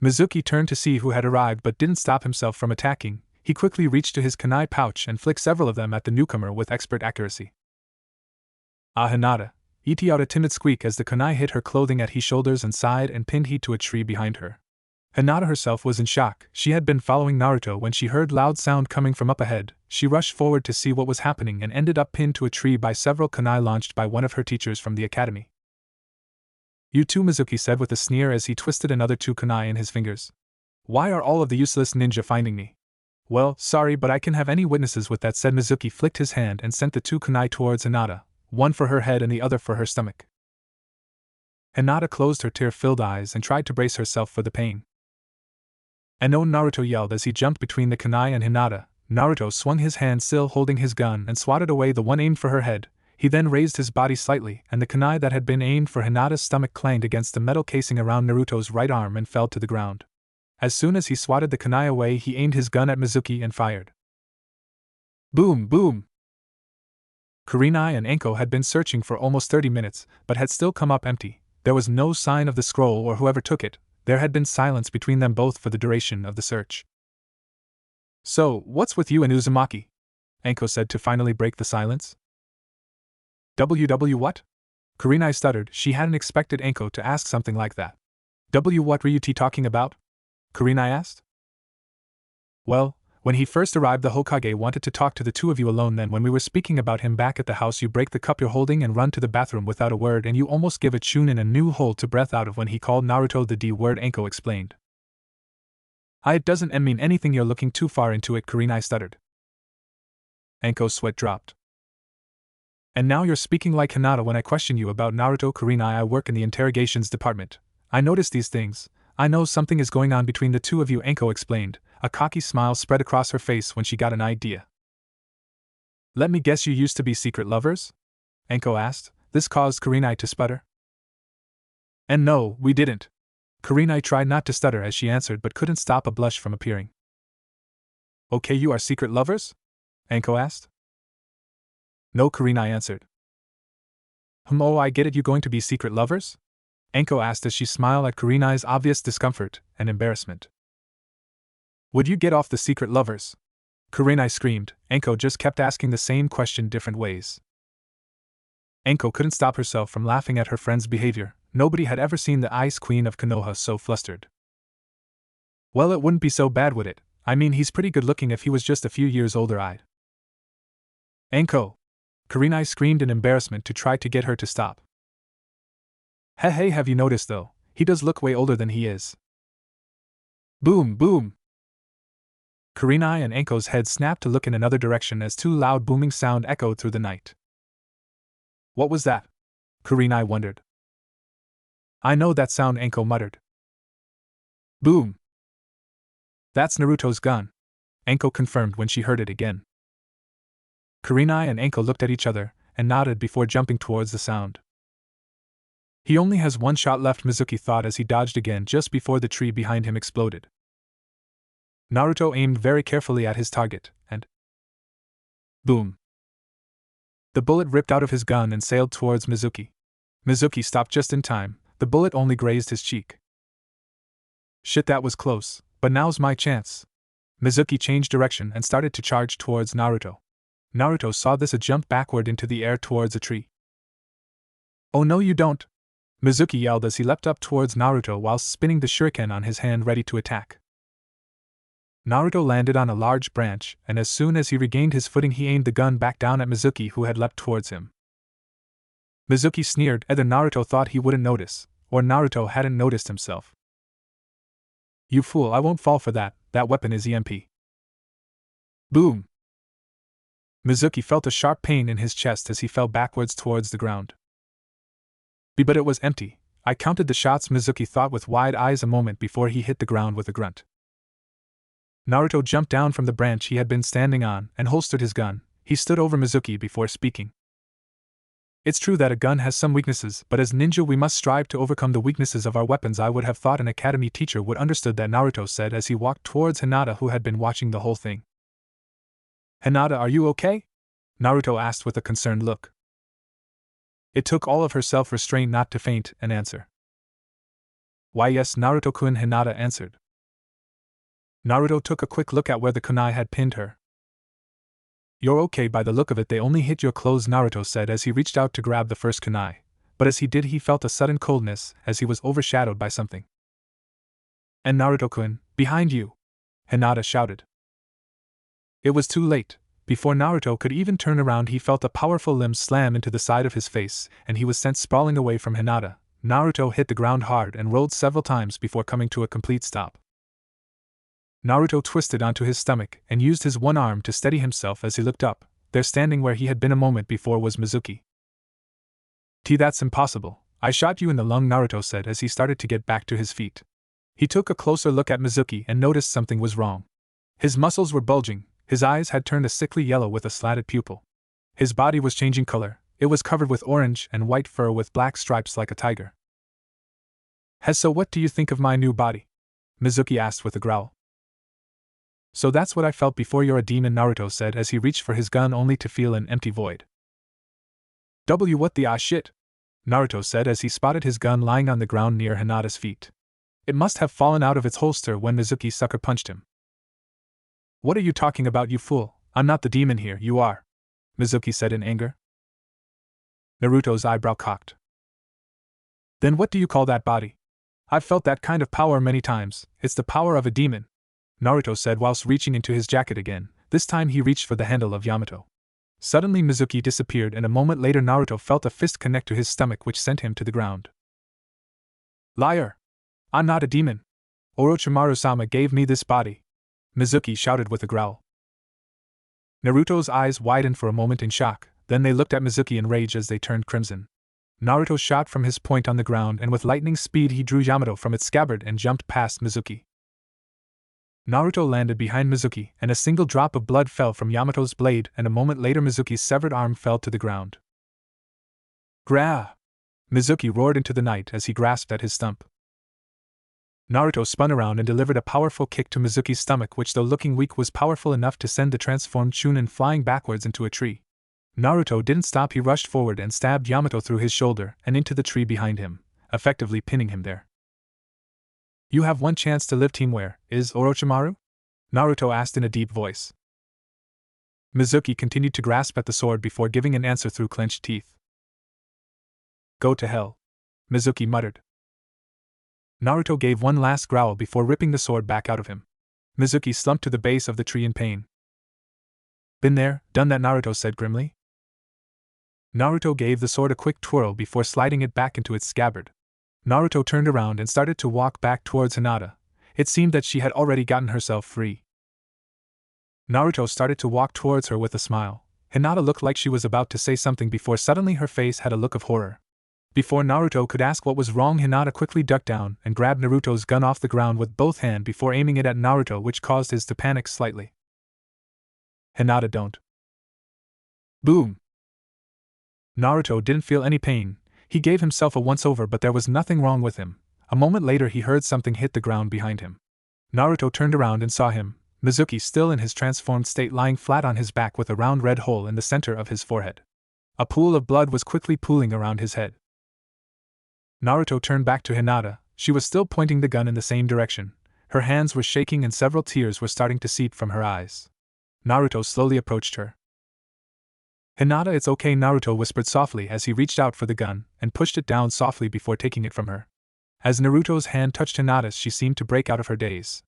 Speaker 1: Mizuki turned to see who had arrived but didn't stop himself from attacking. He quickly reached to his kunai pouch and flicked several of them at the newcomer with expert accuracy. Ah, Hinata! Eti out a timid squeak as the kunai hit her clothing at his shoulders and side and pinned he to a tree behind her. Hinata herself was in shock. She had been following Naruto when she heard loud sound coming from up ahead. She rushed forward to see what was happening and ended up pinned to a tree by several kunai launched by one of her teachers from the academy. You too, Mizuki said with a sneer as he twisted another 2 kunai in his fingers. Why are all of the useless ninja finding me? Well, sorry, but I can have any witnesses with that, said Mizuki, flicked his hand and sent the 2 kunai towards Hinata, one for her head and the other for her stomach. Hinata closed her tear-filled eyes and tried to brace herself for the pain. And no, Naruto yelled as he jumped between the kunai and Hinata. Naruto swung his hand still holding his gun and swatted away the one aimed for her head. He then raised his body slightly and the kunai that had been aimed for Hinata's stomach clanged against the metal casing around Naruto's right arm and fell to the ground. As soon as he swatted the kunai away he aimed his gun at Mizuki and fired. Boom, boom! Kurenai and Anko had been searching for almost 30 minutes, but had still come up empty. There was no sign of the scroll or whoever took it. There had been silence between them both for the duration of the search. So, what's with you and Uzumaki? Anko said to finally break the silence. What? Kurenai stuttered. She hadn't expected Anko to ask something like that. What were you talking about? Kurenai asked. Well, when he first arrived the Hokage wanted to talk to the two of you alone. Then when we were speaking about him back at the house you break the cup you're holding and run to the bathroom without a word and you almost give a Chunin a new hole to breath out of when he called Naruto the D word, Anko explained. It doesn't mean anything, you're looking too far into it, Kurenai stuttered. Anko's sweat dropped. And now you're speaking like Hinata when I question you about Naruto. Kurenai, I work in the interrogations department. I notice these things. I know something is going on between the two of you, Anko explained. A cocky smile spread across her face when she got an idea. Let me guess, you used to be secret lovers? Anko asked. This caused Kurenai to sputter. And no, we didn't. Kurenai tried not to stutter as she answered but couldn't stop a blush from appearing. Okay, you are secret lovers? Anko asked. No, Kurenai answered. Oh, I get it, you going to be secret lovers? Anko asked as she smiled at Kurenai's obvious discomfort and embarrassment. Would you get off the secret lovers? Kurenai screamed. Anko just kept asking the same question different ways. Anko couldn't stop herself from laughing at her friend's behavior. Nobody had ever seen the Ice Queen of Konoha so flustered. Well, it wouldn't be so bad, would it? I mean, he's pretty good looking if he was just a few years older. Anko! Kurenai screamed in embarrassment to try to get her to stop. Hey, have you noticed though? He does look way older than he is. Boom, boom! Kurenai and Anko's heads snapped to look in another direction as two loud booming sound echoed through the night. What was that? Kurenai wondered. I know that sound, Anko muttered. Boom! That's Naruto's gun, Anko confirmed when she heard it again. Kurenai and Anko looked at each other and nodded before jumping towards the sound. He only has one shot left, Mizuki thought as he dodged again just before the tree behind him exploded. Naruto aimed very carefully at his target, and boom! The bullet ripped out of his gun and sailed towards Mizuki. Mizuki stopped just in time. The bullet only grazed his cheek. Shit, that was close, but now's my chance. Mizuki changed direction and started to charge towards Naruto. Naruto saw this and jumped backward into the air towards a tree. Oh no, you don't! Mizuki yelled as he leapt up towards Naruto whilst spinning the shuriken on his hand ready to attack. Naruto landed on a large branch, and as soon as he regained his footing he aimed the gun back down at Mizuki, who had leapt towards him. Mizuki sneered. Either Naruto thought he wouldn't notice, or Naruto hadn't noticed himself. You fool, I won't fall for that, that weapon is EMP. Boom! Mizuki felt a sharp pain in his chest as he fell backwards towards the ground. But it was empty. I counted the shots, Mizuki thought with wide eyes a moment before he hit the ground with a grunt. Naruto jumped down from the branch he had been standing on and holstered his gun. He stood over Mizuki before speaking. It's true that a gun has some weaknesses, but as ninja we must strive to overcome the weaknesses of our weapons. I would have thought an academy teacher would understood that, Naruto said as he walked towards Hinata, who had been watching the whole thing. Hinata, are you okay? Naruto asked with a concerned look. It took all of her self-restraint not to faint and answer. Why yes, Naruto-kun, Hinata answered. Naruto took a quick look at where the kunai had pinned her. You're okay by the look of it, they only hit your clothes, Naruto said as he reached out to grab the first kunai, but as he did he felt a sudden coldness as he was overshadowed by something. And Naruto-kun, behind you! Hinata shouted. It was too late. Before Naruto could even turn around he felt a powerful limb slam into the side of his face and he was sent sprawling away from Hinata. Naruto hit the ground hard and rolled several times before coming to a complete stop. Naruto twisted onto his stomach and used his one arm to steady himself as he looked up. There, standing where he had been a moment before, was Mizuki. That's impossible. I shot you in the lung, Naruto said as he started to get back to his feet. He took a closer look at Mizuki and noticed something was wrong. His muscles were bulging, his eyes had turned a sickly yellow with a slatted pupil. His body was changing color, it was covered with orange and white fur with black stripes like a tiger. So what do you think of my new body? Mizuki asked with a growl. So that's what I felt before, you're a demon, Naruto said as he reached for his gun only to feel an empty void. What the shit? Naruto said as he spotted his gun lying on the ground near Hinata's feet. It must have fallen out of its holster when Mizuki sucker punched him. What are you talking about, you fool? I'm not the demon here, you are, Mizuki said in anger. Naruto's eyebrow cocked. Then what do you call that body? I've felt that kind of power many times, it's the power of a demon, Naruto said whilst reaching into his jacket again. This time he reached for the handle of Yamato. Suddenly Mizuki disappeared and a moment later Naruto felt a fist connect to his stomach which sent him to the ground. Liar! I'm not a demon! Orochimaru-sama gave me this body, Mizuki shouted with a growl. Naruto's eyes widened for a moment in shock, Then they looked at Mizuki in rage as they turned crimson. Naruto shot from his point on the ground, and with lightning speed he drew Yamato from its scabbard and jumped past Mizuki. Naruto landed behind Mizuki, and a single drop of blood fell from Yamato's blade, and a moment later Mizuki's severed arm fell to the ground. Gra! Mizuki roared into the night as he grasped at his stump. Naruto spun around and delivered a powerful kick to Mizuki's stomach, which, though looking weak, was powerful enough to send the transformed Chunin flying backwards into a tree. Naruto didn't stop. He rushed forward and stabbed Yamato through his shoulder and into the tree behind him, effectively pinning him there. You have one chance to live, team. Where is Orochimaru? Naruto asked in a deep voice. Mizuki continued to grasp at the sword before giving an answer through clenched teeth. Go to hell, Mizuki muttered. Naruto gave one last growl before ripping the sword back out of him. Mizuki slumped to the base of the tree in pain. Been there, done that, Naruto said grimly. Naruto gave the sword a quick twirl before sliding it back into its scabbard. Naruto turned around and started to walk back towards Hinata. It seemed that she had already gotten herself free. Naruto started to walk towards her with a smile. Hinata looked like she was about to say something before suddenly her face had a look of horror. Before Naruto could ask what was wrong, Hinata quickly ducked down and grabbed Naruto's gun off the ground with both hands before aiming it at Naruto, which caused his to panic slightly. Hinata, don't. Boom! Naruto didn't feel any pain. He gave himself a once-over, but there was nothing wrong with him. A moment later he heard something hit the ground behind him. Naruto turned around and saw him, Mizuki, still in his transformed state, lying flat on his back with a round red hole in the center of his forehead. A pool of blood was quickly pooling around his head. Naruto turned back to Hinata. She was still pointing the gun in the same direction. Her hands were shaking and several tears were starting to seep from her eyes. Naruto slowly approached her. Hinata, it's okay, Naruto whispered softly as he reached out for the gun and pushed it down softly before taking it from her. As Naruto's hand touched Hinata's, she seemed to break out of her daze.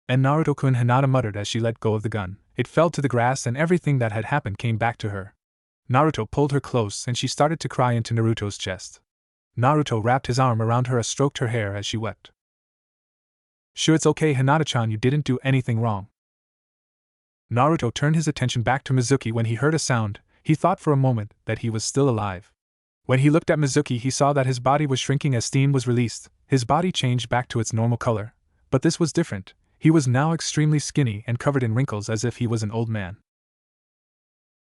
Speaker 1: And Naruto-kun, Hinata muttered as she let go of the gun. It fell to the grass and everything that had happened came back to her. Naruto pulled her close and she started to cry into Naruto's chest. Naruto wrapped his arm around her and stroked her hair as she wept. Sure, it's okay, Hinata-chan, you didn't do anything wrong. Naruto turned his attention back to Mizuki when he heard a sound. He thought for a moment that he was still alive. When he looked at Mizuki, he saw that his body was shrinking as steam was released. His body changed back to its normal color. But this was different. He was now extremely skinny and covered in wrinkles as if he was an old man.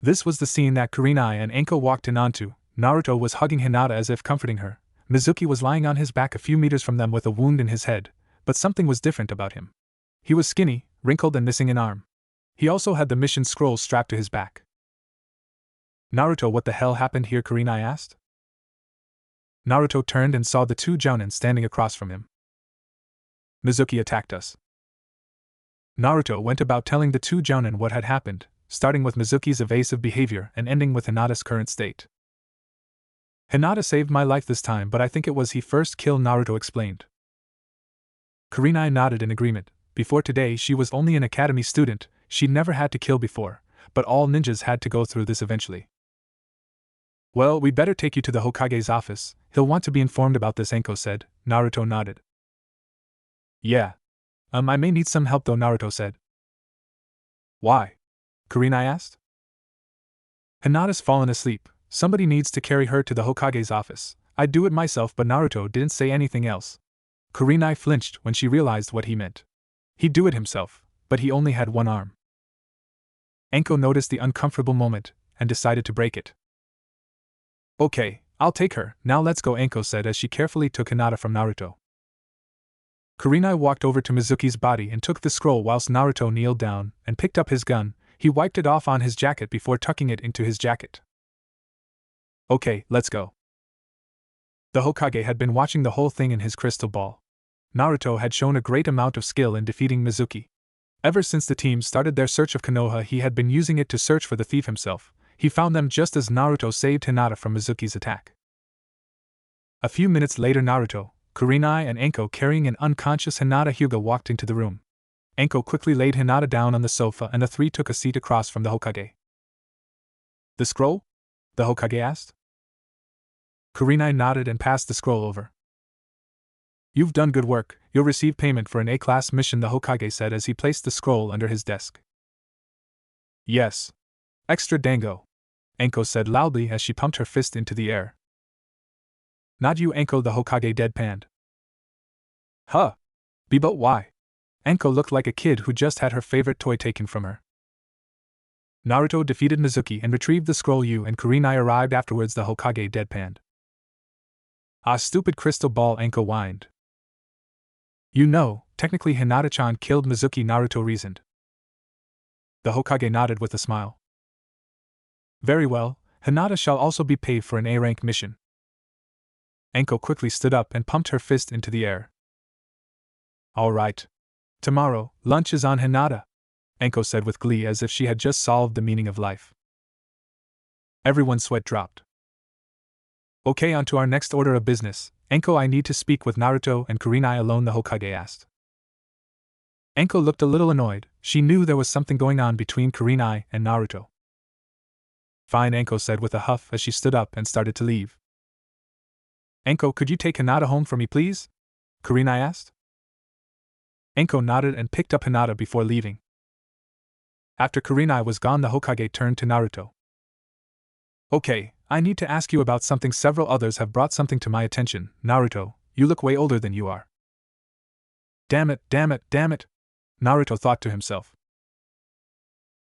Speaker 1: This was the scene that Kurenai and Anko walked in onto. Naruto was hugging Hinata as if comforting her. Mizuki was lying on his back a few meters from them with a wound in his head, but something was different about him. He was skinny, wrinkled, and missing an arm. He also had the mission scroll strapped to his back. Naruto, what the hell happened here? Kurenai asked. Naruto turned and saw the two jounin standing across from him. Mizuki attacked us. Naruto went about telling the two jounin what had happened, starting with Mizuki's evasive behavior and ending with Hinata's current state. Hinata saved my life this time, but I think it was he first killed, Naruto explained. Kurenai nodded in agreement. Before today she was only an academy student, she'd never had to kill before, but all ninjas had to go through this eventually. Well, we'd better take you to the Hokage's office, he'll want to be informed about this, Anko said. Naruto nodded. Yeah. I may need some help though, Naruto said. Why? Kurenai asked. Hinata's fallen asleep. Somebody needs to carry her to the Hokage's office. I'd do it myself, but Naruto didn't say anything else. Kurenai flinched when she realized what he meant. He'd do it himself, but he only had one arm. Anko noticed the uncomfortable moment and decided to break it. Okay, I'll take her, now let's go, Anko said as she carefully took Hinata from Naruto. Kurenai walked over to Mizuki's body and took the scroll whilst Naruto kneeled down and picked up his gun. He wiped it off on his jacket before tucking it into his jacket. Okay, let's go. The Hokage had been watching the whole thing in his crystal ball. Naruto had shown a great amount of skill in defeating Mizuki. Ever since the team started their search of Konoha, he had been using it to search for the thief himself. He found them just as Naruto saved Hinata from Mizuki's attack. A few minutes later, Naruto, Kurenai, and Anko carrying an unconscious Hinata Hyuga walked into the room. Anko quickly laid Hinata down on the sofa and the three took a seat across from the Hokage. The scroll? The Hokage asked. Kurenai nodded and passed the scroll over. You've done good work, you'll receive payment for an A-class mission, the Hokage said as he placed the scroll under his desk. Yes. Extra dango. Anko said loudly as she pumped her fist into the air. Not you, Anko, the Hokage deadpanned. Huh? But why? Anko looked like a kid who just had her favorite toy taken from her. Naruto defeated Mizuki and retrieved the scroll. You and Kurenai arrived afterwards, the Hokage deadpanned. Ah, stupid crystal ball, Anko whined. You know, technically Hinata-chan killed Mizuki, Naruto reasoned. The Hokage nodded with a smile. Very well, Hinata shall also be paid for an A-rank mission. Anko quickly stood up and pumped her fist into the air. All right. Tomorrow, lunch is on Hinata, Anko said with glee as if she had just solved the meaning of life. Everyone's sweat dropped. Okay, on to our next order of business. Anko, I need to speak with Naruto and Kurenai alone, the Hokage asked. Anko looked a little annoyed. She knew there was something going on between Kurenai and Naruto. Fine, Anko said with a huff as she stood up and started to leave. Anko, could you take Hinata home for me, please? Kurenai asked. Anko nodded and picked up Hinata before leaving. After Kurenai was gone, the Hokage turned to Naruto. Okay, I need to ask you about something. Several others have brought something to my attention. Naruto, you look way older than you are. Damn it, damn it, damn it, Naruto thought to himself.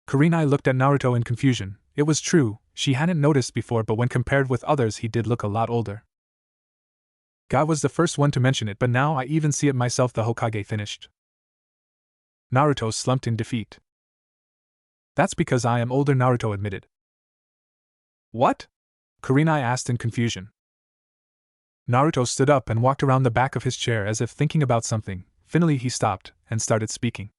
Speaker 1: Kurenai looked at Naruto in confusion. It was true, she hadn't noticed before, but when compared with others he did look a lot older. Guy was the first one to mention it, but now I even see it myself, the Hokage finished. Naruto slumped in defeat. That's because I am older, Naruto admitted. What? Kurenai asked in confusion. Naruto stood up and walked around the back of his chair as if thinking about something. Finally he stopped and started speaking.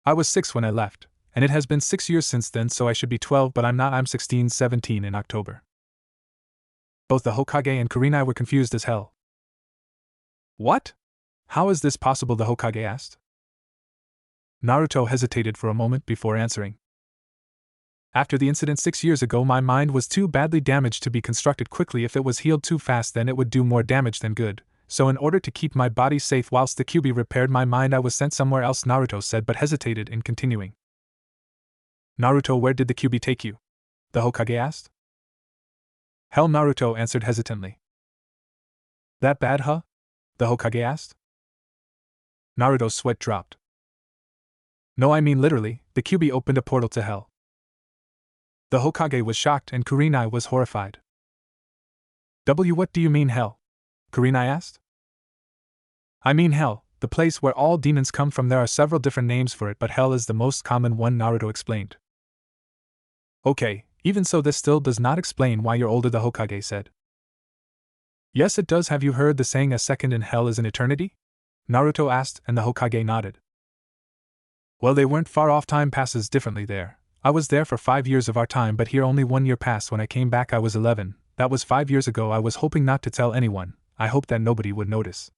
Speaker 1: I was 6 when I left, and it has been 6 years since then, so I should be 12, but I'm not. I'm 16, 17 in October. Both the Hokage and Kurenai were confused as hell. What? How is this possible? The Hokage asked. Naruto hesitated for a moment before answering. After the incident 6 years ago, my mind was too badly damaged to be constructed quickly. If it was healed too fast, then it would do more damage than good. So in order to keep my body safe whilst the Kyuubi repaired my mind, I was sent somewhere else, Naruto said, but hesitated in continuing. Naruto, where did the Kyuubi take you? The Hokage asked. Hell, Naruto answered hesitantly. That bad, huh? The Hokage asked. Naruto's sweat dropped. No, I mean literally, the Kyuubi opened a portal to hell. The Hokage was shocked and Kurenai was horrified. What do you mean hell? Kurenai asked. I mean hell, the place where all demons come from. There are several different names for it, but hell is the most common one, Naruto explained. Okay, even so this still does not explain why you're older, the Hokage said. Yes it does. Have you heard the saying, a second in hell is an eternity? Naruto asked, and the Hokage nodded. Well, they weren't far off. Time passes differently there. I was there for 5 years of our time, but here only 1 year passed. When I came back I was 11, that was 5 years ago. I was hoping not to tell anyone, I hoped that nobody would notice.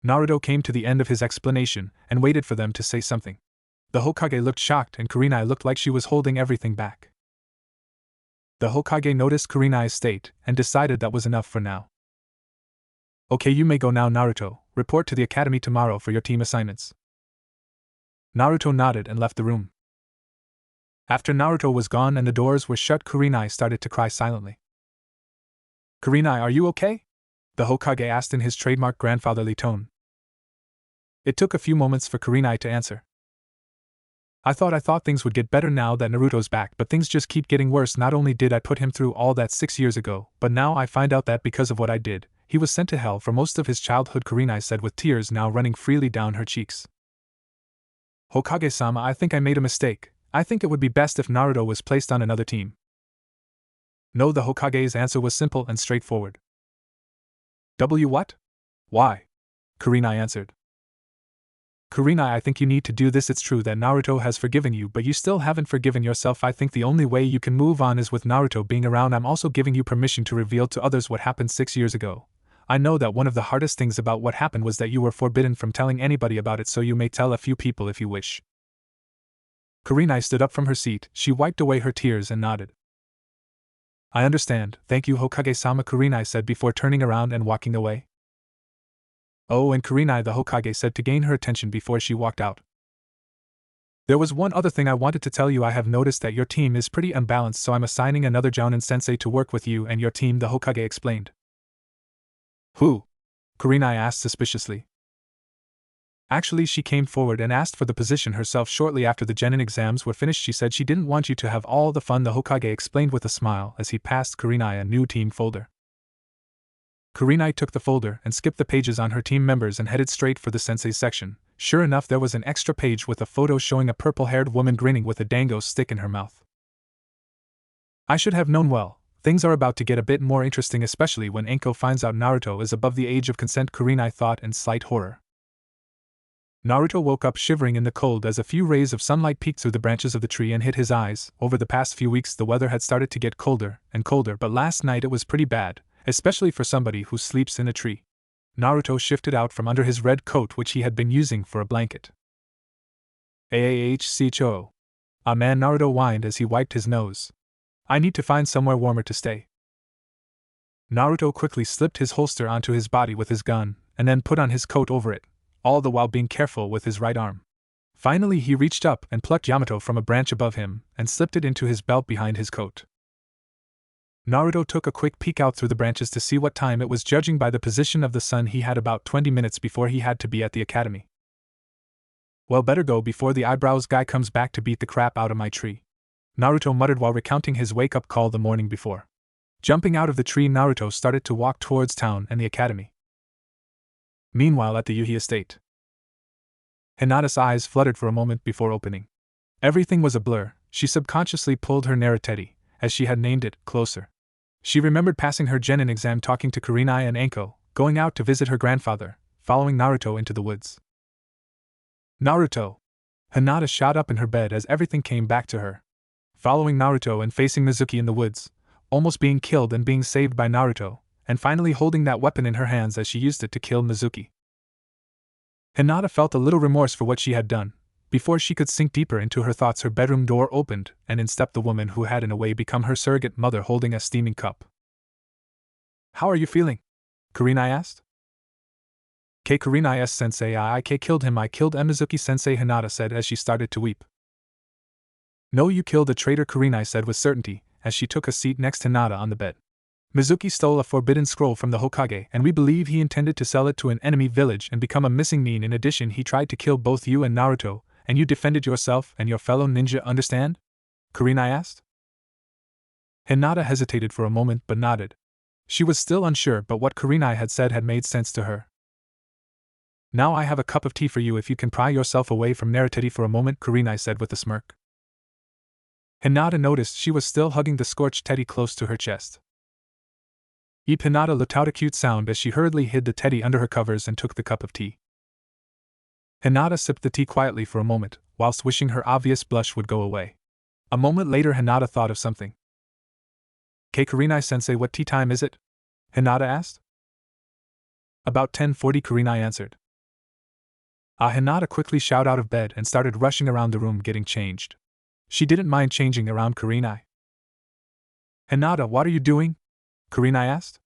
Speaker 1: Naruto came to the end of his explanation, and waited for them to say something. The Hokage looked shocked and Kurenai looked like she was holding everything back. The Hokage noticed Kurenai's state, and decided that was enough for now. Okay, you may go now, Naruto. Report to the academy tomorrow for your team assignments. Naruto nodded and left the room. After Naruto was gone and the doors were shut, Kurenai started to cry silently. Kurenai, are you okay? The Hokage asked in his trademark grandfatherly tone. It took a few moments for Kurenai to answer. I thought things would get better now that Naruto's back, but things just keep getting worse. Not only did I put him through all that 6 years ago, but now I find out that because of what I did, he was sent to hell for most of his childhood, Kurenai said with tears now running freely down her cheeks. Hokage-sama, I think I made a mistake. I think it would be best if Naruto was placed on another team. No, the Hokage's answer was simple and straightforward. What? Why? Kurenai answered. Kurenai, I think you need to do this. It's true that Naruto has forgiven you, but you still haven't forgiven yourself. I think the only way you can move on is with Naruto being around. I'm also giving you permission to reveal to others what happened 6 years ago. I know that one of the hardest things about what happened was that you were forbidden from telling anybody about it, so you may tell a few people if you wish. Kurenai stood up from her seat. She wiped away her tears and nodded. I understand, thank you, Hokage-sama, Kurenai said before turning around and walking away. Oh, and Kurenai, the Hokage said to gain her attention before she walked out. There was one other thing I wanted to tell you. I have noticed that your team is pretty unbalanced, so I'm assigning another Jounin sensei to work with you and your team, the Hokage explained. Who? Kurenai asked suspiciously. Actually, she came forward and asked for the position herself shortly after the Genin exams were finished. She said she didn't want you to have all the fun, the Hokage explained with a smile as he passed Kurenai a new team folder. Kurenai took the folder and skipped the pages on her team members and headed straight for the sensei section. Sure enough, there was an extra page with a photo showing a purple-haired woman grinning with a dango stick in her mouth. I should have known. Well, things are about to get a bit more interesting, especially when Enko finds out Naruto is above the age of consent, Kurenai thought in slight horror. Naruto woke up shivering in the cold as a few rays of sunlight peeked through the branches of the tree and hit his eyes. Over the past few weeks the weather had started to get colder and colder, but last night it was pretty bad, especially for somebody who sleeps in a tree. Naruto shifted out from under his red coat, which he had been using for a blanket. AAHCHO. Ah man, Naruto whined as he wiped his nose. I need to find somewhere warmer to stay. Naruto quickly slipped his holster onto his body with his gun, and then put on his coat over it, all the while being careful with his right arm. Finally he reached up and plucked Yamato from a branch above him and slipped it into his belt behind his coat. Naruto took a quick peek out through the branches to see what time it was. Judging by the position of the sun, he had about 20 minutes before he had to be at the academy. Well, better go before the eyebrows guy comes back to beat the crap out of my tree, Naruto muttered while recounting his wake-up call the morning before. Jumping out of the tree, Naruto started to walk towards town and the academy. Meanwhile, at the Yuhi estate, Hinata's eyes fluttered for a moment before opening. Everything was a blur. She subconsciously pulled her Narutetti, as she had named it, closer. She remembered passing her Genin exam, talking to Kurenai and Enko, going out to visit her grandfather, following Naruto into the woods. Naruto! Hinata shot up in her bed as everything came back to her. Following Naruto and facing Mizuki in the woods, almost being killed and being saved by Naruto, and finally holding that weapon in her hands as she used it to kill Mizuki. Hinata felt a little remorse for what she had done. Before she could sink deeper into her thoughts, her bedroom door opened, and in stepped the woman who had in a way become her surrogate mother, holding a steaming cup. How are you feeling? Kurenai asked. Kurenai sensei, I killed him. I killed Mizuki sensei, Hinata said as she started to weep. No, you killed a traitor, Kurenai said with certainty, as she took a seat next to Hinata on the bed. Mizuki stole a forbidden scroll from the Hokage, and we believe he intended to sell it to an enemy village and become a missing nin. In addition, he tried to kill both you and Naruto, and you defended yourself and your fellow ninja, understand? Kurenai asked. Hinata hesitated for a moment but nodded. She was still unsure, but what Kurenai had said had made sense to her. Now I have a cup of tea for you if you can pry yourself away from Narutetti for a moment, Kurenai said with a smirk. Hinata noticed she was still hugging the scorched teddy close to her chest. Eep! Hinata let out a cute sound as she hurriedly hid the teddy under her covers and took the cup of tea. Hinata sipped the tea quietly for a moment, whilst wishing her obvious blush would go away. A moment later Hinata thought of something. Kurenai sensei, what tea time is it? Hinata asked. About 10:40, Kurenai answered. Hinata quickly shouted out of bed and started rushing around the room getting changed. She didn't mind changing around Kurenai. Hinata, what are you doing? Kurenai asked.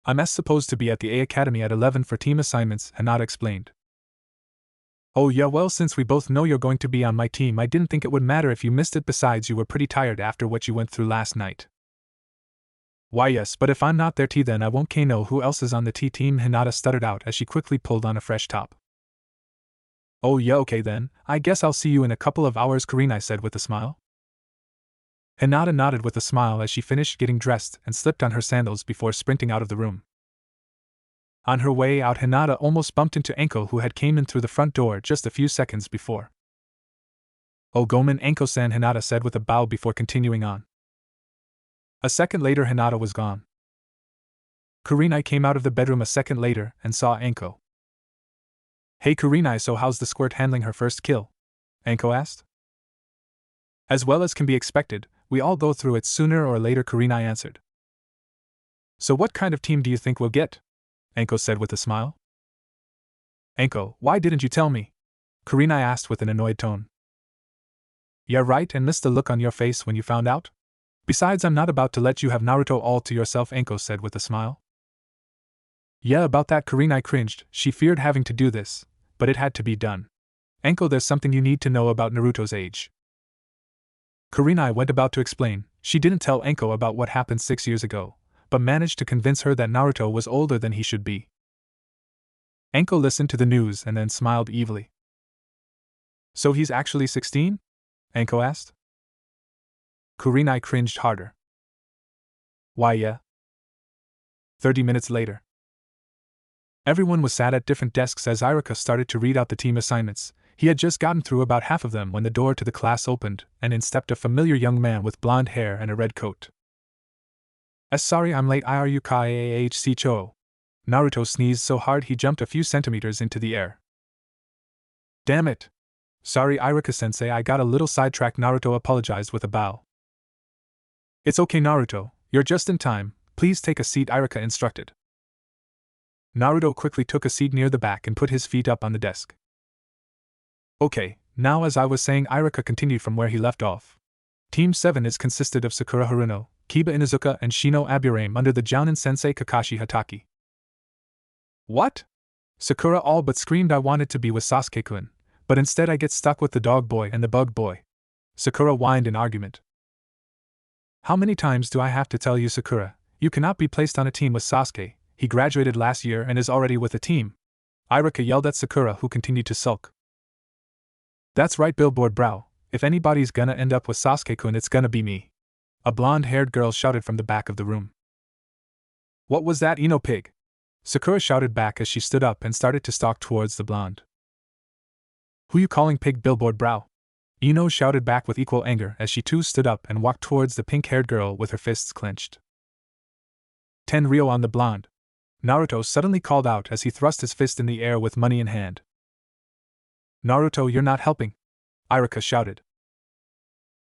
Speaker 1: I'm supposed to be at the A Academy at 11 for team assignments, Hinata explained. Oh yeah, well, since we both know you're going to be on my team, I didn't think it would matter if you missed it. Besides, you were pretty tired after what you went through last night. Why yes, but if I'm not there then I won't know who else is on the T team, Hinata stuttered out as she quickly pulled on a fresh top. Oh yeah, okay then, I guess I'll see you in a couple of hours, Kurenai said with a smile. Hinata nodded with a smile as she finished getting dressed and slipped on her sandals before sprinting out of the room. On her way out, Hinata almost bumped into Enko, who had came in through the front door just a few seconds before. Oh Gomen, Enko-san, Hinata said with a bow before continuing on. A second later Hinata was gone. Kurenai came out of the bedroom a second later and saw Enko. Hey Kurenai, so how's the squirt handling her first kill? Enko asked. As well as can be expected, we all go through it sooner or later, Kurenai answered. So what kind of team do you think we'll get? Enko said with a smile. Enko, why didn't you tell me? Kurenai asked with an annoyed tone. Yeah right, and missed the look on your face when you found out? Besides, I'm not about to let you have Naruto all to yourself, Enko said with a smile. Yeah, about that, Kurenai cringed. She feared having to do this, but it had to be done. Anko, there's something you need to know about Naruto's age. Kurenai went about to explain. She didn't tell Anko about what happened 6 years ago, but managed to convince her that Naruto was older than he should be. Anko listened to the news and then smiled evilly. So he's actually 16? Anko asked. Kurenai cringed harder. Why, yeah. 30 minutes later. Everyone was sat at different desks as Iruka started to read out the team assignments. He had just gotten through about half of them when the door to the class opened, and in stepped a familiar young man with blonde hair and a red coat. Sorry I'm late, Irukahc Cho. Naruto sneezed so hard he jumped a few centimeters into the air. Damn it. Sorry Iruka-sensei, I got a little sidetracked. Naruto apologized with a bow. It's okay Naruto, you're just in time, please take a seat, Iruka instructed. Naruto quickly took a seat near the back and put his feet up on the desk. Okay, now as I was saying, Iruka continued from where he left off. Team 7 is consisted of Sakura Haruno, Kiba Inuzuka and Shino Aburame under the Jounin sensei Kakashi Hataki. What? Sakura all but screamed. I wanted to be with Sasuke-kun, but instead I get stuck with the dog boy and the bug boy. Sakura whined in argument. How many times do I have to tell you, Sakura, you cannot be placed on a team with Sasuke, he graduated last year and is already with a team. Iruka yelled at Sakura, who continued to sulk. That's right, Billboard Brow, if anybody's gonna end up with Sasuke-kun it's gonna be me. A blonde-haired girl shouted from the back of the room. What was that, Ino pig? Sakura shouted back as she stood up and started to stalk towards the blonde. Who you calling pig, Billboard Brow? Ino shouted back with equal anger as she too stood up and walked towards the pink-haired girl with her fists clenched. Tenryo on the blonde. Naruto suddenly called out as he thrust his fist in the air with money in hand. Naruto, you're not helping, Iruka shouted.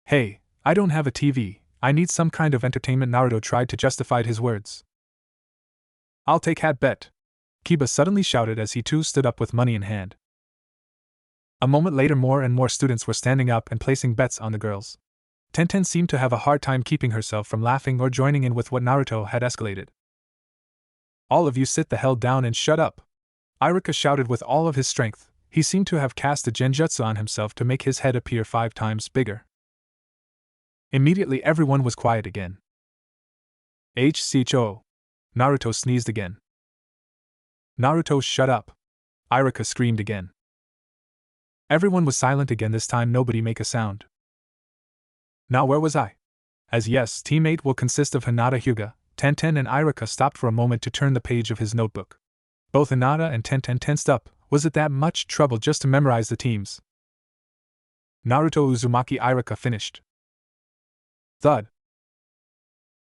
Speaker 1: Hey, I don't have a TV, I need some kind of entertainment. Naruto tried to justify his words. I'll take hat bet, Kiba suddenly shouted as he too stood up with money in hand. A moment later more and more students were standing up and placing bets on the girls. Tenten seemed to have a hard time keeping herself from laughing or joining in with what Naruto had escalated. All of you sit the hell down and shut up, Iruka shouted with all of his strength. He seemed to have cast a genjutsu on himself to make his head appear 5 times bigger. Immediately everyone was quiet again. Hcho. Naruto sneezed again. Naruto, shut up, Iruka screamed again. Everyone was silent again. This time nobody make a sound. Now where was I? As yes, teammate will consist of Hinata Hyuga, Tenten and Iruka stopped for a moment to turn the page of his notebook. Both Hinata and Tenten tensed up. Was it that much trouble just to memorize the teams? Naruto Uzumaki. Iruka finished. Thud.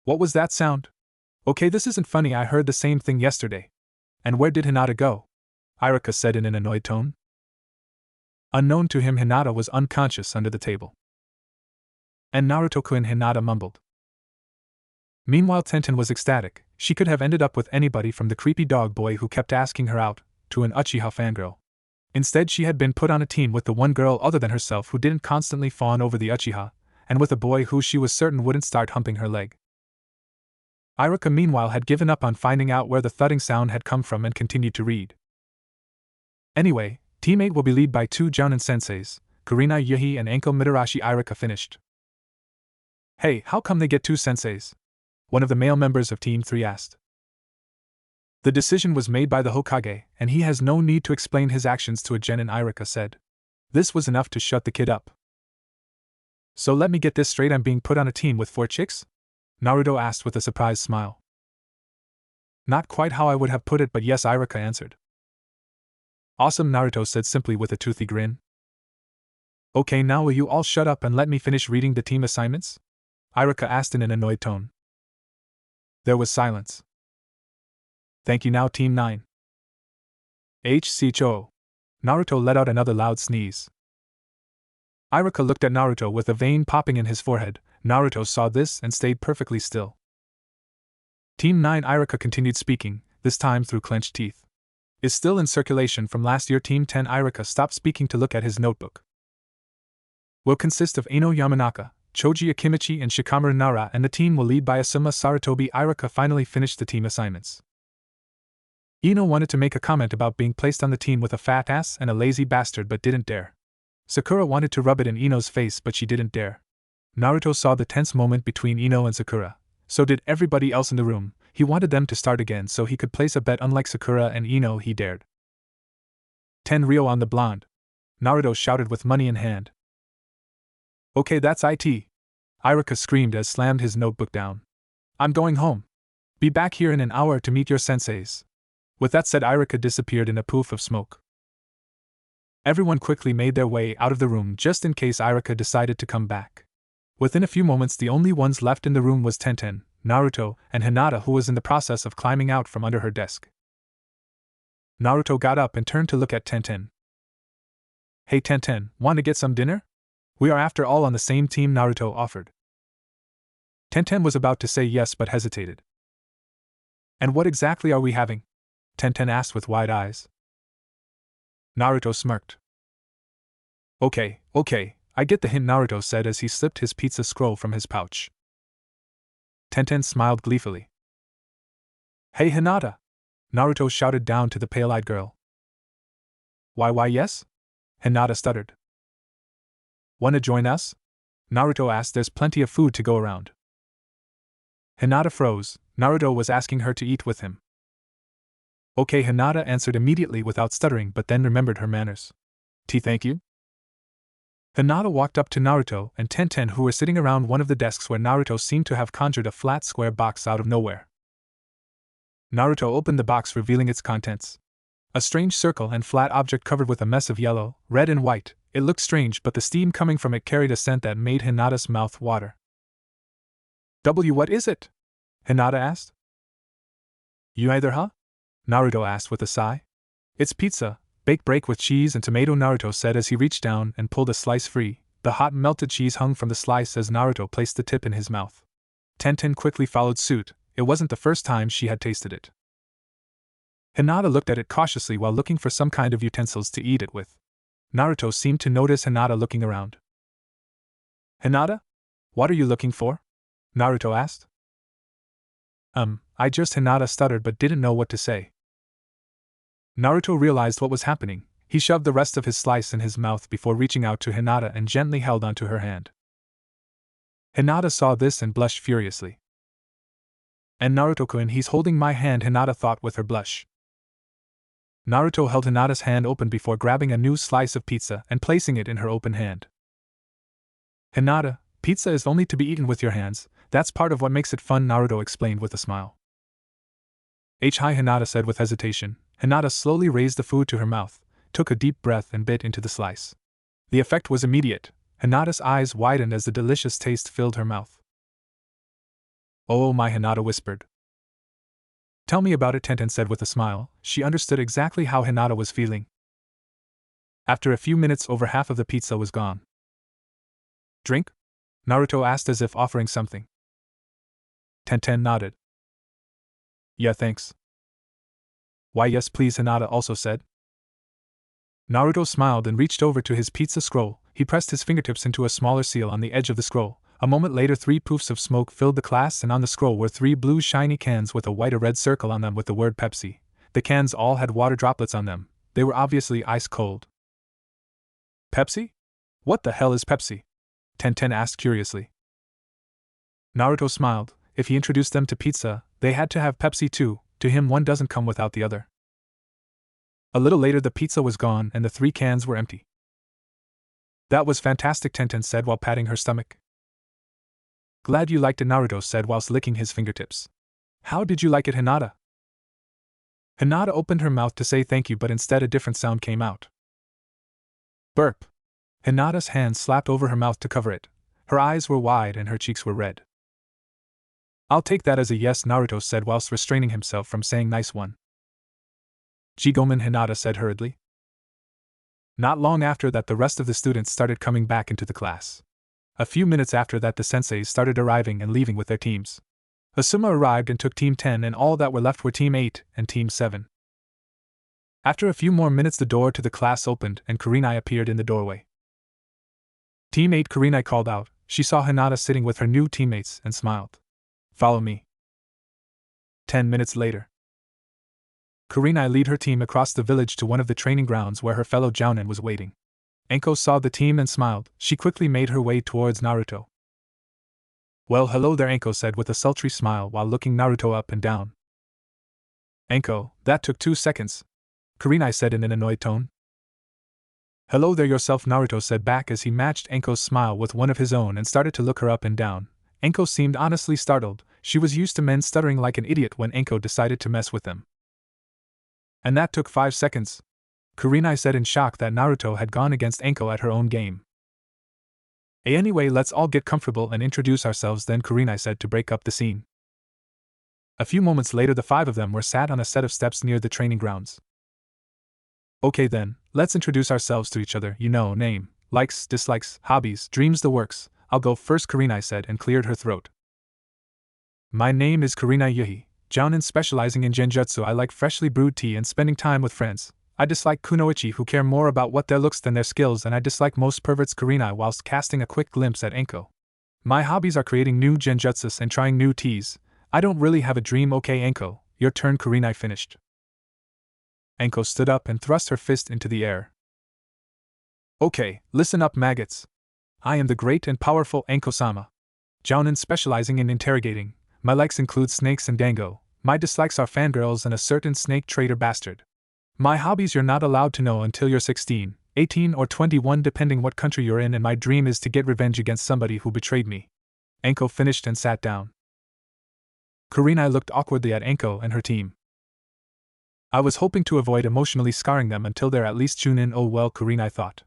Speaker 1: What was that sound? Okay, this isn't funny, I heard the same thing yesterday. And where did Hinata go? Iruka said in an annoyed tone. Unknown to him, Hinata was unconscious under the table. And Naruto-kun, Hinata mumbled. Meanwhile Tenten was ecstatic. She could have ended up with anybody from the creepy dog boy who kept asking her out, to an Uchiha fangirl. Instead she had been put on a team with the one girl other than herself who didn't constantly fawn over the Uchiha, and with a boy who she was certain wouldn't start humping her leg. Iruka meanwhile had given up on finding out where the thudding sound had come from and continued to read. Anyway, teammate will be led by 2 Jounin senseis, Kurenai Yuhi and Anko Mitarashi. Iruka finished. Hey, how come they get 2 senseis? One of the male members of Team 3 asked. The decision was made by the Hokage, and he has no need to explain his actions to a genin, Iruka said. This was enough to shut the kid up. So let me get this straight, I'm being put on a team with 4 chicks? Naruto asked with a surprised smile. Not quite how I would have put it, but yes, Iruka answered. Awesome, Naruto said simply with a toothy grin. Okay, now will you all shut up and let me finish reading the team assignments? Iruka asked in an annoyed tone. There was silence. Thank you. Now Team 9. Hcho. Naruto let out another loud sneeze. Iruka looked at Naruto with a vein popping in his forehead. Naruto saw this and stayed perfectly still. Team 9. Iruka continued speaking, this time through clenched teeth. Is still in circulation from last year. Team 10. Iruka stopped speaking to look at his notebook. Will consist of Ino Yamanaka, Choji Akimichi and Shikamaru Nara, and the team will lead by Asuma Saratobi. Iruka finally finished the team assignments. Ino wanted to make a comment about being placed on the team with a fat ass and a lazy bastard but didn't dare. Sakura wanted to rub it in Ino's face but she didn't dare. Naruto saw the tense moment between Ino and Sakura. So did everybody else in the room. He wanted them to start again so he could place a bet. Unlike Sakura and Ino, he dared. 10 Ryo on the blonde. Naruto shouted with money in hand. Okay, that's it. Iruka screamed as slammed his notebook down. I'm going home. Be back here in an hour to meet your senseis. With that said, Iruka disappeared in a poof of smoke. Everyone quickly made their way out of the room just in case Iruka decided to come back. Within a few moments, the only ones left in the room was Tenten, Naruto, and Hinata, who was in the process of climbing out from under her desk. Naruto got up and turned to look at Tenten. Hey Tenten, want to get some dinner? We are after all on the same team, Naruto offered. Tenten was about to say yes but hesitated. And what exactly are we having? Tenten asked with wide eyes. Naruto smirked. Okay, I get the hint, Naruto said as he slipped his pizza scroll from his pouch. Tenten smiled gleefully. Hey Hinata! Naruto shouted down to the pale-eyed girl. Why yes? Hinata stuttered. Wanna join us? Naruto asked. There's plenty of food to go around. Hinata froze. Naruto was asking her to eat with him. Okay, Hinata answered immediately without stuttering, but then remembered her manners. Thank you? Hinata walked up to Naruto and Tenten, who were sitting around one of the desks where Naruto seemed to have conjured a flat square box out of nowhere. Naruto opened the box, revealing its contents. A strange circle and flat object covered with a mess of yellow, red and white. It looked strange, but the steam coming from it carried a scent that made Hinata's mouth water. What is it? Hinata asked. You either, huh? Naruto asked with a sigh. It's pizza, baked break with cheese and tomato, Naruto said as he reached down and pulled a slice free. The hot melted cheese hung from the slice as Naruto placed the tip in his mouth. Tenten quickly followed suit. It wasn't the first time she had tasted it. Hinata looked at it cautiously while looking for some kind of utensils to eat it with. Naruto seemed to notice Hinata looking around. Hinata? What are you looking for? Naruto asked. Hinata stuttered but didn't know what to say. Naruto realized what was happening. He shoved the rest of his slice in his mouth before reaching out to Hinata and gently held onto her hand. Hinata saw this and blushed furiously. And Naruto-kun, he's holding my hand, Hinata thought with her blush. Naruto held Hinata's hand open before grabbing a new slice of pizza and placing it in her open hand. Hinata, pizza is only to be eaten with your hands, that's part of what makes it fun, Naruto explained with a smile. Hi, Hinata said with hesitation. Hinata slowly raised the food to her mouth, took a deep breath and bit into the slice. The effect was immediate. Hinata's eyes widened as the delicious taste filled her mouth. Oh my, Hinata whispered. Tell me about it, Tenten said with a smile. She understood exactly how Hinata was feeling. After a few minutes, over half of the pizza was gone. Drink? Naruto asked as if offering something. Tenten nodded. Yeah, thanks. Why yes please, Hinata also said. Naruto smiled and reached over to his pizza scroll. He pressed his fingertips into a smaller seal on the edge of the scroll. A moment later 3 poofs of smoke filled the class and on the scroll were 3 blue shiny cans with a white or red circle on them with the word Pepsi. The cans all had water droplets on them. They were obviously ice cold. Pepsi? What the hell is Pepsi? Tenten asked curiously. Naruto smiled. If he introduced them to pizza, they had to have Pepsi too. To him, one doesn't come without the other. A little later the pizza was gone and the 3 cans were empty. That was fantastic, Tenten said while patting her stomach. Glad you liked it, Naruto said whilst licking his fingertips. How did you like it, Hinata? Hinata opened her mouth to say thank you, but instead a different sound came out. Burp. Hinata's hand slapped over her mouth to cover it. Her eyes were wide and her cheeks were red. I'll take that as a yes, Naruto said whilst restraining himself from saying nice one. Jigomen, Hinata said hurriedly. Not long after that the rest of the students started coming back into the class. A few minutes after that the senseis started arriving and leaving with their teams. Asuma arrived and took Team 10 and all that were left were Team 8 and Team 7. After a few more minutes the door to the class opened and Kurenai appeared in the doorway. Team 8, Kurenai called out. She saw Hinata sitting with her new teammates and smiled. Follow me. 10 minutes later. Kurenai lead her team across the village to one of the training grounds where her fellow Jounin was waiting. Enko saw the team and smiled. She quickly made her way towards Naruto. Well, hello there, Enko said with a sultry smile while looking Naruto up and down. Enko, that took 2 seconds, Kurenai said in an annoyed tone. Hello there yourself, Naruto said back as he matched Enko's smile with one of his own and started to look her up and down. Enko seemed honestly startled. She was used to men stuttering like an idiot when Enko decided to mess with them. And that took 5 seconds, Kurenai said in shock that Naruto had gone against Enko at her own game. Anyway, let's all get comfortable and introduce ourselves then, Kurenai said to break up the scene. A few moments later the 5 of them were sat on a set of steps near the training grounds. Okay then, let's introduce ourselves to each other, name, likes, dislikes, hobbies, dreams, the works. I'll go first, Kurenai said and cleared her throat. My name is Kurenai Yuhi, Jounin specializing in genjutsu. I like freshly brewed tea and spending time with friends. I dislike kunoichi who care more about what their looks than their skills, and I dislike most perverts, Kurenai whilst casting a quick glimpse at Enko. My hobbies are creating new genjutsus and trying new teas. I don't really have a dream. Okay Enko, your turn, Kurenai finished. Enko stood up and thrust her fist into the air. Okay, listen up maggots. I am the great and powerful Enko-sama. Jounin specializing in interrogating. My likes include snakes and dango. My dislikes are fangirls and a certain snake trader bastard. My hobbies you're not allowed to know until you're 16, 18 or 21 depending what country you're in, and my dream is to get revenge against somebody who betrayed me. Enko finished and sat down. Kurenai looked awkwardly at Enko and her team. I was hoping to avoid emotionally scarring them until they're at least Chunin. Oh well, Kurenai thought.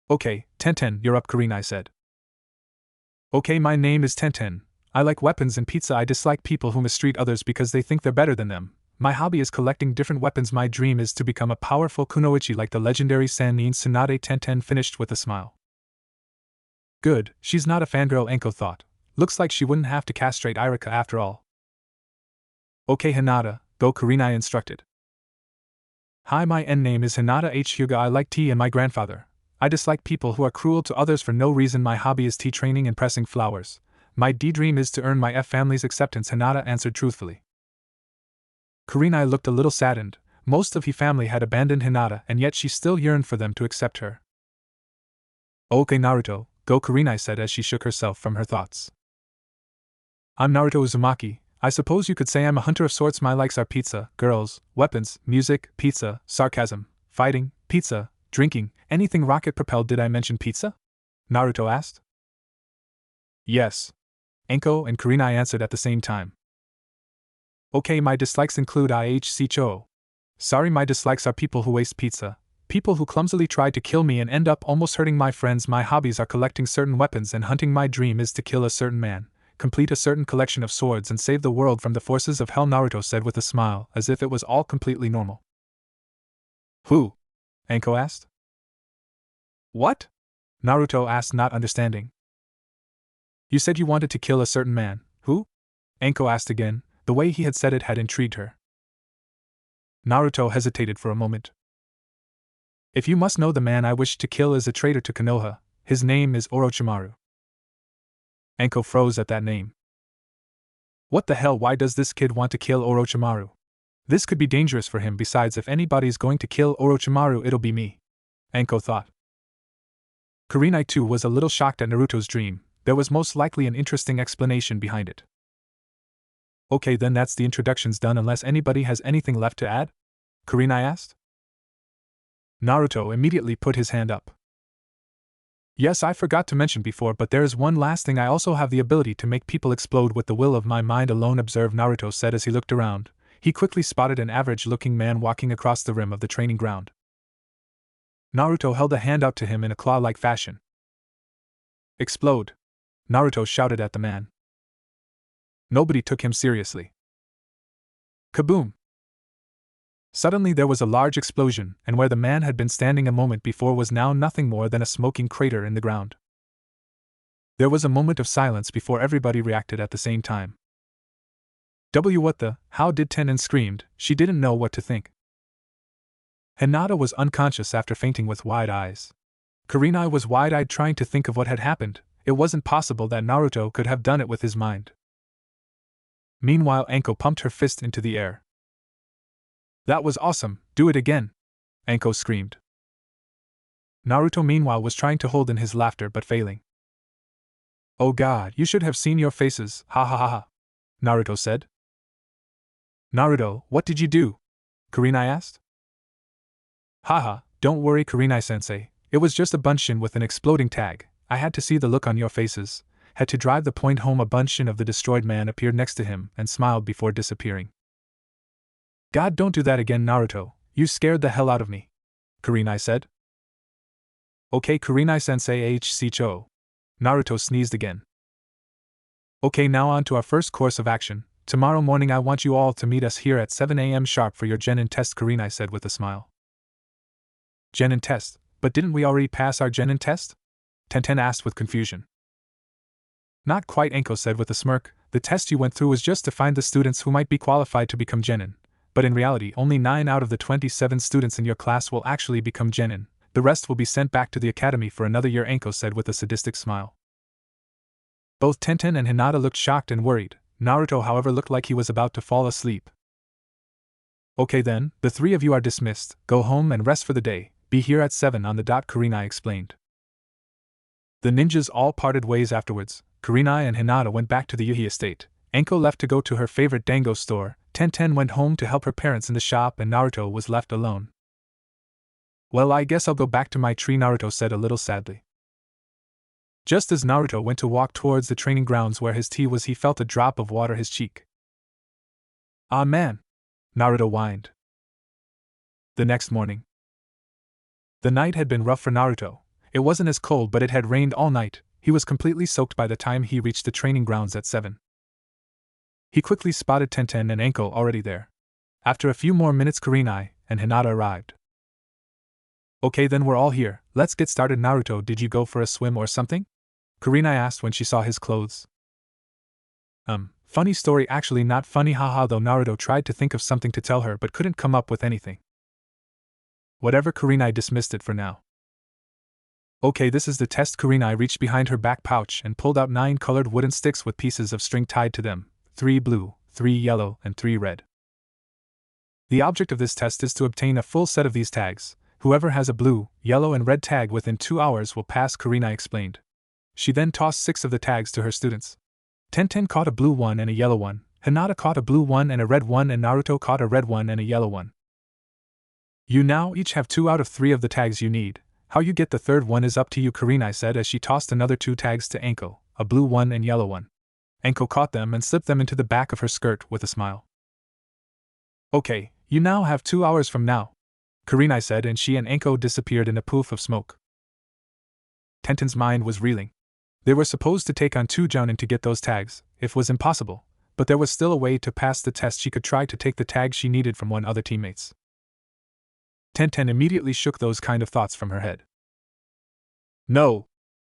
Speaker 1: Okay, Tenten, you're up, Kurenai said. Okay, my name is Tenten. I like weapons and pizza. I dislike people who mistreat others because they think they're better than them. My hobby is collecting different weapons. My dream is to become a powerful kunoichi like the legendary Sannin Tsunade. Tenten finished with a smile. Good, she's not a fangirl, Enko thought. Looks like she wouldn't have to castrate Irika after all. Okay Hinata, go, Kurenai instructed. Hi, my name is Hinata H. Hyuga. I like tea and my grandfather. I dislike people who are cruel to others for no reason. My hobby is tea training and pressing flowers. My dream is to earn my family's acceptance, Hinata answered truthfully. Kurenai looked a little saddened. Most of her family had abandoned Hinata and yet she still yearned for them to accept her. Okay Naruto, go, Kurenai said as she shook herself from her thoughts. I'm Naruto Uzumaki. I suppose you could say I'm a hunter of sorts. My likes are pizza, girls, weapons, music, pizza, sarcasm, fighting, pizza, drinking, anything rocket-propelled. Did I mention pizza? Naruto asked. Yes. Enko and Kurenai answered at the same time. Okay, my dislikes include IHCHO. Sorry, my dislikes are people who waste pizza, people who clumsily tried to kill me and end up almost hurting my friends. My hobbies are collecting certain weapons and hunting. My dream is to kill a certain man, complete a certain collection of swords and save the world from the forces of hell, Naruto said with a smile, as if it was all completely normal. Who? Enko asked. What? Naruto asked, not understanding. You said you wanted to kill a certain man. Who? Enko asked again. The way he had said it had intrigued her. Naruto hesitated for a moment. If you must know, the man I wish to kill is a traitor to Konoha. His name is Orochimaru. Enko froze at that name. What the hell? Why does this kid want to kill Orochimaru? This could be dangerous for him. Besides, if anybody's going to kill Orochimaru, it'll be me, Enko thought. Kurenai too was a little shocked at Naruto's dream. There was most likely an interesting explanation behind it. Okay, then that's the introductions done, unless anybody has anything left to add? Kurenai asked. Naruto immediately put his hand up. Yes, I forgot to mention before, but there is one last thing. I also have the ability to make people explode with the will of my mind alone, observed Naruto said as he looked around. He quickly spotted an average-looking man walking across the rim of the training ground. Naruto held a hand out to him in a claw-like fashion. Explode! Naruto shouted at the man. Nobody took him seriously. Kaboom! Suddenly there was a large explosion, and where the man had been standing a moment before was now nothing more than a smoking crater in the ground. There was a moment of silence before everybody reacted at the same time. What the? How did Tenen screamed? She didn't know what to think. Hinata was unconscious after fainting with wide eyes. Kurenai was wide-eyed trying to think of what had happened. It wasn't possible that Naruto could have done it with his mind. Meanwhile, Enko pumped her fist into the air. That was awesome, do it again! Anko screamed. Naruto meanwhile was trying to hold in his laughter but failing. Oh god, you should have seen your faces, ha ha ha ha, Naruto said. Naruto, what did you do? Kurenai asked. Haha, don't worry Kurenai-sensei, it was just a bunshin with an exploding tag. I had to see the look on your faces, had to drive the point home. A bunshin of the destroyed man appeared next to him and smiled before disappearing. God, don't do that again Naruto, you scared the hell out of me, Kurenai said. Okay Kurenai-sensei hcho. Naruto sneezed again. Okay, now on to our first course of action. Tomorrow morning I want you all to meet us here at 7 a.m. sharp for your Genin test, Kurenai said with a smile. Genin test? But didn't we already pass our Genin test? Tenten asked with confusion. Not quite, Anko said with a smirk. The test you went through was just to find the students who might be qualified to become Genin. But in reality, only 9 out of the 27 students in your class will actually become Genin. The rest will be sent back to the academy for another year, Anko said with a sadistic smile. Both Tenten and Hinata looked shocked and worried. Naruto, however, looked like he was about to fall asleep. Okay then, the 3 of you are dismissed. Go home and rest for the day. Be here at 7 on the dot, Kurenai explained. The ninjas all parted ways afterwards. Kurenai and Hinata went back to the Yuhi estate. Anko left to go to her favorite dango store. Tenten went home to help her parents in the shop, and Naruto was left alone. Well, I guess I'll go back to my tree, Naruto said a little sadly. Just as Naruto went to walk towards the training grounds where his tea was, he felt a drop of water his cheek. Ah man! Naruto whined. The next morning. The night had been rough for Naruto. It wasn't as cold, but it had rained all night. He was completely soaked by the time he reached the training grounds at 7. He quickly spotted Tenten and Anko already there. After a few more minutes, Kurenai and Hinata arrived. Okay then, we're all here, let's get started. Naruto, did you go for a swim or something? Kurenai asked when she saw his clothes. Funny story, actually not funny, haha, though Naruto tried to think of something to tell her but couldn't come up with anything. Whatever, Kurenai dismissed it for now. Okay, this is the test. Kurenai reached behind her back pouch and pulled out 9 colored wooden sticks with pieces of string tied to them, 3 blue, 3 yellow, and 3 red. The object of this test is to obtain a full set of these tags. Whoever has a blue, yellow, and red tag within 2 hours will pass, Kurenai explained. She then tossed 6 of the tags to her students. Tenten caught a blue one and a yellow one, Hinata caught a blue one and a red one, and Naruto caught a red one and a yellow one. You now each have 2 out of 3 of the tags you need. How you get the third one is up to you, Kurenai said as she tossed another 2 tags to Anko, a blue one and yellow one. Anko caught them and slipped them into the back of her skirt with a smile. Okay, you now have 2 hours from now, Kurenai said, and she and Anko disappeared in a poof of smoke. Tenten's mind was reeling. They were supposed to take on 2 jounin to get those tags. It was impossible, but there was still a way to pass the test. She could try to take the tag she needed from one other teammates. Tenten immediately shook those kind of thoughts from her head. No!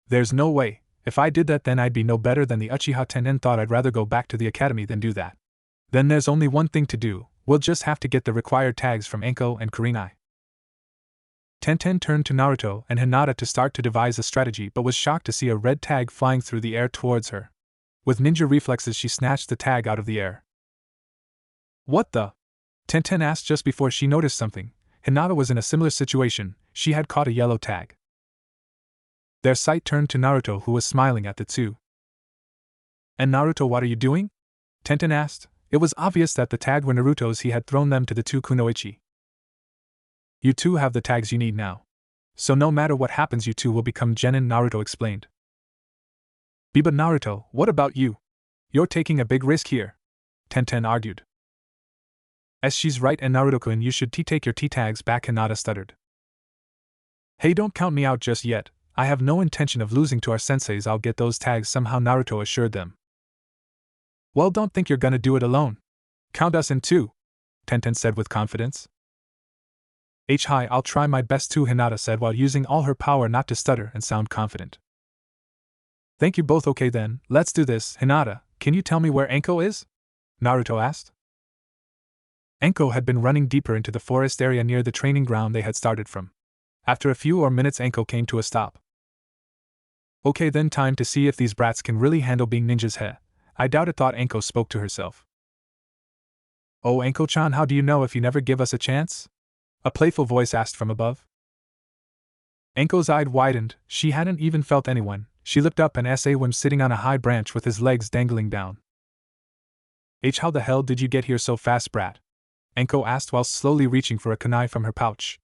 Speaker 1: There's no way. If I did that, then I'd be no better than the Uchiha. Tenten thought I'd rather go back to the academy than do that. Then there's only one thing to do. We'll just have to get the required tags from Anko and Kurenai. Tenten turned to Naruto and Hinata to start to devise a strategy, but was shocked to see a red tag flying through the air towards her. With ninja reflexes, she snatched the tag out of the air. What the? Tenten asked just before she noticed something. Hinata was in a similar situation. She had caught a yellow tag. Their sight turned to Naruto, who was smiling at the 2. And Naruto, what are you doing? Tenten asked. It was obvious that the tag were Naruto's. He had thrown them to the 2 kunoichi. You 2 have the tags you need now. So no matter what happens, you 2 will become Genin, Naruto explained. But Naruto, what about you? You're taking a big risk here, Tenten argued. As she's right, and Naruto-kun, you should take your T-tags back, Hinata stuttered. Hey, don't count me out just yet. I have no intention of losing to our senseis. I'll get those tags somehow, Naruto assured them. Well, don't think you're gonna do it alone. Count us in too, Tenten said with confidence. Hi, I'll try my best too, Hinata said while using all her power not to stutter and sound confident. Thank you both. Okay then, let's do this. Hinata, can you tell me where Anko is? Naruto asked. Anko had been running deeper into the forest area near the training ground they had started from. After a few more minutes, Anko came to a stop. Okay then, time to see if these brats can really handle being ninjas. I doubt it, thought Anko, spoke to herself. Oh, Anko-chan, how do you know if you never give us a chance? A playful voice asked from above. Anko's eyes widened, she hadn't even felt anyone. She looked up and saw him sitting on a high branch with his legs dangling down. How the hell did you get here so fast, brat? Anko asked while slowly reaching for a kunai from her pouch.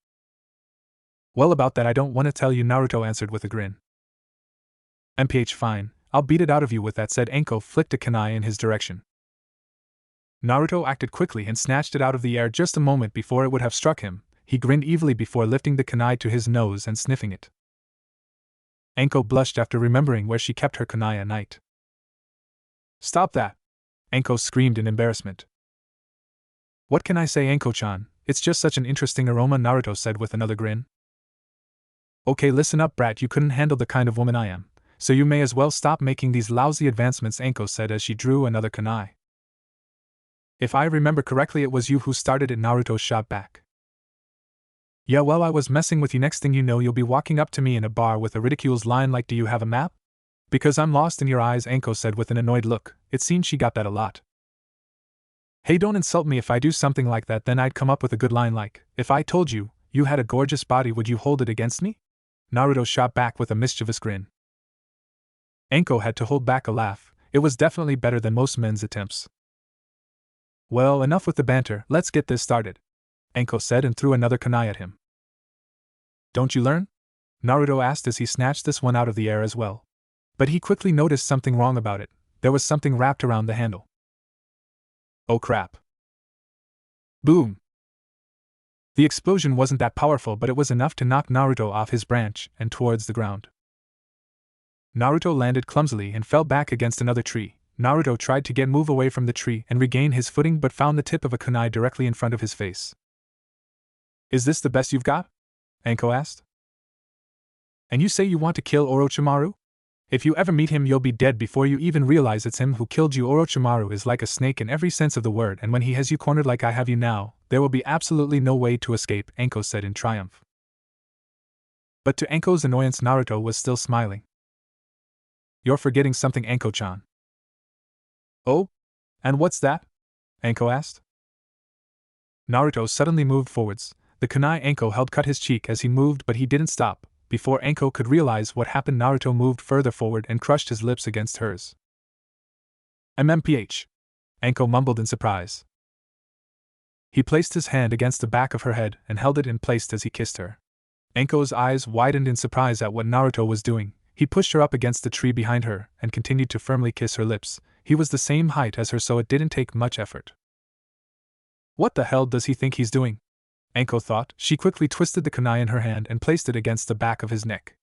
Speaker 1: Well, about that I don't want to tell you, Naruto answered with a grin. Fine, I'll beat it out of you with that, said Anko, flicked a kunai in his direction. Naruto acted quickly and snatched it out of the air just a moment before it would have struck him. He grinned evilly before lifting the kunai to his nose and sniffing it. Anko blushed after remembering where she kept her kunai at night. Stop that! Anko screamed in embarrassment. What can I say, Anko-chan? It's just such an interesting aroma, Naruto said with another grin. Okay, listen up, brat, you couldn't handle the kind of woman I am, so you may as well stop making these lousy advancements, Anko said as she drew another kunai. If I remember correctly, it was you who started it, Naruto shot back. Yeah, well, I was messing with you. Next thing you know, you'll be walking up to me in a bar with a ridiculous line like, do you have a map? Because I'm lost in your eyes, Anko said with an annoyed look. It seemed she got that a lot. Hey, don't insult me. If I do something like that, then I'd come up with a good line like, if I told you, you had a gorgeous body, would you hold it against me? Naruto shot back with a mischievous grin. Anko had to hold back a laugh. It was definitely better than most men's attempts. Well, enough with the banter, let's get this started, Anko said and threw another kunai at him. Don't you learn? Naruto asked as he snatched this one out of the air as well. But he quickly noticed something wrong about it. There was something wrapped around the handle. Oh crap. Boom! The explosion wasn't that powerful, but it was enough to knock Naruto off his branch and towards the ground. Naruto landed clumsily and fell back against another tree. Naruto tried to move away from the tree and regain his footing, but found the tip of a kunai directly in front of his face. Is this the best you've got? Anko asked. And you say you want to kill Orochimaru? If you ever meet him, you'll be dead before you even realize it's him who killed you. Orochimaru is like a snake in every sense of the word, and when he has you cornered like I have you now, there will be absolutely no way to escape, Anko said in triumph. But to Anko's annoyance, Naruto was still smiling. You're forgetting something, Anko-chan. Oh? And what's that? Anko asked. Naruto suddenly moved forwards. The kunai Anko held cut his cheek as he moved, but he didn't stop. Before Anko could realize what happened, Naruto moved further forward and crushed his lips against hers. Anko mumbled in surprise. He placed his hand against the back of her head and held it in place as he kissed her. Anko's eyes widened in surprise at what Naruto was doing. He pushed her up against the tree behind her and continued to firmly kiss her lips. He was the same height as her, so it didn't take much effort. What the hell does he think he's doing? Anko thought. She quickly twisted the kunai in her hand and placed it against the back of his neck.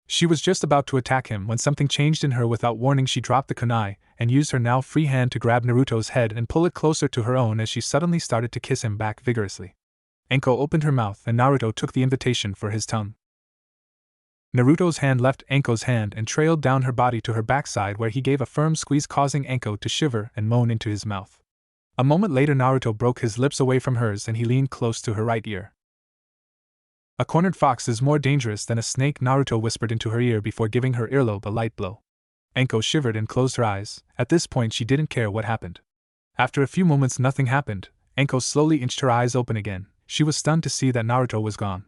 Speaker 1: She was just about to attack him when something changed in her. Without warning, she dropped the kunai and used her now free hand to grab Naruto's head and pull it closer to her own as she suddenly started to kiss him back vigorously. Anko opened her mouth and Naruto took the invitation for his tongue. Naruto's hand left Anko's hand and trailed down her body to her backside, where he gave a firm squeeze, causing Anko to shiver and moan into his mouth. A moment later, Naruto broke his lips away from hers and he leaned close to her right ear. A cornered fox is more dangerous than a snake, Naruto whispered into her ear before giving her earlobe a light blow. Anko shivered and closed her eyes. At this point, she didn't care what happened. After a few moments, nothing happened. Anko slowly inched her eyes open again. She was stunned to see that Naruto was gone.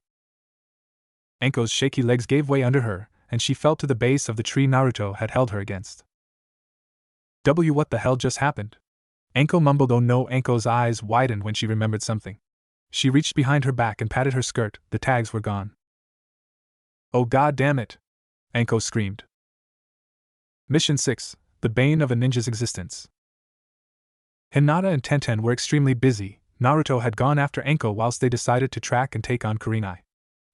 Speaker 1: Anko's shaky legs gave way under her, and she fell to the base of the tree Naruto had held her against. What the hell just happened? Anko mumbled. Oh no! Anko's eyes widened when she remembered something. She reached behind her back and patted her skirt. The tags were gone. Oh god damn it! Anko screamed. Mission 6, the bane of a ninja's existence. Hinata and Tenten were extremely busy. Naruto had gone after Anko whilst they decided to track and take on Kurenai.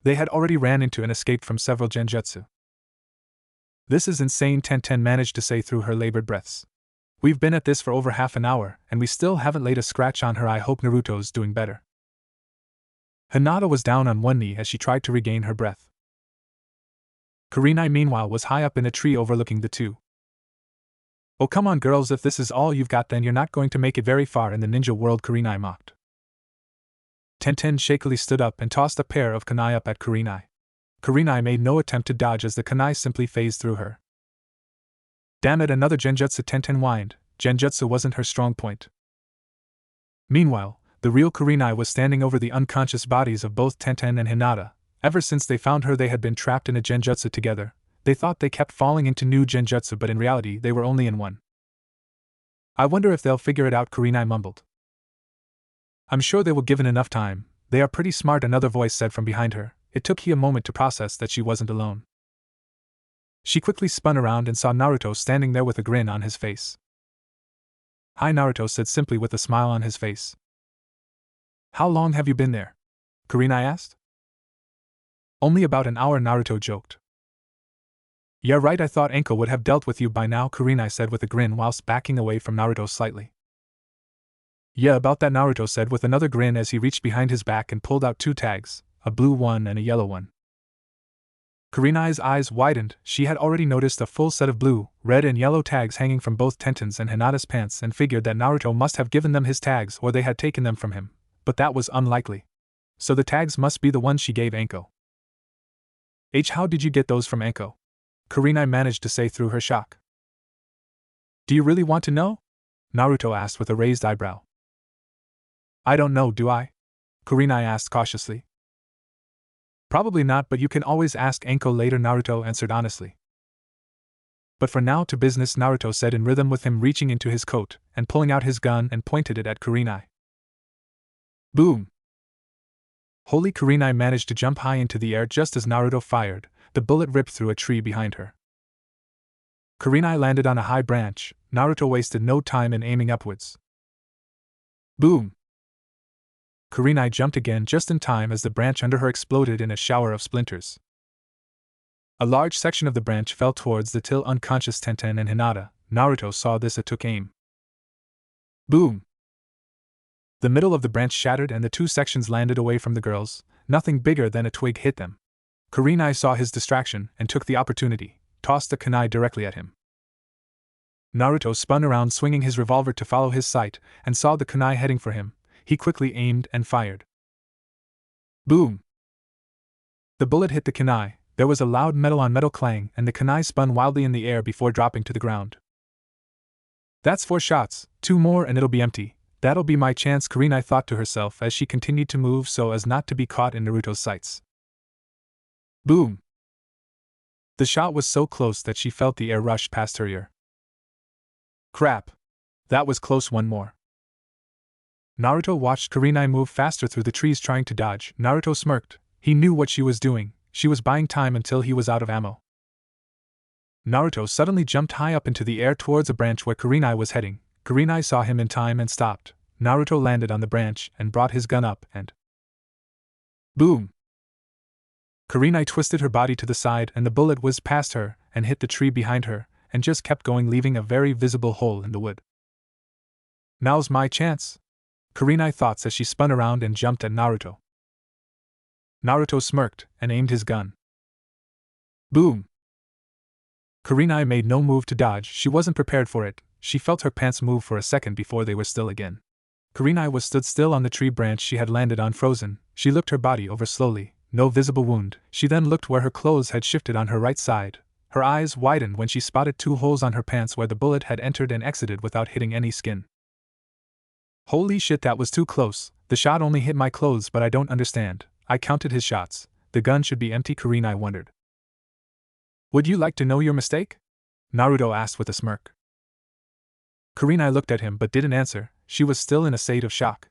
Speaker 1: They had already ran into and escaped from several genjutsu. This is insane, Tenten managed to say through her labored breaths. We've been at this for over half an hour, and we still haven't laid a scratch on her. I hope Naruto's doing better. Hinata was down on one knee as she tried to regain her breath. Kurenai, meanwhile, was high up in a tree overlooking the two. Oh come on girls, if this is all you've got then you're not going to make it very far in the ninja world, Kurenai mocked. Tenten shakily stood up and tossed a pair of kunai up at Kurenai. Kurenai made no attempt to dodge as the kunai simply phased through her. Damn it, another genjutsu, Tenten whined. Genjutsu wasn't her strong point. Meanwhile, the real Kurenai was standing over the unconscious bodies of both Tenten and Hinata. Ever since they found her, they had been trapped in a genjutsu together. They thought they kept falling into new genjutsu, but in reality they were only in one. I wonder if they'll figure it out, Kurenai mumbled. I'm sure they will given enough time. They are pretty smart, another voice said from behind her. It took Hi a moment to process that she wasn't alone. She quickly spun around and saw Naruto standing there with a grin on his face. Hi, Naruto said simply with a smile on his face. How long have you been there? Kurenai asked. Only about an hour, Naruto joked. Yeah, right, I thought Enko would have dealt with you by now, Kurenai said with a grin whilst backing away from Naruto slightly. Yeah, about that, Naruto said with another grin as he reached behind his back and pulled out 2 tags, a blue one and a yellow one. Kurenai's eyes widened. She had already noticed a full set of blue, red and yellow tags hanging from both Tenten's and Hinata's pants and figured that Naruto must have given them his tags or they had taken them from him, but that was unlikely. So the tags must be the ones she gave Enko. How did you get those from Enko? Kurenai managed to say through her shock. Do you really want to know? Naruto asked with a raised eyebrow. I don't know, do I? Kurenai asked cautiously. Probably not, but you can always ask Enko later, Naruto answered honestly. But for now, to business, Naruto said in rhythm with him reaching into his coat and pulling out his gun and pointed it at Kurenai. Boom! Holy, Kurenai managed to jump high into the air just as Naruto fired. The bullet ripped through a tree behind her. Kurenai landed on a high branch. Naruto wasted no time in aiming upwards. Boom! Kurenai jumped again just in time as the branch under her exploded in a shower of splinters. A large section of the branch fell towards the till unconscious Tenten and Hinata. Naruto saw this and took aim. Boom! The middle of the branch shattered and the 2 sections landed away from the girls. Nothing bigger than a twig hit them. Kurenai saw his distraction and took the opportunity, tossed the kunai directly at him. Naruto spun around swinging his revolver to follow his sight and saw the kunai heading for him. He quickly aimed and fired. Boom! The bullet hit the kunai. There was a loud metal-on-metal clang and the kunai spun wildly in the air before dropping to the ground. That's 4 shots, 2 more and it'll be empty. That'll be my chance, Kurenai thought to herself as she continued to move so as not to be caught in Naruto's sights. Boom! The shot was so close that she felt the air rush past her ear. Crap! That was close, one more. Naruto watched Kurenai move faster through the trees trying to dodge. Naruto smirked. He knew what she was doing. She was buying time until he was out of ammo. Naruto suddenly jumped high up into the air towards a branch where Kurenai was heading. Kurenai saw him in time and stopped. Naruto landed on the branch and brought his gun up and... Boom! Kurenai twisted her body to the side and the bullet whizzed past her and hit the tree behind her and just kept going, leaving a very visible hole in the wood. Now's my chance, Kurenai thought as she spun around and jumped at Naruto. Naruto smirked and aimed his gun. Boom! Kurenai made no move to dodge. She wasn't prepared for it. She felt her pants move for a second before they were still again. Kurenai was stood still on the tree branch she had landed on, frozen. She looked her body over slowly. No visible wound. She then looked where her clothes had shifted on her right side. Her eyes widened when she spotted 2 holes on her pants where the bullet had entered and exited without hitting any skin. Holy shit, that was too close. The shot only hit my clothes, but I don't understand. I counted his shots. The gun should be empty, Kurenai wondered. Would you like to know your mistake? Naruto asked with a smirk. Kurenai looked at him but didn't answer. She was still in a state of shock.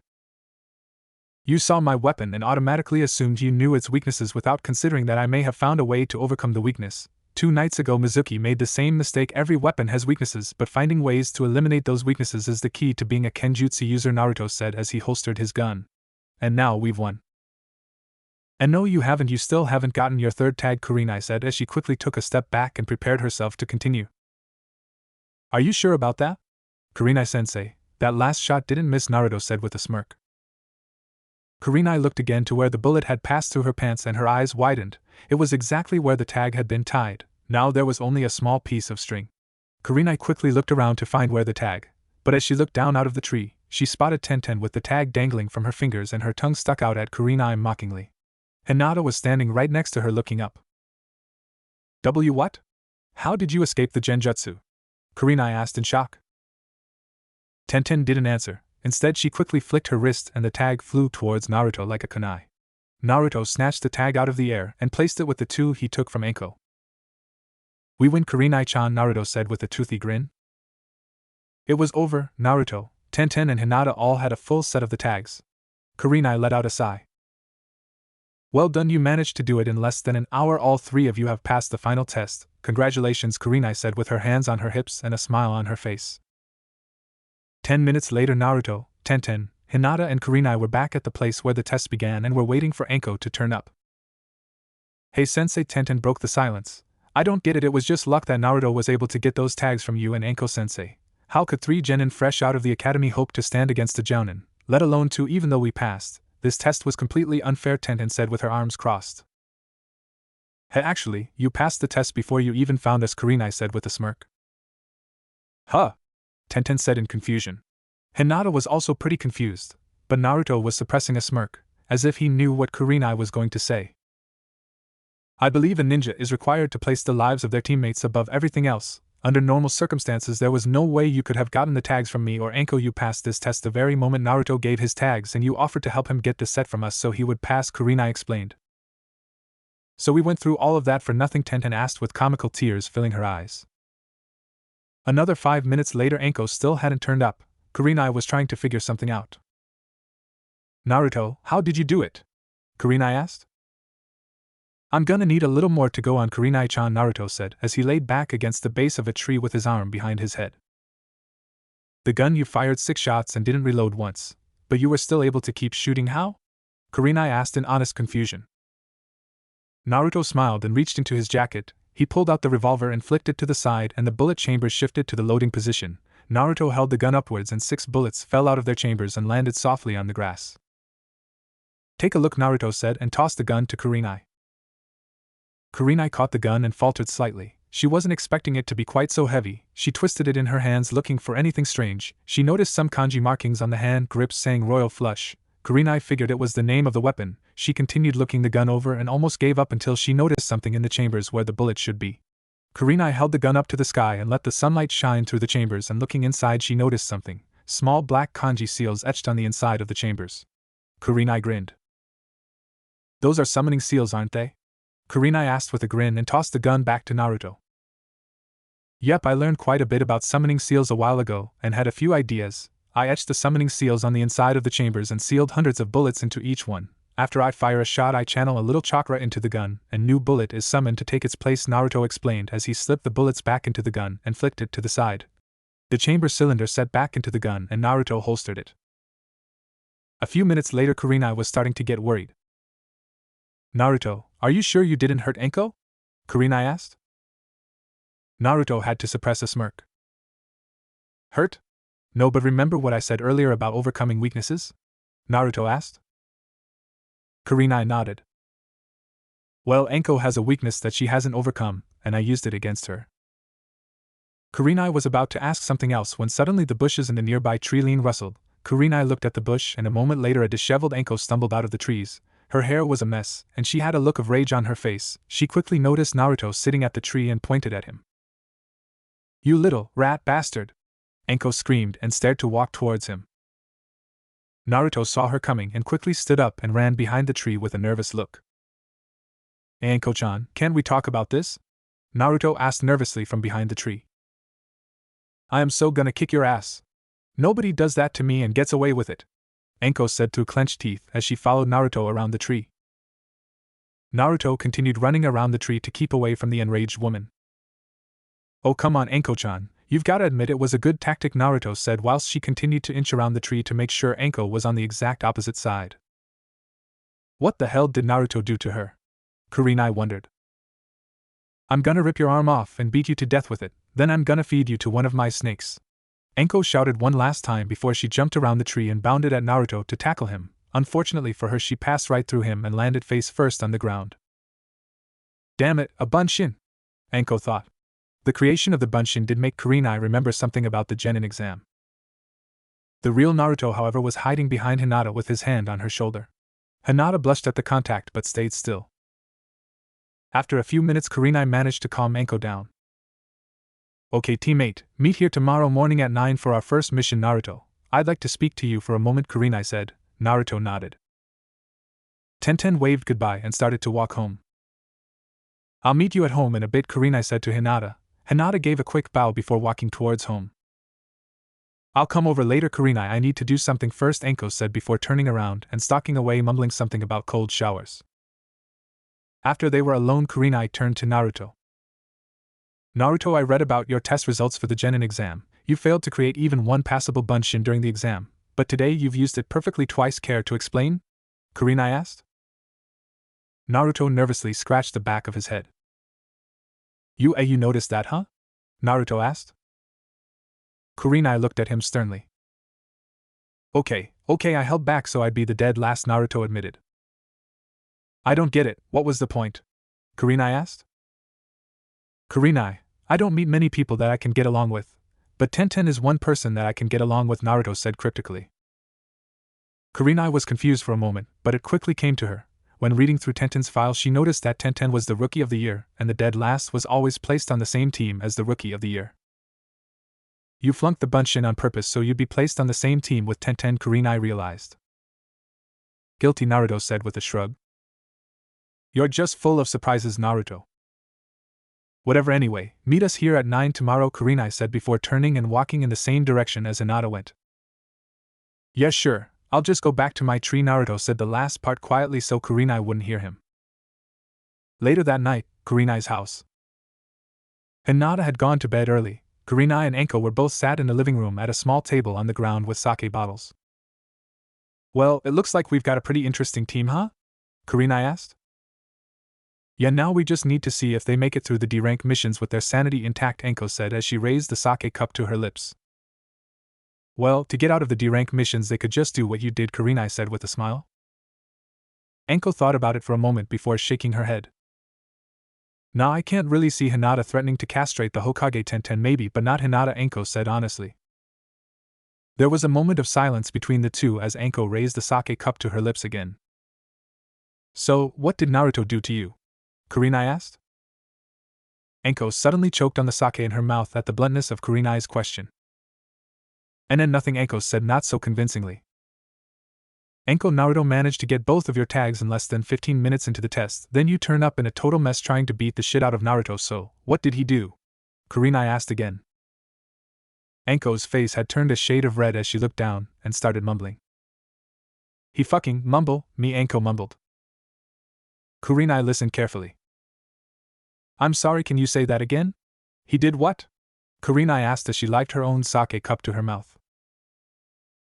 Speaker 1: You saw my weapon and automatically assumed you knew its weaknesses without considering that I may have found a way to overcome the weakness. 2 nights ago Mizuki made the same mistake. Every weapon has weaknesses, but finding ways to eliminate those weaknesses is the key to being a Kenjutsu user, Naruto said as he holstered his gun. And now we've won. And no, you haven't. You still haven't gotten your 3rd tag, Kurenai said as she quickly took a step back and prepared herself to continue. Are you sure about that? Kurenai-sensei, that last shot didn't miss, Naruto said with a smirk. Kurenai looked again to where the bullet had passed through her pants and her eyes widened. It was exactly where the tag had been tied. Now there was only a small piece of string. Kurenai quickly looked around to find where the tag, but as she looked down out of the tree, she spotted Tenten with the tag dangling from her fingers and her tongue stuck out at Kurenai mockingly. Hinata was standing right next to her looking up. What? How did you escape the genjutsu? Kurenai asked in shock. Tenten didn't answer. Instead, she quickly flicked her wrist and the tag flew towards Naruto like a kunai. Naruto snatched the tag out of the air and placed it with the two he took from Anko. "We win, Kurenai-chan," Naruto said with a toothy grin. It was over. Naruto, Tenten and Hinata all had a full set of the tags. Kurenai let out a sigh. "Well done, you managed to do it in less than an hour. All three of you have passed the final test. Congratulations," Kurenai said with her hands on her hips and a smile on her face. 10 minutes later, Naruto, Tenten, Hinata and Kurenai were back at the place where the test began and were waiting for Anko to turn up. "Hey Sensei," Tenten broke the silence. "I don't get it. It was just luck that Naruto was able to get those tags from you and Anko Sensei. How could 3 genin fresh out of the academy hope to stand against a jounin, let alone 2 even though we passed? This test was completely unfair," Tenten said with her arms crossed. "Hey, actually, you passed the test before you even found us," Kurenai said with a smirk. "Huh?" Tenten said in confusion. Hinata was also pretty confused, but Naruto was suppressing a smirk, as if he knew what Kurenai was going to say. "I believe a ninja is required to place the lives of their teammates above everything else. Under normal circumstances, there was no way you could have gotten the tags from me or Anko. You passed this test the very moment Naruto gave his tags, and you offered to help him get the set from us so he would pass," Kurenai explained. "So we went through all of that for nothing?" Tenten asked with comical tears filling her eyes. Another 5 minutes later, Anko still hadn't turned up. Kurenai was trying to figure something out. "Naruto, how did you do it?" Kurenai asked. "I'm gonna need a little more to go on, Kurenai-chan," Naruto said as he laid back against the base of a tree with his arm behind his head. "The gun, you fired 6 shots and didn't reload once, but you were still able to keep shooting. How?" Kurenai asked in honest confusion. Naruto smiled and reached into his jacket. He pulled out the revolver and flicked it to the side, and the bullet chambers shifted to the loading position. Naruto held the gun upwards and 6 bullets fell out of their chambers and landed softly on the grass. "Take a look," Naruto said and tossed the gun to Kurenai. Kurenai caught the gun and faltered slightly. She wasn't expecting it to be quite so heavy. She twisted it in her hands looking for anything strange. She noticed some kanji markings on the hand grips saying Royal Flush. Kurenai figured it was the name of the weapon. She continued looking the gun over and almost gave up until she noticed something in the chambers where the bullet should be. Kurenai held the gun up to the sky and let the sunlight shine through the chambers, and looking inside she noticed something. Small black kanji seals etched on the inside of the chambers. Kurenai grinned. "Those are summoning seals, aren't they?" Kurenai asked with a grin and tossed the gun back to Naruto. "Yep, I learned quite a bit about summoning seals a while ago and had a few ideas. I etched the summoning seals on the inside of the chambers and sealed hundreds of bullets into each one. After I fire a shot, I channel a little chakra into the gun, and new bullet is summoned to take its place," Naruto explained as he slipped the bullets back into the gun and flicked it to the side. The chamber cylinder set back into the gun and Naruto holstered it. A few minutes later, Kurenai was starting to get worried. "Naruto, are you sure you didn't hurt Anko?" Kurenai asked. Naruto had to suppress a smirk. "Hurt? No, but remember what I said earlier about overcoming weaknesses?" Naruto asked. Kurenai nodded. "Well, Anko has a weakness that she hasn't overcome, and I used it against her." Kurenai was about to ask something else when suddenly the bushes in the nearby tree line rustled. Kurenai looked at the bush, and a moment later a disheveled Anko stumbled out of the trees. Her hair was a mess, and she had a look of rage on her face. She quickly noticed Naruto sitting at the tree and pointed at him. "You little rat bastard!" Anko screamed and stared to walk towards him. Naruto saw her coming and quickly stood up and ran behind the tree with a nervous look. "Anko-chan, can't we talk about this?" Naruto asked nervously from behind the tree. "I am so gonna kick your ass. Nobody does that to me and gets away with it," Anko said through clenched teeth as she followed Naruto around the tree. Naruto continued running around the tree to keep away from the enraged woman. "Oh, come on, Anko-chan. You've gotta admit it was a good tactic," Naruto said whilst she continued to inch around the tree to make sure Anko was on the exact opposite side. "What the hell did Naruto do to her?" Kurenai wondered. "I'm gonna rip your arm off and beat you to death with it, then I'm gonna feed you to one of my snakes," Anko shouted one last time before she jumped around the tree and bounded at Naruto to tackle him. Unfortunately for her, she passed right through him and landed face first on the ground. "Damn it, a bunshin!" Anko thought. The creation of the bunshin did make Kurenai remember something about the Genin exam. The real Naruto, however, was hiding behind Hinata with his hand on her shoulder. Hinata blushed at the contact but stayed still. After a few minutes, Kurenai managed to calm Anko down. "Okay, teammate, meet here tomorrow morning at 9 for our first mission, Naruto. I'd like to speak to you for a moment, Kurenai said. Naruto nodded. Tenten waved goodbye and started to walk home. I'll meet you at home in a bit, Kurenai said to Hinata. Hinata gave a quick bow before walking towards home. I'll come over later, Kurenai, I need to do something first, Anko said before turning around and stalking away, mumbling something about cold showers. After they were alone, Kurenai turned to Naruto. Naruto, I read about your test results for the Genin exam. You failed to create even one passable bunshin during the exam, but today you've used it perfectly twice. Care to explain? Kurenai asked. Naruto nervously scratched the back of his head. You noticed that, huh? Naruto asked. Kurenai looked at him sternly. Okay, I held back so I'd be the dead last, Naruto admitted. I don't get it, what was the point? Kurenai asked. Kurenai, I don't meet many people that I can get along with, but Tenten is one person that I can get along with, Naruto said cryptically. Kurenai was confused for a moment, but it quickly came to her. When reading through Tenten's file, she noticed that Tenten was the Rookie of the Year, and the dead last was always placed on the same team as the Rookie of the Year. You flunked the bunshin on purpose so you'd be placed on the same team with Tenten, Kurenai realized. Guilty, Naruto said with a shrug. You're just full of surprises, Naruto. Whatever anyway, meet us here at 9 tomorrow, Kurenai said before turning and walking in the same direction as Hinata went. Yes, sure, I'll just go back to my tree, Naruto said the last part quietly so Kurenai wouldn't hear him. Later that night, Kurenai's house. Hinata had gone to bed early. Kurenai and Anko were both sat in the living room at a small table on the ground with sake bottles. Well, it looks like we've got a pretty interesting team, huh? Kurenai asked. Yeah, now we just need to see if they make it through the D-rank missions with their sanity intact, Anko said as she raised the sake cup to her lips. Well, to get out of the D-rank missions they could just do what you did, Kurenai said with a smile. Anko thought about it for a moment before shaking her head. Nah, I can't really see Hinata threatening to castrate the Hokage. Tenten maybe, but not Hinata, Anko said honestly. There was a moment of silence between the two as Anko raised the sake cup to her lips again. So, what did Naruto do to you? Kurenai asked. Anko suddenly choked on the sake in her mouth at the bluntness of Kurenai's question. And then nothing, Anko said not so convincingly. Anko, Naruto managed to get both of your tags in less than 15 minutes into the test, then you turn up in a total mess trying to beat the shit out of Naruto, so, what did he do? Kurenai asked again. Anko's face had turned a shade of red as she looked down and started mumbling. He fucking mumble me, Anko mumbled. Kurenai listened carefully. I'm sorry, can you say that again? He did what? Kurenai asked as she licked her own sake cup to her mouth.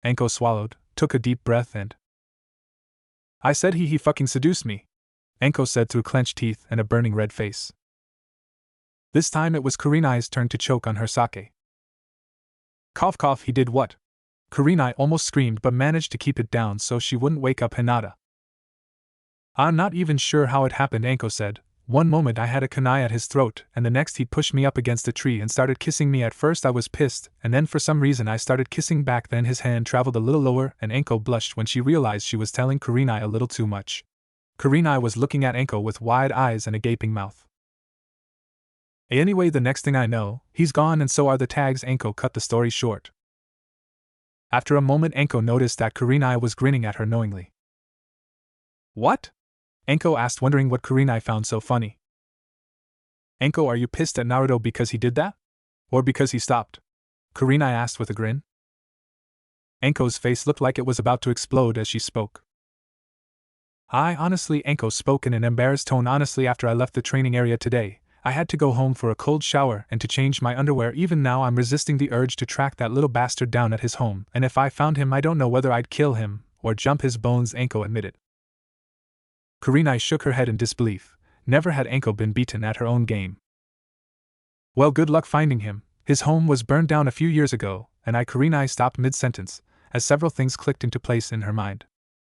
Speaker 1: Anko swallowed, took a deep breath and... I said he fucking seduced me, Anko said through clenched teeth and a burning red face. This time it was Kurenai's turn to choke on her sake. Cough cough, he did what? Kurenai almost screamed but managed to keep it down so she wouldn't wake up Hinata. I'm not even sure how it happened, Anko said. One moment I had a kunai at his throat, and the next he pushed me up against a tree and started kissing me. At first I was pissed, and then for some reason I started kissing back. Then his hand traveled a little lower, and Anko blushed when she realized she was telling Kurenai a little too much. Kurenai was looking at Anko with wide eyes and a gaping mouth. Anyway, the next thing I know, he's gone and so are the tags. Anko cut the story short. After a moment Anko noticed that Kurenai was grinning at her knowingly. What? Anko asked, wondering what Kurenai found so funny. Anko, are you pissed at Naruto because he did that? Or because he stopped? Kurenai asked with a grin. Anko's face looked like it was about to explode as she spoke. Honestly, Anko spoke in an embarrassed tone. Honestly, after I left the training area today, I had to go home for a cold shower and to change my underwear. Even now I'm resisting the urge to track that little bastard down at his home, and if I found him I don't know whether I'd kill him or jump his bones, Anko admitted. Kurenai shook her head in disbelief. Never had Anko been beaten at her own game. Well, good luck finding him. His home was burned down a few years ago, and Kurenai stopped mid-sentence, as several things clicked into place in her mind.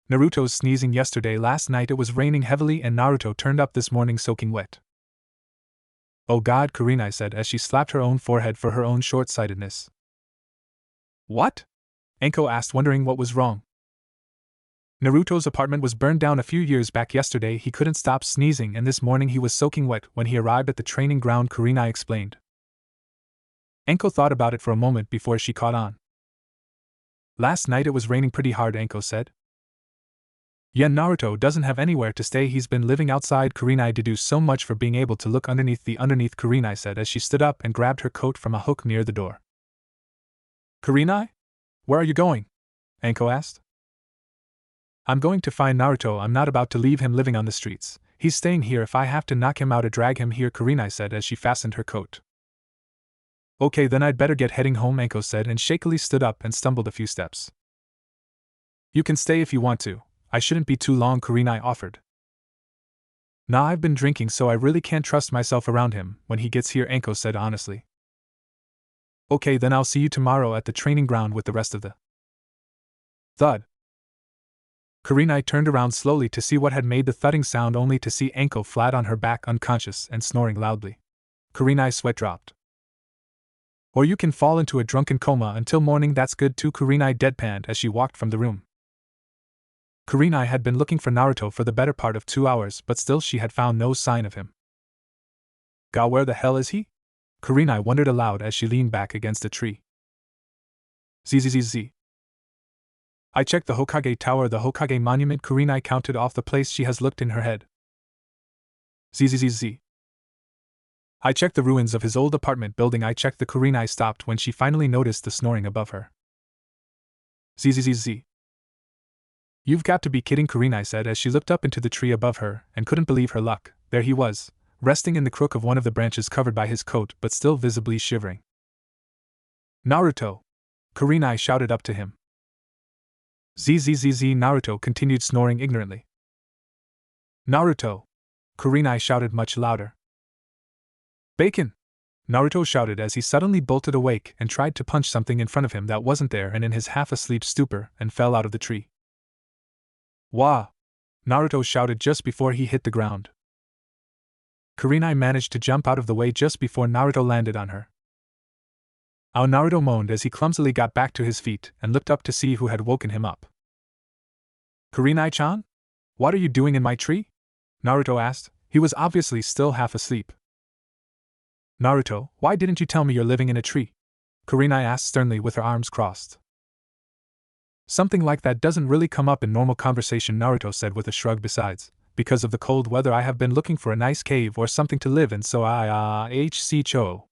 Speaker 1: Naruto's sneezing yesterday, last night it was raining heavily, and Naruto turned up this morning soaking wet. Oh God, Kurenai said as she slapped her own forehead for her own short-sightedness. What? Anko asked, wondering what was wrong. Naruto's apartment was burned down a few years back. Yesterday he couldn't stop sneezing and this morning he was soaking wet when he arrived at the training ground, Kurenai explained. Anko thought about it for a moment before she caught on. Last night it was raining pretty hard, Anko said. Yeah, Naruto doesn't have anywhere to stay, he's been living outside. Kurenai deduced so much for being able to look underneath. Kurenai said as she stood up and grabbed her coat from a hook near the door. Kurenai? Where are you going? Anko asked. I'm going to find Naruto. I'm not about to leave him living on the streets. He's staying here. If I have to knock him out or drag him here, Kurenai said as she fastened her coat. Okay, then I'd better get heading home, Anko said and shakily stood up and stumbled a few steps. You can stay if you want to. I shouldn't be too long, Kurenai offered. Nah, I've been drinking so I really can't trust myself around him when he gets here, Anko said honestly. Okay, then I'll see you tomorrow at the training ground with the rest of the... Thud. Kurenai turned around slowly to see what had made the thudding sound, only to see Anko flat on her back, unconscious and snoring loudly. Kurenai's sweat dropped. Or you can fall into a drunken coma until morning, that's good too, Kurenai deadpanned as she walked from the room. Kurenai had been looking for Naruto for the better part of 2 hours, but still she had found no sign of him. God, where the hell is he? Kurenai wondered aloud as she leaned back against a tree. Zzz. I checked the Hokage Tower, the Hokage Monument. Kurenai counted off the place she has looked in her head. Zzz. I checked the ruins of his old apartment building. I checked the... Kurenai stopped when she finally noticed the snoring above her. Zzz. You've got to be kidding, Kurenai said as she looked up into the tree above her and couldn't believe her luck. There he was, resting in the crook of one of the branches, covered by his coat but still visibly shivering. Naruto! Kurenai shouted up to him. Zzz. Naruto continued snoring ignorantly. Naruto! Kurenai shouted much louder. Bacon! Naruto shouted as he suddenly bolted awake and tried to punch something in front of him that wasn't there and in his half-asleep stupor and fell out of the tree. Wah! Naruto shouted just before he hit the ground. Kurenai managed to jump out of the way just before Naruto landed on her. Ow! Naruto moaned as he clumsily got back to his feet and looked up to see who had woken him up. Kurenai-chan? What are you doing in my tree? Naruto asked. He was obviously still half asleep. Naruto, why didn't you tell me you're living in a tree? Kurenai asked sternly with her arms crossed. Something like that doesn't really come up in normal conversation, Naruto said with a shrug. Besides, because of the cold weather I have been looking for a nice cave or something to live in, so Cho.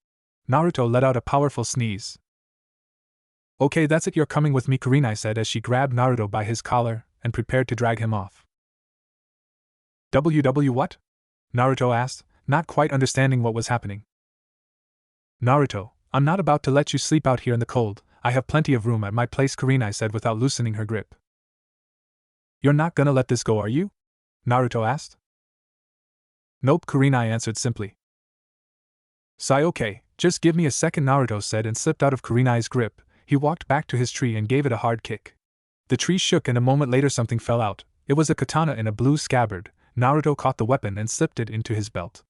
Speaker 1: Naruto let out a powerful sneeze. Okay, that's it, you're coming with me, Kurenai said as she grabbed Naruto by his collar and prepared to drag him off. What? Naruto asked, not quite understanding what was happening. Naruto, I'm not about to let you sleep out here in the cold. I have plenty of room at my place, Kurenai said without loosening her grip. You're not gonna let this go, are you? Naruto asked. Nope, Kurenai answered simply. Sigh, okay, just give me a second, Naruto said and slipped out of Kurenai's grip. He walked back to his tree and gave it a hard kick. The tree shook and a moment later something fell out. It was a katana in a blue scabbard. Naruto caught the weapon and slipped it into his belt.